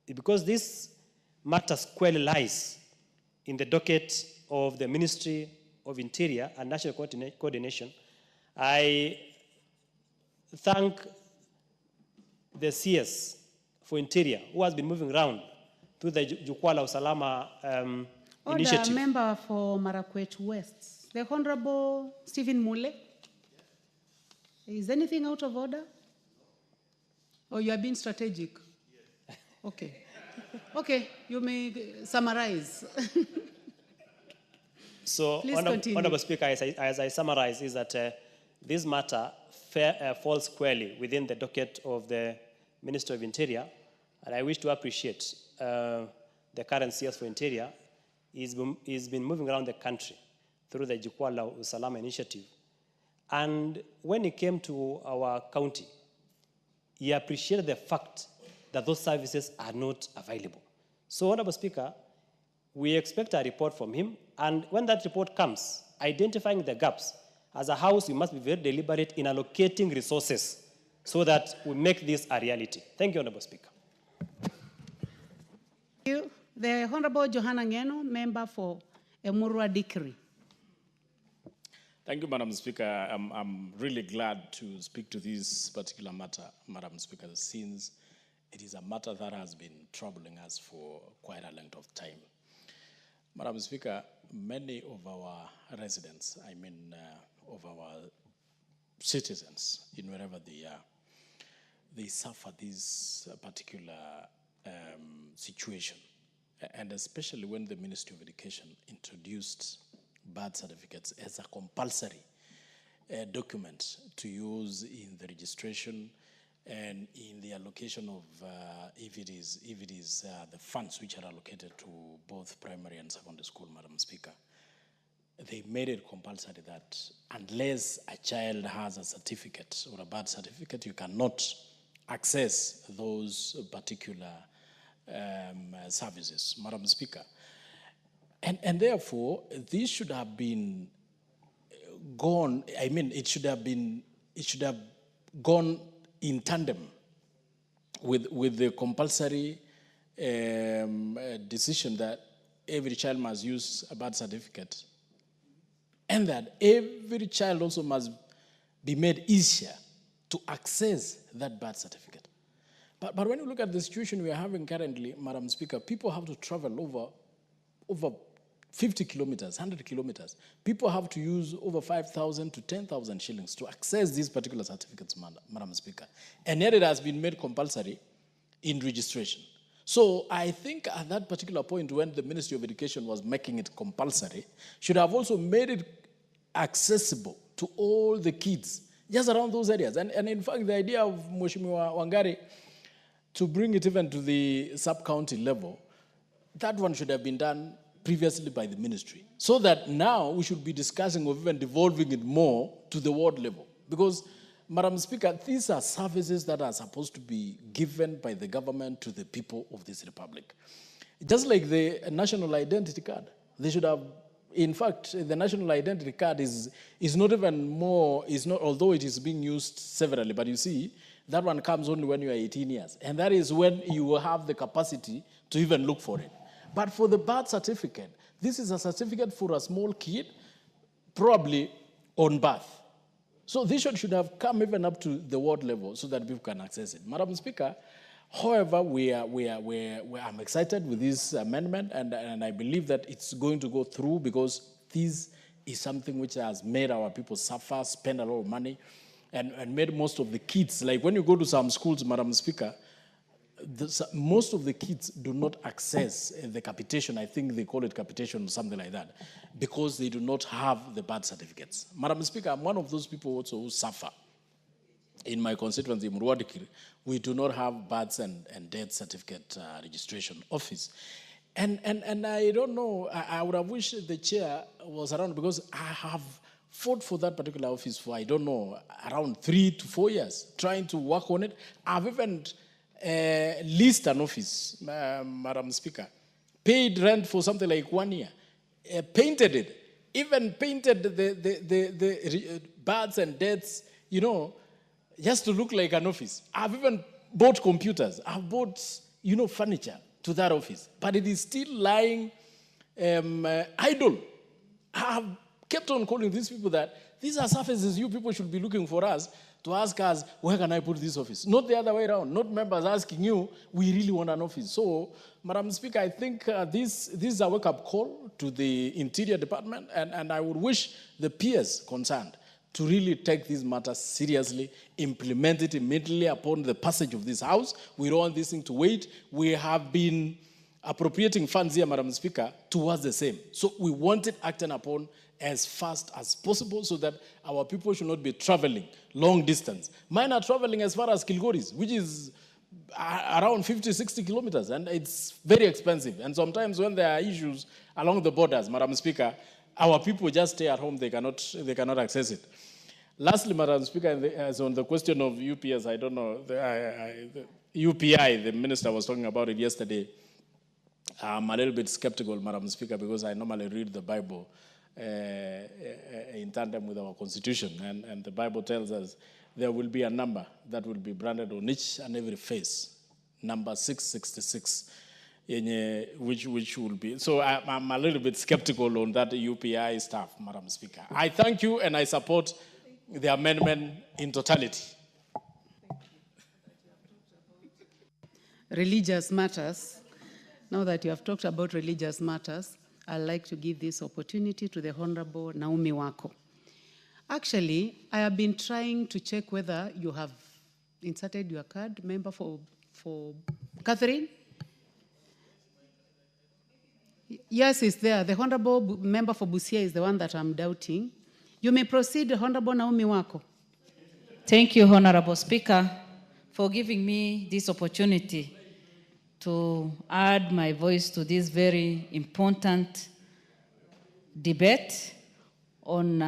because this matter squarely lies in the docket of the Ministry of Interior and National Coordination, I thank the CS for Interior, who has been moving around through the Jukwaa la Usalama initiative. Order, member for Marakwet West, the Honorable Stephen Mule. Is anything out of order? Or you are being strategic? Yes. Okay. Okay, you may summarize. So, Honorable Speaker, as I summarize, is that this matter falls squarely within the docket of the Minister of Interior, and I wish to appreciate the current CS for Interior. He's been moving around the country through the Jukwaa la Usalama initiative, and when he came to our county, he appreciated the fact that those services are not available. So, Honorable Speaker, we expect a report from him, and when that report comes, identifying the gaps, as a House, we must be very deliberate in allocating resources so that we make this a reality. Thank you, Honorable Speaker. Thank you. The Honorable Johanna Ngeno, member for Emurua Dikri. Thank you, Madam Speaker. I'm really glad to speak to this particular matter, Madam Speaker, since it is a matter that has been troubling us for quite a length of time. Madam Speaker, many of our residents, of our citizens, in wherever they are, they suffer this particular situation. And especially when the Ministry of Education introduced birth certificates as a compulsory document to use in the registration and in the allocation of, if it is the funds which are allocated to both primary and secondary school, Madam Speaker, they made it compulsory that unless a child has a certificate or a birth certificate, you cannot access those particular services, Madam Speaker. And therefore, this should have been gone, I mean, it should have gone in tandem with the compulsory decision that every child must use a birth certificate, and that every child also must be made easier to access that birth certificate. But when you look at the situation we are having currently, Madam Speaker, people have to travel over 50 kilometers, 100 kilometers. People have to use over 5,000 to 10,000 shillings to access these particular certificates, Madam Speaker. And yet it has been made compulsory in registration. So I think at that particular point when the Ministry of Education was making it compulsory, should have also made it accessible to all the kids just around those areas. And in fact, the idea of Mheshimiwa Wangari to bring it even to the sub-county level, that one should have been done previously by the ministry. So that now we should be discussing of even devolving it more to the ward level. Because, Madam Speaker, these are services that are supposed to be given by the government to the people of this republic. Just like the national identity card, they should have, in fact, the national identity card is not even more, although it is being used severally, but you see, that one comes only when you are 18 years. And that is when you will have the capacity to even look for it. But for the birth certificate, this is a certificate for a small kid, probably on birth. So this should have come even up to the ward level so that people can access it. Madam Speaker, however, I'm excited with this amendment, and I believe that it's going to go through because this is something which has made our people suffer, spend a lot of money, and made most of the kids, like when you go to some schools, Madam Speaker, most of the kids do not access the capitation. I think they call it capitation or something like that, because they do not have the birth certificates. Madam Speaker, I'm one of those people also who suffer. In my constituency, Murwadikir, we do not have births and death certificate registration office. And I don't know, I would have wished the chair was around, because I have fought for that particular office for, I don't know, around 3 to 4 years, trying to work on it. I've even leased an office, Madam Speaker, paid rent for something like 1 year, painted it, even painted the births and deaths, you know, just to look like an office. I've even bought computers. I've bought, furniture to that office. But it is still lying idle. I've kept on calling these people that these are services you people should be looking for us to ask us, where can I put this office? Not the other way around. Not members asking you, we really want an office. So, Madam Speaker, I think this is a wake-up call to the Interior Department, and I would wish the peers concerned to really take these matters seriously, implement it immediately upon the passage of this House. We don't want this thing to wait. We have been appropriating funds here, Madam Speaker, towards the same. So we want it acted upon as fast as possible so that our people should not be traveling long distance. Mine are traveling as far as Kilgoris, which is around 50, 60 kilometers, and it's very expensive. And sometimes when there are issues along the borders, Madam Speaker, our people just stay at home, they cannot access it. Lastly, Madam Speaker, as on the question of UPS, I don't know, the UPI, the minister was talking about it yesterday. I'm a little bit skeptical, Madam Speaker, because I normally read the Bible in tandem with our Constitution. And the Bible tells us there will be a number that will be branded on each and every face, number 666. Which will be. So I'm a little bit skeptical on that UPI stuff, Madam Speaker. I thank you and I support the amendment in totality. Religious matters. Now that you have talked about religious matters, I'd like to give this opportunity to the Honorable Naomi Wako. Actually, I have been trying to check whether you have inserted your card, member for Catherine. Yes, it's there. The Honorable member for Busia is the one that I'm doubting. You may proceed, Honorable Naomi Wako. Thank you, Honorable Speaker, for giving me this opportunity to add my voice to this very important debate on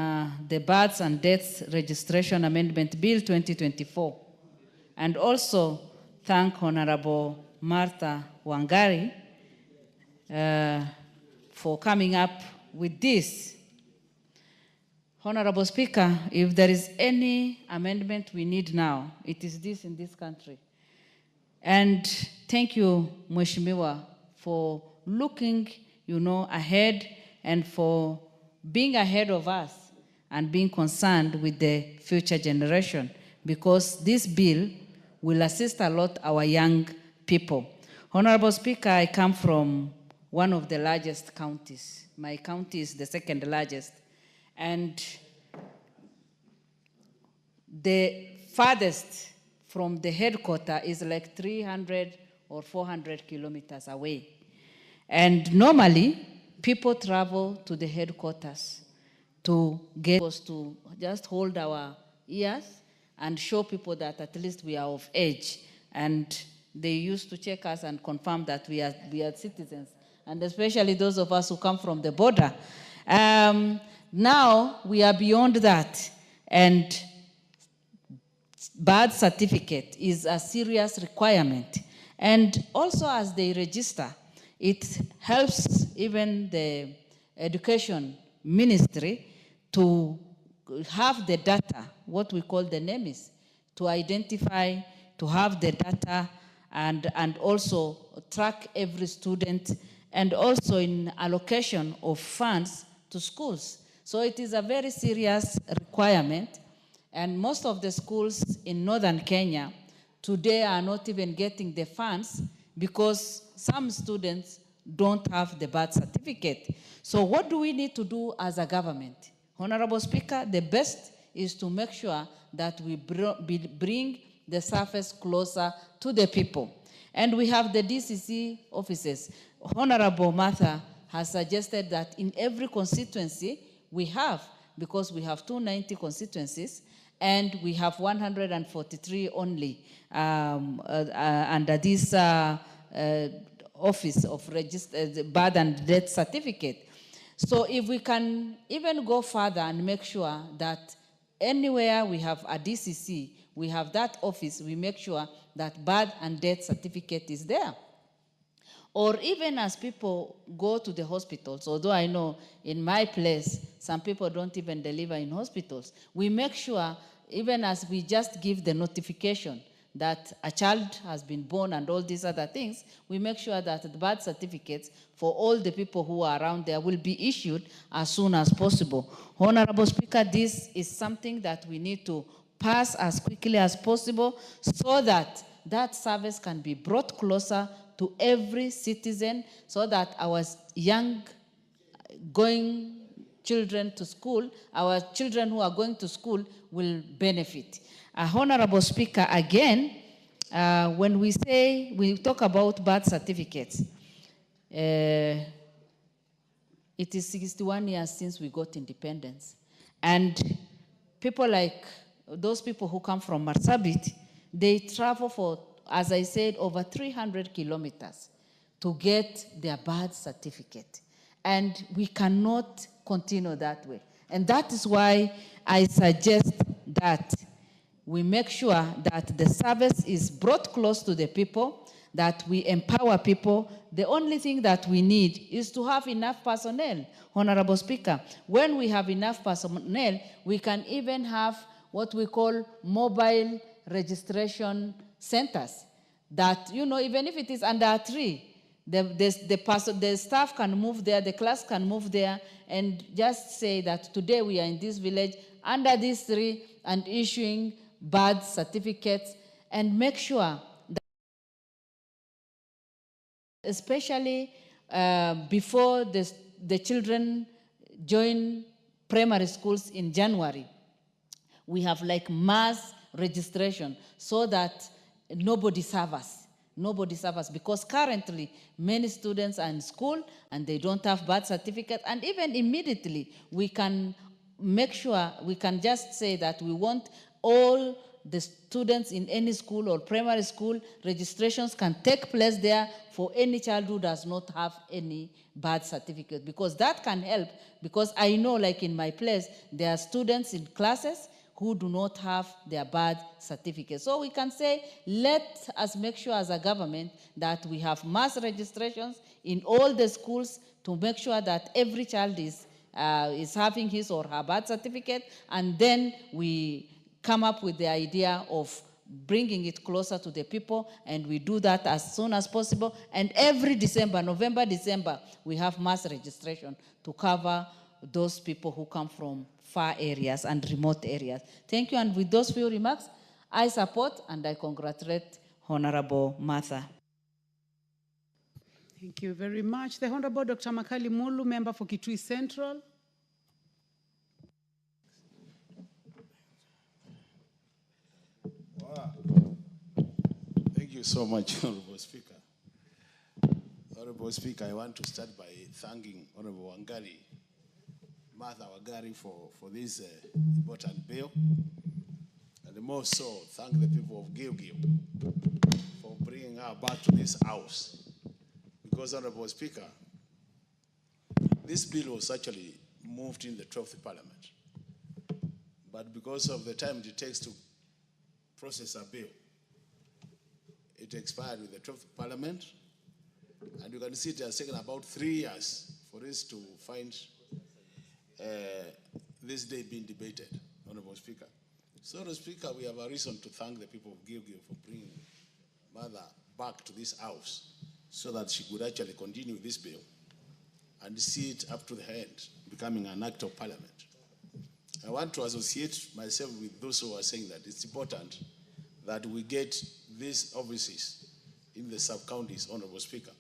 the Births and Deaths Registration Amendment Bill 2024. And also thank Honorable Martha Wangari for coming up with this. Honorable Speaker, if there is any amendment we need now, it is this in this country. And thank you, Mheshimiwa, for looking, ahead and for being ahead of us and being concerned with the future generation, because this bill will assist a lot our young people. Honorable Speaker, I come from one of the largest counties. My county is the second largest. And the farthest from the headquarters is like 300 or 400 kilometers away. And normally, people travel to the headquarters to get us to just hold our ears and show people that at least we are of age. And they used to check us and confirm that we are citizens, and especially those of us who come from the border. Now, we are beyond that, and birth certificate is a serious requirement. And also, as they register, it helps even the education ministry to have the data, what we call the NEMIS, to identify, to have the data, and also track every student, and also in allocation of funds to schools. So it is a very serious requirement, and most of the schools in northern Kenya today are not even getting the funds because some students don't have the birth certificate. So what do we need to do as a government? Honorable Speaker, the best is to make sure that we bring the service closer to the people. And we have the DCC offices. Honorable Martha has suggested that in every constituency we have, because we have 290 constituencies, and we have 143 only under this office of birth and death certificate. So if we can even go further and make sure that anywhere we have a DCC, we have that office, we make sure that birth and death certificate is there. Or even as people go to the hospitals, although I know in my place, some people don't even deliver in hospitals, we make sure, even as we just give the notification that a child has been born and all these other things, we make sure that the birth certificates for all the people who are around there will be issued as soon as possible. Honorable Speaker, this is something that we need to pass as quickly as possible so that that service can be brought closer to every citizen, so that our young going children to school, our children who are going to school will benefit. Honorable Speaker, again, when we talk about birth certificates, it is 61 years since we got independence. And people like those people who come from Marsabit, they travel for, as I said, over 300 kilometers to get their birth certificate. And we cannot continue that way. And that is why I suggest that we make sure that the service is brought close to the people, that we empower people. The only thing that we need is to have enough personnel, Honorable Speaker. When we have enough personnel, we can even have what we call mobile registration centers that, even if it is under a tree, the staff can move there, the class can move there, and just say that today we are in this village under this tree and issuing birth certificates, and make sure that, especially before the children join primary schools in January, we have like mass registration so that nobody suffers. Nobody suffers, because currently many students are in school and they don't have birth certificate, and even immediately we can make sure, we can just say that we want all the students in any school or primary school, registrations can take place there for any child who does not have any birth certificate, because that can help. Because I know, like in my place, there are students in classes who do not have their birth certificate. So we can say, let us make sure as a government that we have mass registrations in all the schools to make sure that every child is having his or her birth certificate, and then we come up with the idea of bringing it closer to the people, and we do that as soon as possible. And every December, November, December, we have mass registration to cover those people who come from far areas and remote areas. Thank you, and with those few remarks, I support and I congratulate Honorable Martha. Thank you very much. The Honorable Dr. Makali Mulu, member for Kitui Central. Wow. Thank you so much, Honorable Speaker. Honorable Speaker, I want to start by thanking Honorable Martha Wangari for this important bill. And more so, thank the people of Gilgil for bringing her back to this house. Because, Honorable Speaker, this bill was actually moved in the 12th Parliament. But because of the time it takes to process a bill, it expired with the 12th Parliament. And you can see it has taken about 3 years for us to find this day being debated, Honorable Speaker. So, Honorable Speaker, we have a reason to thank the people of Gilgil for bringing Mother back to this house so that she could actually continue this bill and see it up to the end, becoming an act of Parliament. I want to associate myself with those who are saying that it's important that we get these offices in the sub-counties, Honorable Speaker.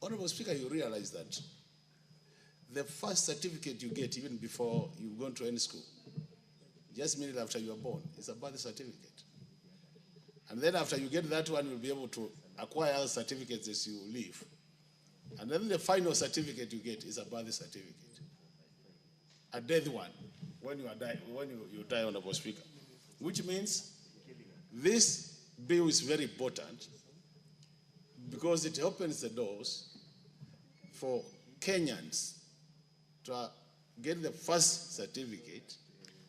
Honorable Speaker, you realize that the first certificate you get even before you've gone to any school, just minutes after you are born, is a birth certificate. And then after you get that one, you'll be able to acquire other certificates as you leave. And then the final certificate you get is a birth certificate. A death one, when you die, Honorable Speaker. Which means this bill is very important because it opens the doors for Kenyans to get the first certificate.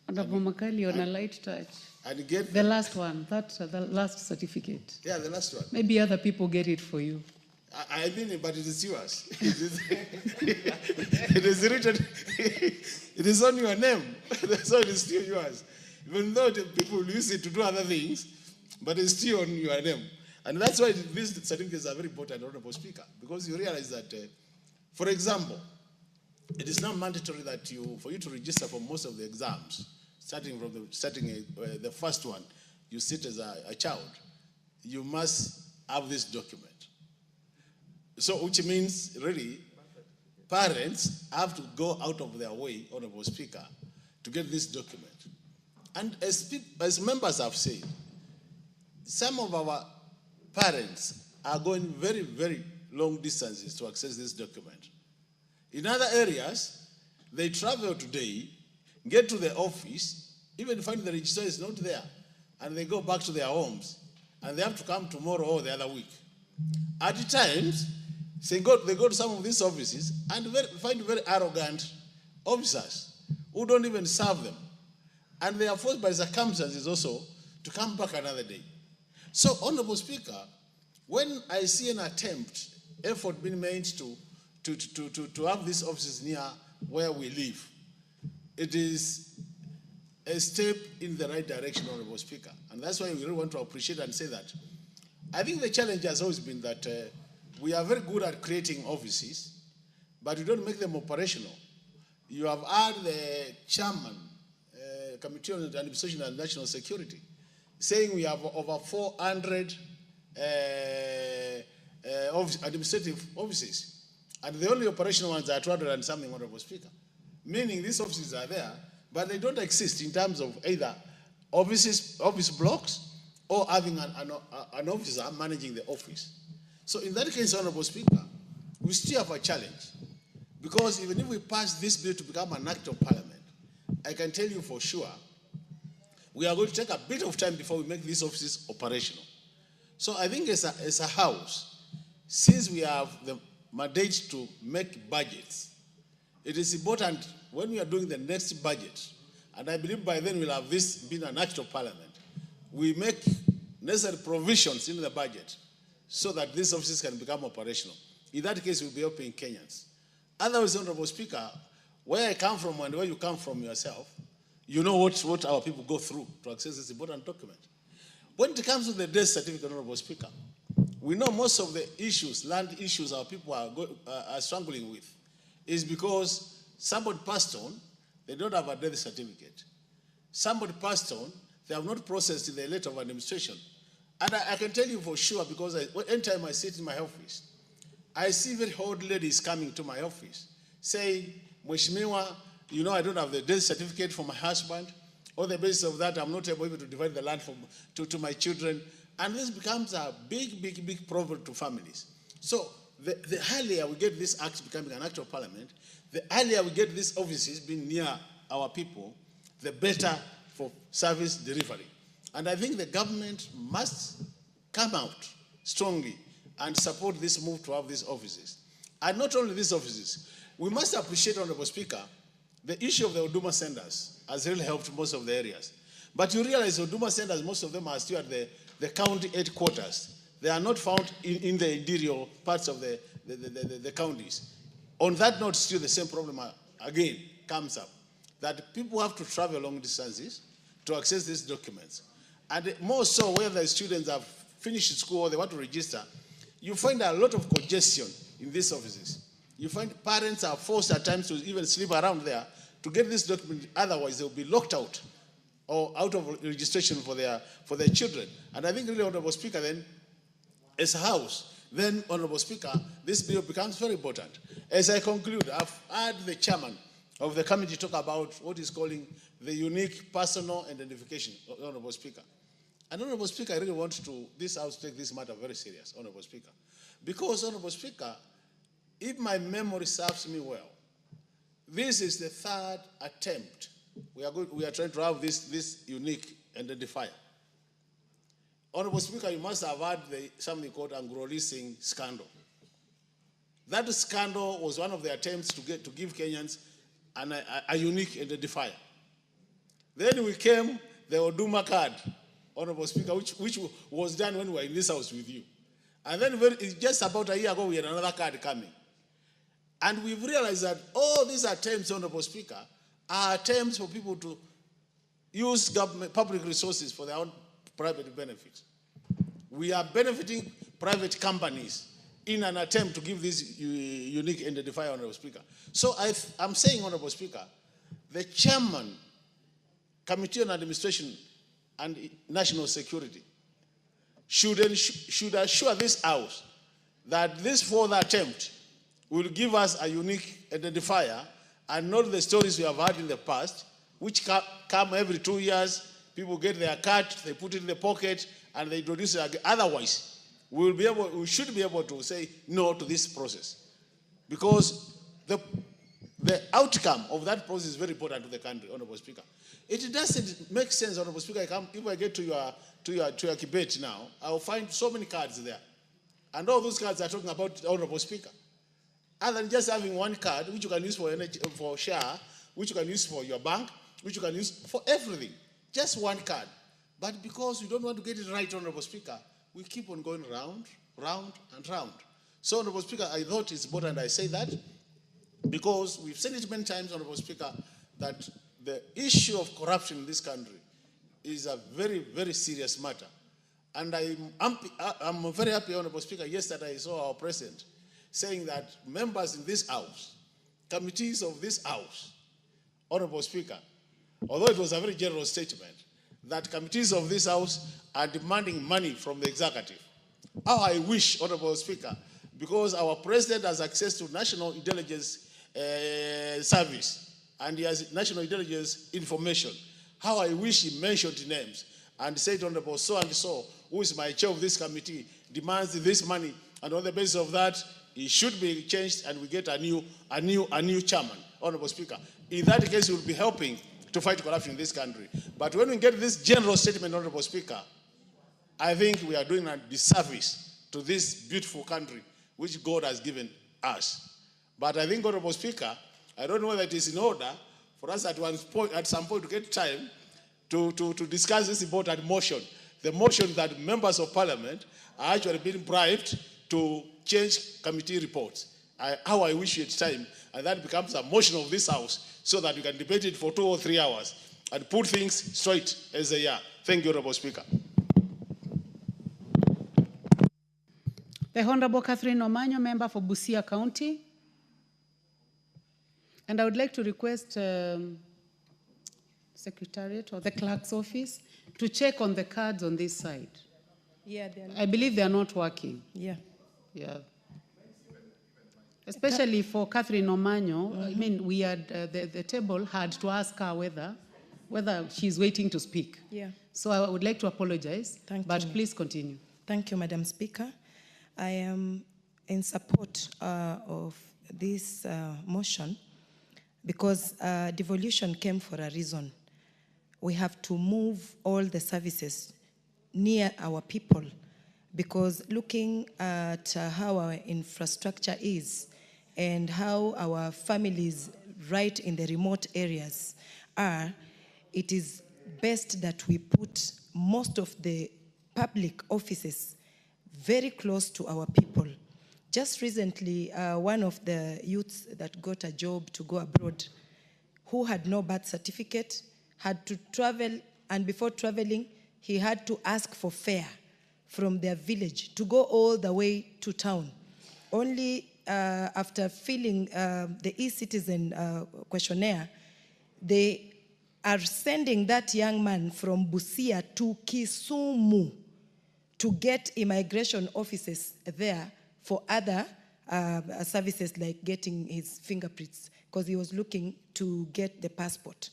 Honorable Makali, on a light touch. And get the last one, the last certificate. Yeah, the last one. Maybe other people get it for you. I mean, but it is yours. It is written, it is on your name. So it is still yours. Even though the people use it to do other things, but it's still on your name. And that's why these certificates are very important, Honorable Speaker, because you realize that, for example, it is not mandatory that for you to register for most of the exams, starting from the first one, you sit as a child, you must have this document. So, which means, really, parents have to go out of their way, Honorable Speaker, to get this document. And as members have said, some of our parents are going very, very long distances to access this document. In other areas, they travel today, get to the office, even find the register is not there, and they go back to their homes, and they have to come tomorrow or the other week. At times, they go to some of these offices and find very arrogant officers who don't even serve them. And they are forced by circumstances also to come back another day. So, Honorable Speaker, when I see an effort being made to have these offices near where we live, it is a step in the right direction, Honorable Speaker. And that's why we really want to appreciate and say that. I think the challenge has always been that we are very good at creating offices, but we don't make them operational. You have heard the chairman, Committee on Administration and National Security, saying we have over 400 administrative offices, and the only operational ones are 200 and something, Honorable Speaker. Meaning these offices are there, but they don't exist in terms of either office blocks or having an officer managing the office. So in that case, Honorable Speaker, we still have a challenge. Because even if we pass this bill to become an act of Parliament, I can tell you for sure, we are going to take a bit of time before we make these offices operational. So I think as a house, since we have the mandate to make budgets, it is important when we are doing the next budget, and I believe by then we'll have this been an act of parliament, we make necessary provisions in the budget so that these offices can become operational. In that case, we'll be helping Kenyans. Otherwise, Honorable Speaker, where I come from and where you come from yourself, you know what our people go through to access this important document. When it comes to the death certificate, Honorable Speaker, we know most of the issues, land issues our people are struggling with, is because somebody passed on, they don't have a death certificate. Somebody passed on, they have not processed the letter of administration. And I can tell you for sure, because anytime I sit in my office, I see very old ladies coming to my office saying, Mheshimiwa, you know, I don't have the death certificate for my husband. On the basis of that, I'm not able to divide the land to my children. And this becomes a big problem to families. So the earlier we get this act becoming an act of parliament, the earlier we get these offices being near our people, the better for service delivery. And I think the government must come out strongly and support this move to have these offices. And not only these offices, we must appreciate, Honorable Speaker, the issue of the Huduma centers has really helped most of the areas. But you realize Huduma centers, most of them are still at the county headquarters. They are not found in the interior parts of the counties. On that note, still the same problem again comes up, that people have to travel long distances to access these documents. And more so where the students have finished school or they want to register, you find a lot of congestion in these offices. You find parents are forced at times to even sleep around there to get this document, otherwise they'll be locked out or out of registration for their children. And I think really, Honorable Speaker, then, as a House, then, Honorable Speaker, this bill becomes very important. As I conclude, I've heard the chairman of the committee talk about what he's calling the unique personal identification, Honorable Speaker. And Honorable Speaker, I really want this House to take this matter very serious, Honorable Speaker. Because, Honorable Speaker, if my memory serves me well, this is the third attempt. We are trying to have this unique identifier. Honorable Speaker, you must have heard something called Anglo-leasing scandal. That scandal was one of the attempts to give Kenyans a unique identifier. Then we came the Huduma card, Honorable Speaker, which was done when we were in this House with you. And then just about a year ago, we had another card coming. And we've realized that all these attempts, Honorable Speaker, are attempts for people to use public resources for their own private benefit. We are benefiting private companies in an attempt to give this unique identifier, Honorable Speaker. So I'm saying, Honorable Speaker, the chairman, Committee on Administration and National Security, should assure this House that this further attempt will give us a unique identifier and not the stories we have had in the past, which come every 2 years. People get their card, they put it in the pocket, and they introduce it again. Otherwise, we should be able to say no to this process, because the outcome of that process is very important to the country, Honorable Speaker. It doesn't make sense, Honorable Speaker. If I get to your debate now, I'll find so many cards there, and all those cards are talking about, Honorable Speaker. Other than just having one card, which you can use for share, which you can use for your bank, which you can use for everything. Just one card. But because we don't want to get it right, Honorable Speaker, we keep on going round, and round. So, Honorable Speaker, I thought it's important I say that, because we've said it many times, Honorable Speaker, that the issue of corruption in this country is a very, very serious matter. And I'm very happy, Honorable Speaker, yesterday I saw our President saying that members in this House, committees of this House, Honorable Speaker, although it was a very general statement, that committees of this House are demanding money from the executive. How I wish, Honorable Speaker, because our President has access to National Intelligence Service and he has National Intelligence information. How I wish he mentioned names and said, Honorable so-and-so, who is my chair of this committee, demands this money, and on the basis of that, he should be changed and we get a new chairman, Honorable Speaker. In that case, we'll be helping to fight corruption in this country. But when we get this general statement, Honorable Speaker, I think we are doing a disservice to this beautiful country which God has given us. But I think, Honorable Speaker, I don't know whether it is in order for us at some point to get time to discuss this important motion. The motion that members of parliament are actually being bribed to change committee reports. How I wish you had time, and that becomes a motion of this house so that we can debate it for 2 or 3 hours and put things straight as they are. Thank you, Honorable Speaker. The Honorable Catherine Omanyo, member for Busia County. And I would like to request Secretariat or the Clerk's office to check on the cards on this side. Yeah, I believe they are not working. Yeah. Yeah. Especially for Catherine Omanyo, I mean, we had the table had to ask her whether she's waiting to speak. Yeah. So I would like to apologize, but you. please continue. Thank you, Madam Speaker. I am in support of this motion because devolution came for a reason. We have to move all the services near our people because looking at how our infrastructure is and how our families right in the remote areas are, it is best that we put most of the public offices very close to our people. Just recently, one of the youths that got a job to go abroad, who had no birth certificate, had to travel, and before traveling, he had to ask for fare from their village to go all the way to town. Only after filling the e-citizen questionnaire, they are sending that young man from Busia to Kisumu to get immigration officers there for other services like getting his fingerprints, because he was looking to get the passport.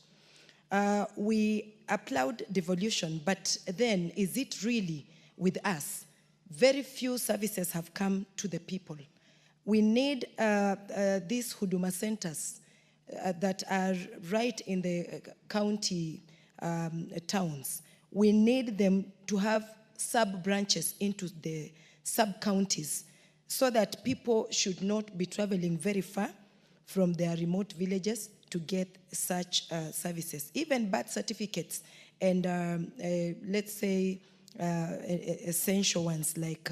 We applaud devolution, but then is it really with us? Very few services have come to the people. We need these Huduma centers that are right in the county towns. We need them to have sub-branches into the sub-counties so that people should not be traveling very far from their remote villages to get such services. Even birth certificates and let's say essential ones like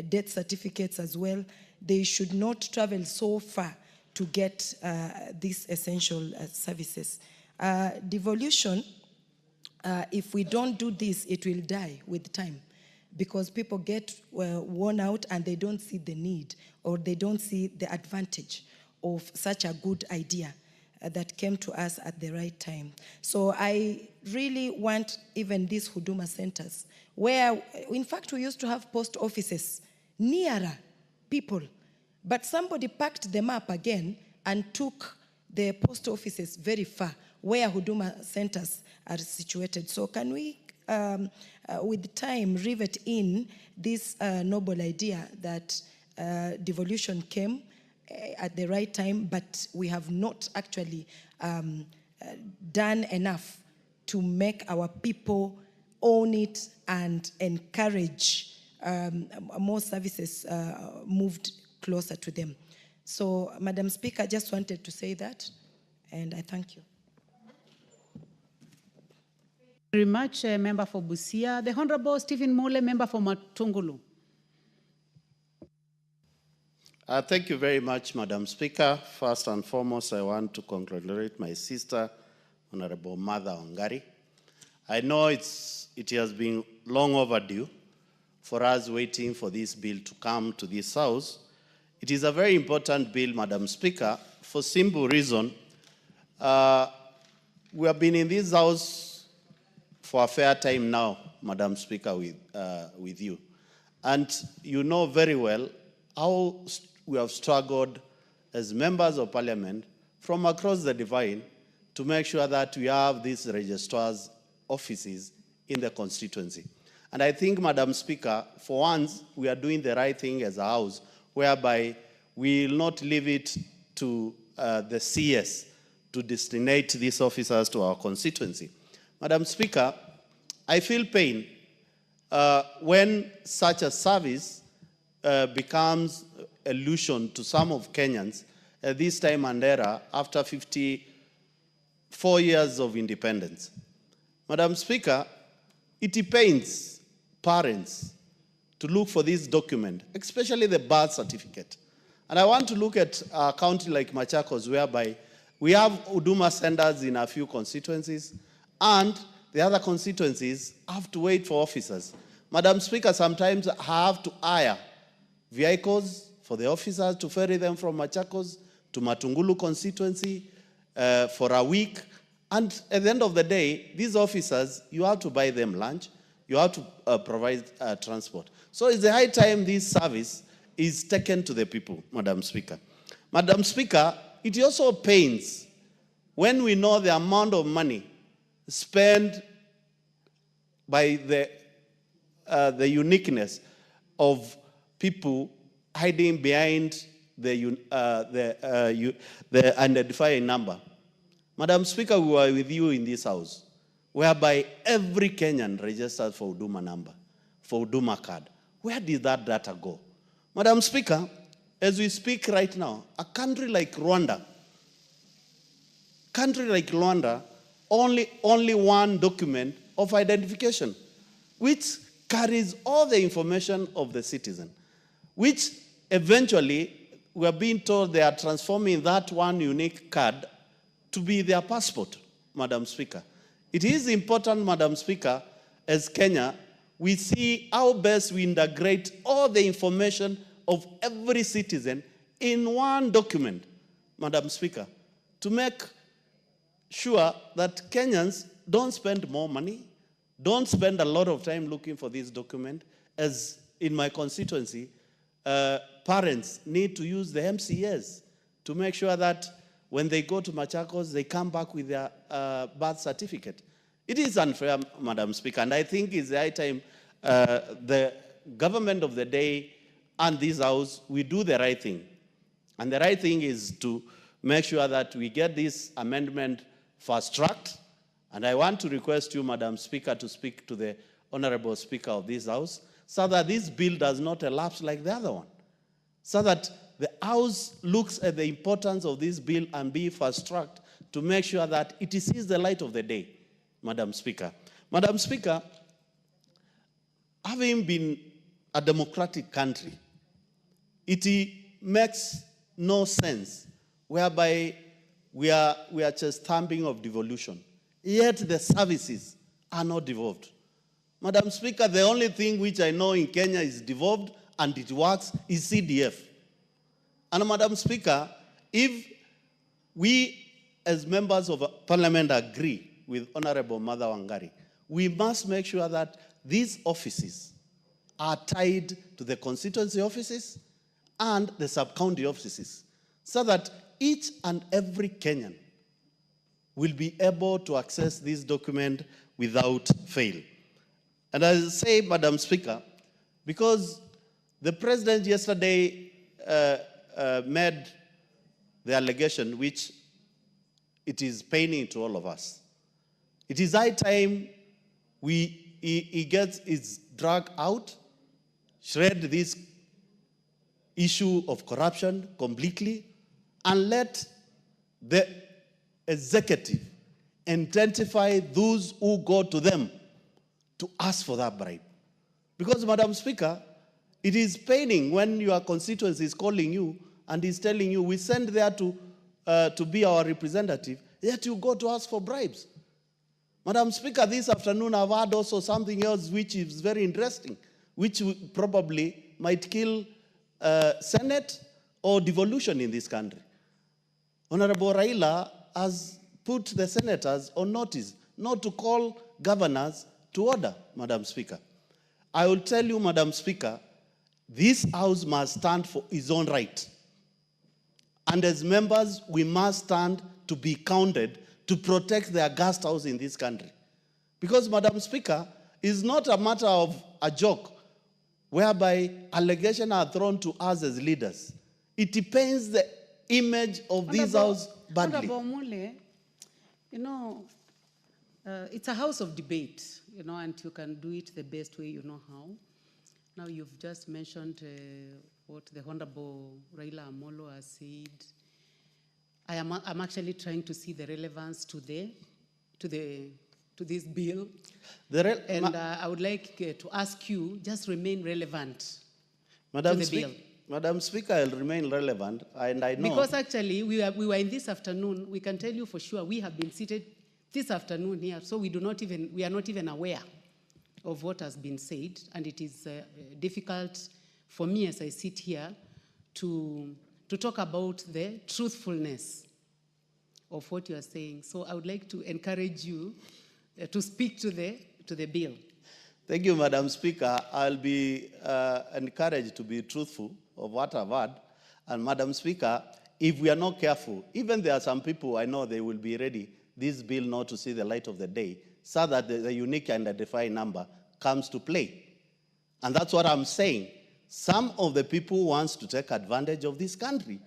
death certificates as well, they should not travel so far to get these essential services. Devolution, if we don't do this, it will die with time because people get worn out and they don't see the need or they don't see the advantage of such a good idea that came to us at the right time. So I really want even these Huduma centers where, in fact, we used to have post offices nearer people, but somebody packed them up again and took the post offices very far where Huduma centers are situated. So can we, with time, rivet in this noble idea that devolution came at the right time, but we have not actually done enough to make our people own it and encourage more services moved closer to them. So, Madam Speaker, I just wanted to say that, and I thank you. Very much, member for Busia. The Honorable Stephen Mole, member for Matungulu. Thank you very much, Madam Speaker. First and foremost, I want to congratulate my sister, Honorable Mother Ongari. I know it has been long overdue for us waiting for this bill to come to this House. It is a very important bill, Madam Speaker, for simple reason. We have been in this House for a fair time now, Madam Speaker, with you. And you know very well how we have struggled as members of parliament from across the divide to make sure that we have these registrars' offices in the constituency. And I think, Madam Speaker, for once, we are doing the right thing as a House, whereby we will not leave it to the CS to destinate these officers to our constituency. Madam Speaker, I feel pain when such a service becomes illusion to some of Kenyans, this time and era, after 50 4 years of independence. Madam Speaker, it pains parents to look for this document, especially the birth certificate. And I want to look at a county like Machakos, whereby we have Huduma centers in a few constituencies, and the other constituencies have to wait for officers. Madam Speaker, sometimes I have to hire vehicles for the officers to ferry them from Machakos to Matungulu constituency for a week. And at the end of the day, these officers, you have to buy them lunch, you have to provide transport. So it's the high time this service is taken to the people, Madam Speaker. Madam Speaker, it also pains when we know the amount of money spent by the uniqueness of people hiding behind the identifying number. Madam Speaker, we were with you in this house, whereby every Kenyan registered for Huduma number, for Huduma card. Where did that data go? Madam Speaker, as we speak right now, a country like Rwanda, only one document of identification, which carries all the information of the citizen, which eventually we are being told they are transforming that one unique card to be their passport, Madam Speaker. It is important, Madam Speaker, as Kenya, we see how best we integrate all the information of every citizen in one document, Madam Speaker, to make sure that Kenyans don't spend more money, don't spend a lot of time looking for this document. As in my constituency, parents need to use the MCAs to make sure that when they go to Machakos, they come back with their birth certificate. It is unfair, Madam Speaker, and I think it's the high time the government of the day and this house, we do the right thing. And the right thing is to make sure that we get this amendment fast-tracked. And I want to request you, Madam Speaker, to speak to the Honorable Speaker of this House so that this bill does not elapse like the other one. So that the House looks at the importance of this bill and be fast-tracked to make sure that it sees the light of the day, Madam Speaker. Madam Speaker, having been a democratic country, it makes no sense whereby we are just stamping of devolution, yet the services are not devolved. Madam Speaker, the only thing which I know in Kenya is devolved and it works is CDF. And Madam Speaker, if we as members of Parliament agree with Honorable Mother Wangari, we must make sure that these offices are tied to the constituency offices and the sub-county offices, so that each and every Kenyan will be able to access this document without fail. And I say, Madam Speaker, because the President yesterday made the allegation, which it is paining to all of us. It is high time he gets his drag out, shred this issue of corruption completely, and let the executive identify those who go to them to ask for that bribe. Because, Madam Speaker, it is paining when your constituency is calling you and is telling you, we send there to be our representative, yet you go to ask for bribes. Madam Speaker, this afternoon I've heard also something else which is very interesting, which probably might kill Senate or devolution in this country. Honorable Raila has put the senators on notice not to call governors to order, Madam Speaker. I will tell you, Madam Speaker, this House must stand for its own right. And as members, we must stand to be counted to protect the august house in this country. Because, Madam Speaker, it's not a matter of a joke whereby allegations are thrown to us as leaders. It depends the image of this house badly. Honorable Mule, you know, it's a house of debate, you know, and you can do it the best way you know how. Now you've just mentioned what the Honorable Raila Amolo has said. I'm actually trying to see the relevance to this bill. And I would like to ask you, just remain relevant to the bill. Madam Speaker, I'll remain relevant, and I know. Because actually, we were in this afternoon, we can tell you for sure, we have been seated this afternoon here, so we are not even aware of what has been said, and it is difficult for me as I sit here to talk about the truthfulness of what you are saying. So I would like to encourage you to speak to the bill. Thank you, Madam Speaker. I'll be encouraged to be truthful of what I've heard. And Madam Speaker, if we are not careful, even there are some people I know they will be ready, this bill not to see the light of the day, so that the unique identifying number comes to play. And that's what I'm saying. Some of the people wants to take advantage of this country,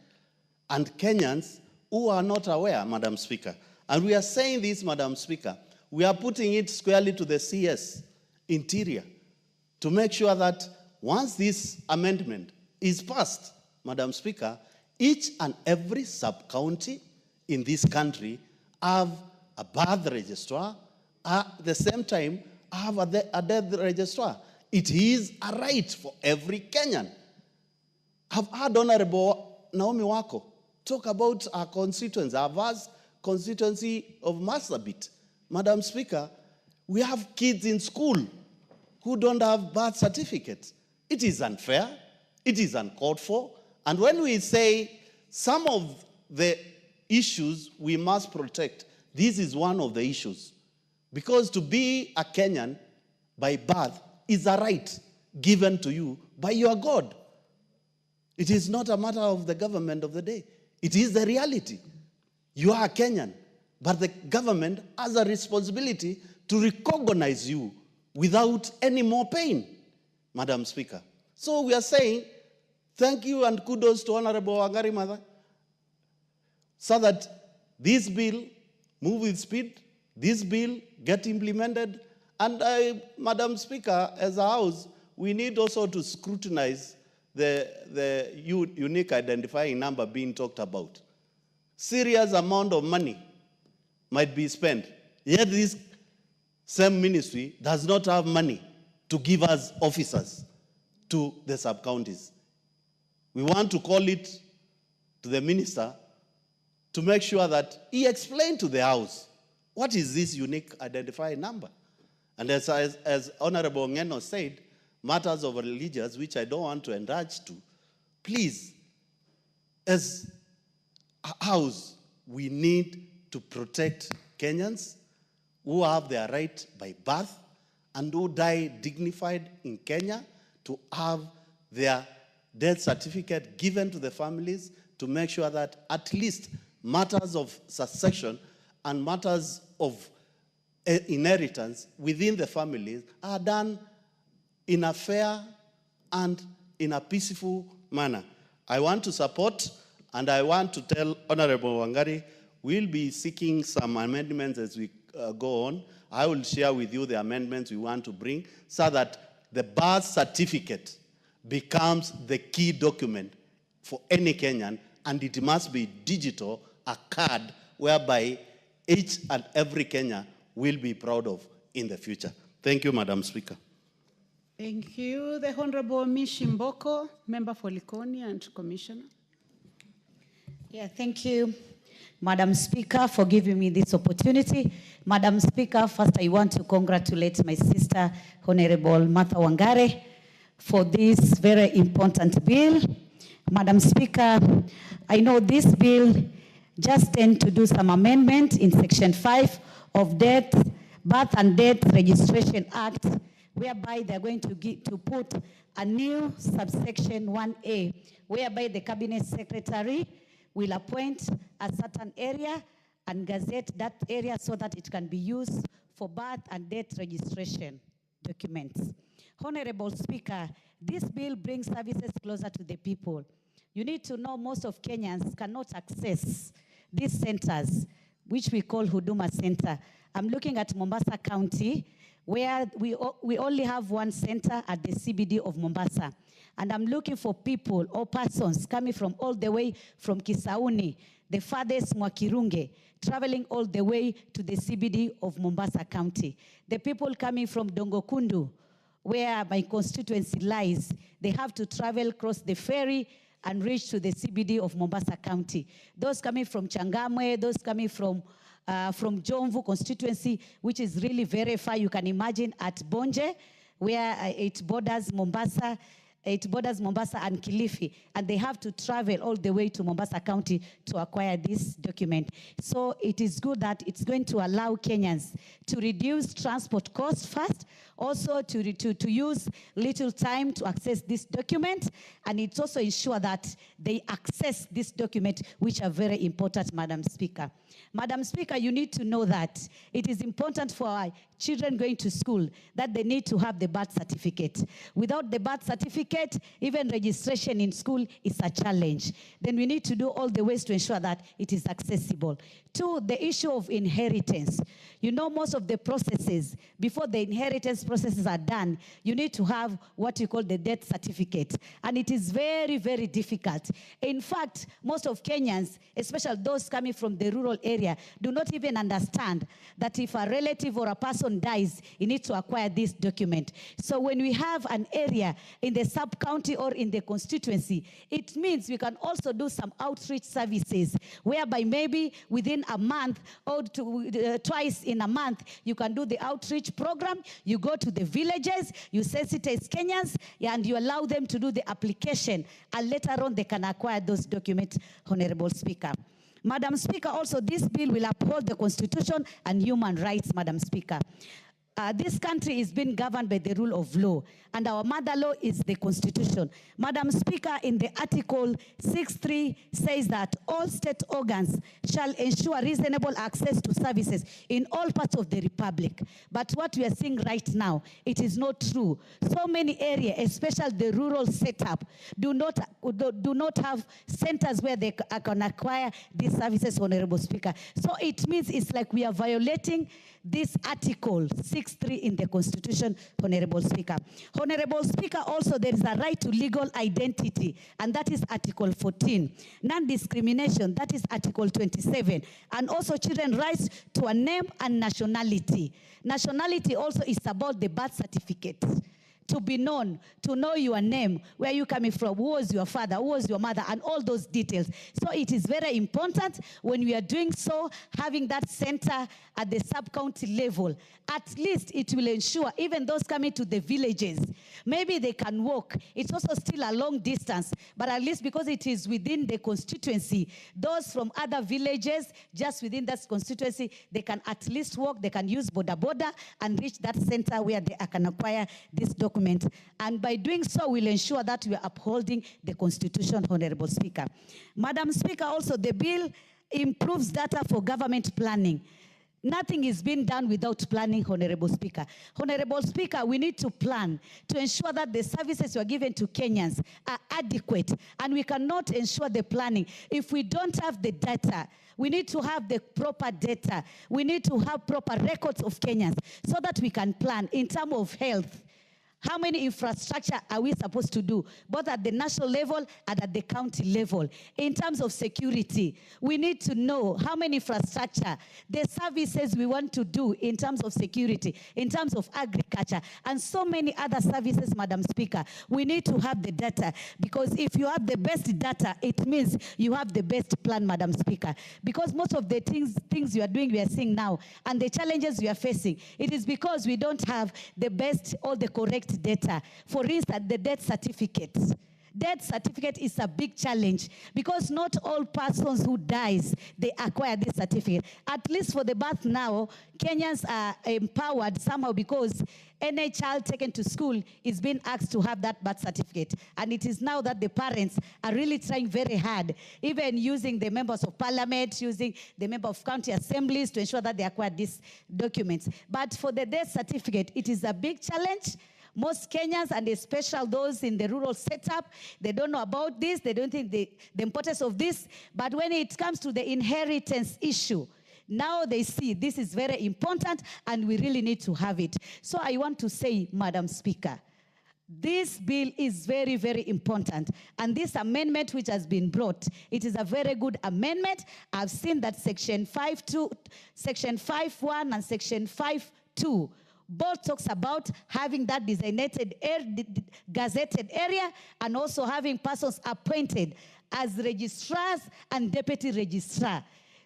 and Kenyans who are not aware, Madam Speaker. And we are saying this, Madam Speaker, we are putting it squarely to the CS Interior to make sure that once this amendment is passed, Madam Speaker, each and every sub-county in this country have a birth registrar, at the same time have a death registrar. It is a right for every Kenyan. I've heard Honorable Naomi Wako talk about our constituency, our vast constituency of Marsabit. Madam Speaker, we have kids in school who don't have birth certificates. It is unfair. It is uncalled for. And when we say some of the issues we must protect, this is one of the issues. Because to be a Kenyan by birth is a right given to you by your God. It is not a matter of the government of the day. It is the reality. You are a Kenyan, but the government has a responsibility to recognize you without any more pain, Madam Speaker. So we are saying, thank you and kudos to Honorable Wangari Maathai, so that this bill move with speed, this bill get implemented, and Madam Speaker, as a House, we need also to scrutinize the unique identifying number being talked about. Serious amount of money might be spent, yet this same ministry does not have money to give us officers to the sub-counties. We want to call it to the minister to make sure that he explained to the House, what is this unique identifying number? And as Honorable Ngeno said, matters of religious, which I don't want to enlarge to, please, as a House, we need to protect Kenyans who have their right by birth and who die dignified in Kenya to have their death certificate given to the families to make sure that at least matters of succession and matters of inheritance within the families are done in a fair and in a peaceful manner. I want to support, and I want to tell Honorable Wangari, we'll be seeking some amendments as we go on. I will share with you the amendments we want to bring so that the birth certificate becomes the key document for any Kenyan, and it must be digital, a card whereby each and every Kenyan will be proud of in the future. Thank you, Madam Speaker. Thank you. The Honorable Mishimboko, Member for Likoni and Commissioner. Yeah, thank you, Madam Speaker, for giving me this opportunity. Madam Speaker, first I want to congratulate my sister, Honorable Martha Wangari, for this very important bill. Madam Speaker, I know this bill just tend to do some amendment in Section 5 of Birth and Death Registration Act, whereby they're going to put a new subsection 1A, whereby the Cabinet Secretary will appoint a certain area and gazette that area so that it can be used for birth and death registration documents. Honorable Speaker, this bill brings services closer to the people. You need to know most of Kenyans cannot access these centers, which we call Huduma Center. I'm looking at Mombasa County, where we only have one center at the CBD of Mombasa. And I'm looking for people or persons coming from all the way from Kisauni, the farthest Mwakirunge, traveling all the way to the CBD of Mombasa County. The people coming from Dongokundu, where my constituency lies, they have to travel across the ferry and reach to the CBD of Mombasa County. Those coming from Changamwe, those coming from Jomvu constituency, which is really very far. You can imagine at Bonje, where it borders Mombasa and Kilifi, and they have to travel all the way to Mombasa County to acquire this document. So it is good that it's going to allow Kenyans to reduce transport costs first, also to use little time to access this document, and it's also ensure that they access this document, which are very important, Madam Speaker. Madam Speaker, you need to know that it is important for our children going to school that they need to have the birth certificate. Without the birth certificate, even registration in school is a challenge. Then we need to do all the ways to ensure that it is accessible. Two, the issue of inheritance. You know, most of the processes, before the inheritance processes are done, you need to have what you call the death certificate. And it is very, very difficult. In fact, most of Kenyans, especially those coming from the rural area, do not even understand that if a relative or a person dies, you need to acquire this document. So when we have an area in the sub-county or in the constituency, it means we can also do some outreach services, whereby maybe within a month or twice in a month, you can do the outreach program. You go to the villages, you sensitize Kenyans, and you allow them to do the application, and later on they can acquire those documents, Honorable Speaker. Madam Speaker, also this bill will uphold the Constitution and human rights, Madam Speaker. This country is being governed by the rule of law, and our mother law is the Constitution. Madam Speaker, in the Article 6.3 says that all state organs shall ensure reasonable access to services in all parts of the Republic. But what we are seeing right now, it is not true. So many areas, especially the rural setup, do not have centers where they can acquire these services, Honorable Speaker. So it means it's like we are violating this Article 6.3 in the Constitution, Honorable Speaker. Honorable Speaker, also there is a right to legal identity, and that is Article 14. Non-discrimination, that is Article 27. And also children's rights to a name and nationality. Nationality also is about the birth certificate. To be known, to know your name, where you coming from, who was your father, who was your mother, and all those details. So it is very important when we are doing so, having that center at the sub-county level. At least it will ensure even those coming to the villages, maybe they can walk. It's also still a long distance, but at least because it is within the constituency, those from other villages just within that constituency, they can at least walk, they can use boda and reach that center where they can acquire this document. And by doing so, we'll ensure that we are upholding the Constitution, Honorable Speaker. Madam Speaker, also the bill improves data for government planning. Nothing is being done without planning, Honorable Speaker. Honorable Speaker, we need to plan to ensure that the services we are given to Kenyans are adequate, and we cannot ensure the planning if we don't have the data. We need to have the proper data. We need to have proper records of Kenyans so that we can plan in terms of health. How many infrastructure are we supposed to do, both at the national level and at the county level? In terms of security, we need to know how many infrastructure, the services we want to do in terms of security, in terms of agriculture, and so many other services, Madam Speaker. We need to have the data, because if you have the best data, it means you have the best plan, Madam Speaker. Because most of the things you are doing, we are seeing now, and the challenges we are facing, it is because we don't have the best or the correct data. For instance, the death certificate. Death certificate is a big challenge because not all persons who dies, they acquire this certificate. At least for the birth now, Kenyans are empowered somehow because any child taken to school is being asked to have that birth certificate. And it is now that the parents are really trying very hard, even using the members of parliament, using the member of county assemblies to ensure that they acquire these documents. But for the death certificate, it is a big challenge. Most Kenyans, and especially those in the rural setup, they don't know about this. They don't think the importance of this. But when it comes to the inheritance issue, now they see this is very important and we really need to have it. So I want to say, Madam Speaker, This bill is very, very important. And this amendment which has been brought, it is a very good amendment. I've seen that section 5.2, section 5.1 and section 5.2 both talks about having that designated gazetted area and also having persons appointed as registrars and deputy registrar.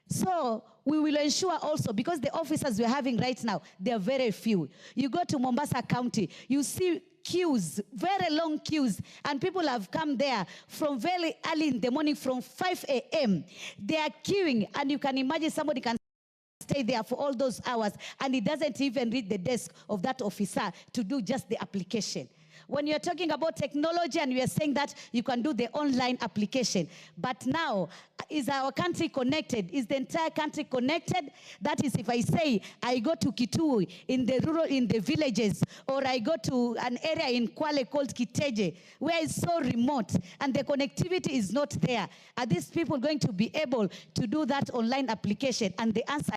So we will ensure also, because the officers we're having right now, they are very few. You go to Mombasa County, you see queues, very long queues, and people have come there from very early in the morning, from 5 a.m. They are queuing, and you can imagine somebody can stay there for all those hours, and he doesn't even read the desk of that officer to do just the application. When you're talking about technology and we are saying that you can do the online application, but now, is our country connected? Is the entire country connected? That is, if I say I go to Kitui in the villages, or I go to an area in Kwale called Kiteje, where it's so remote and the connectivity is not there, are these people going to be able to do that online application? And the answer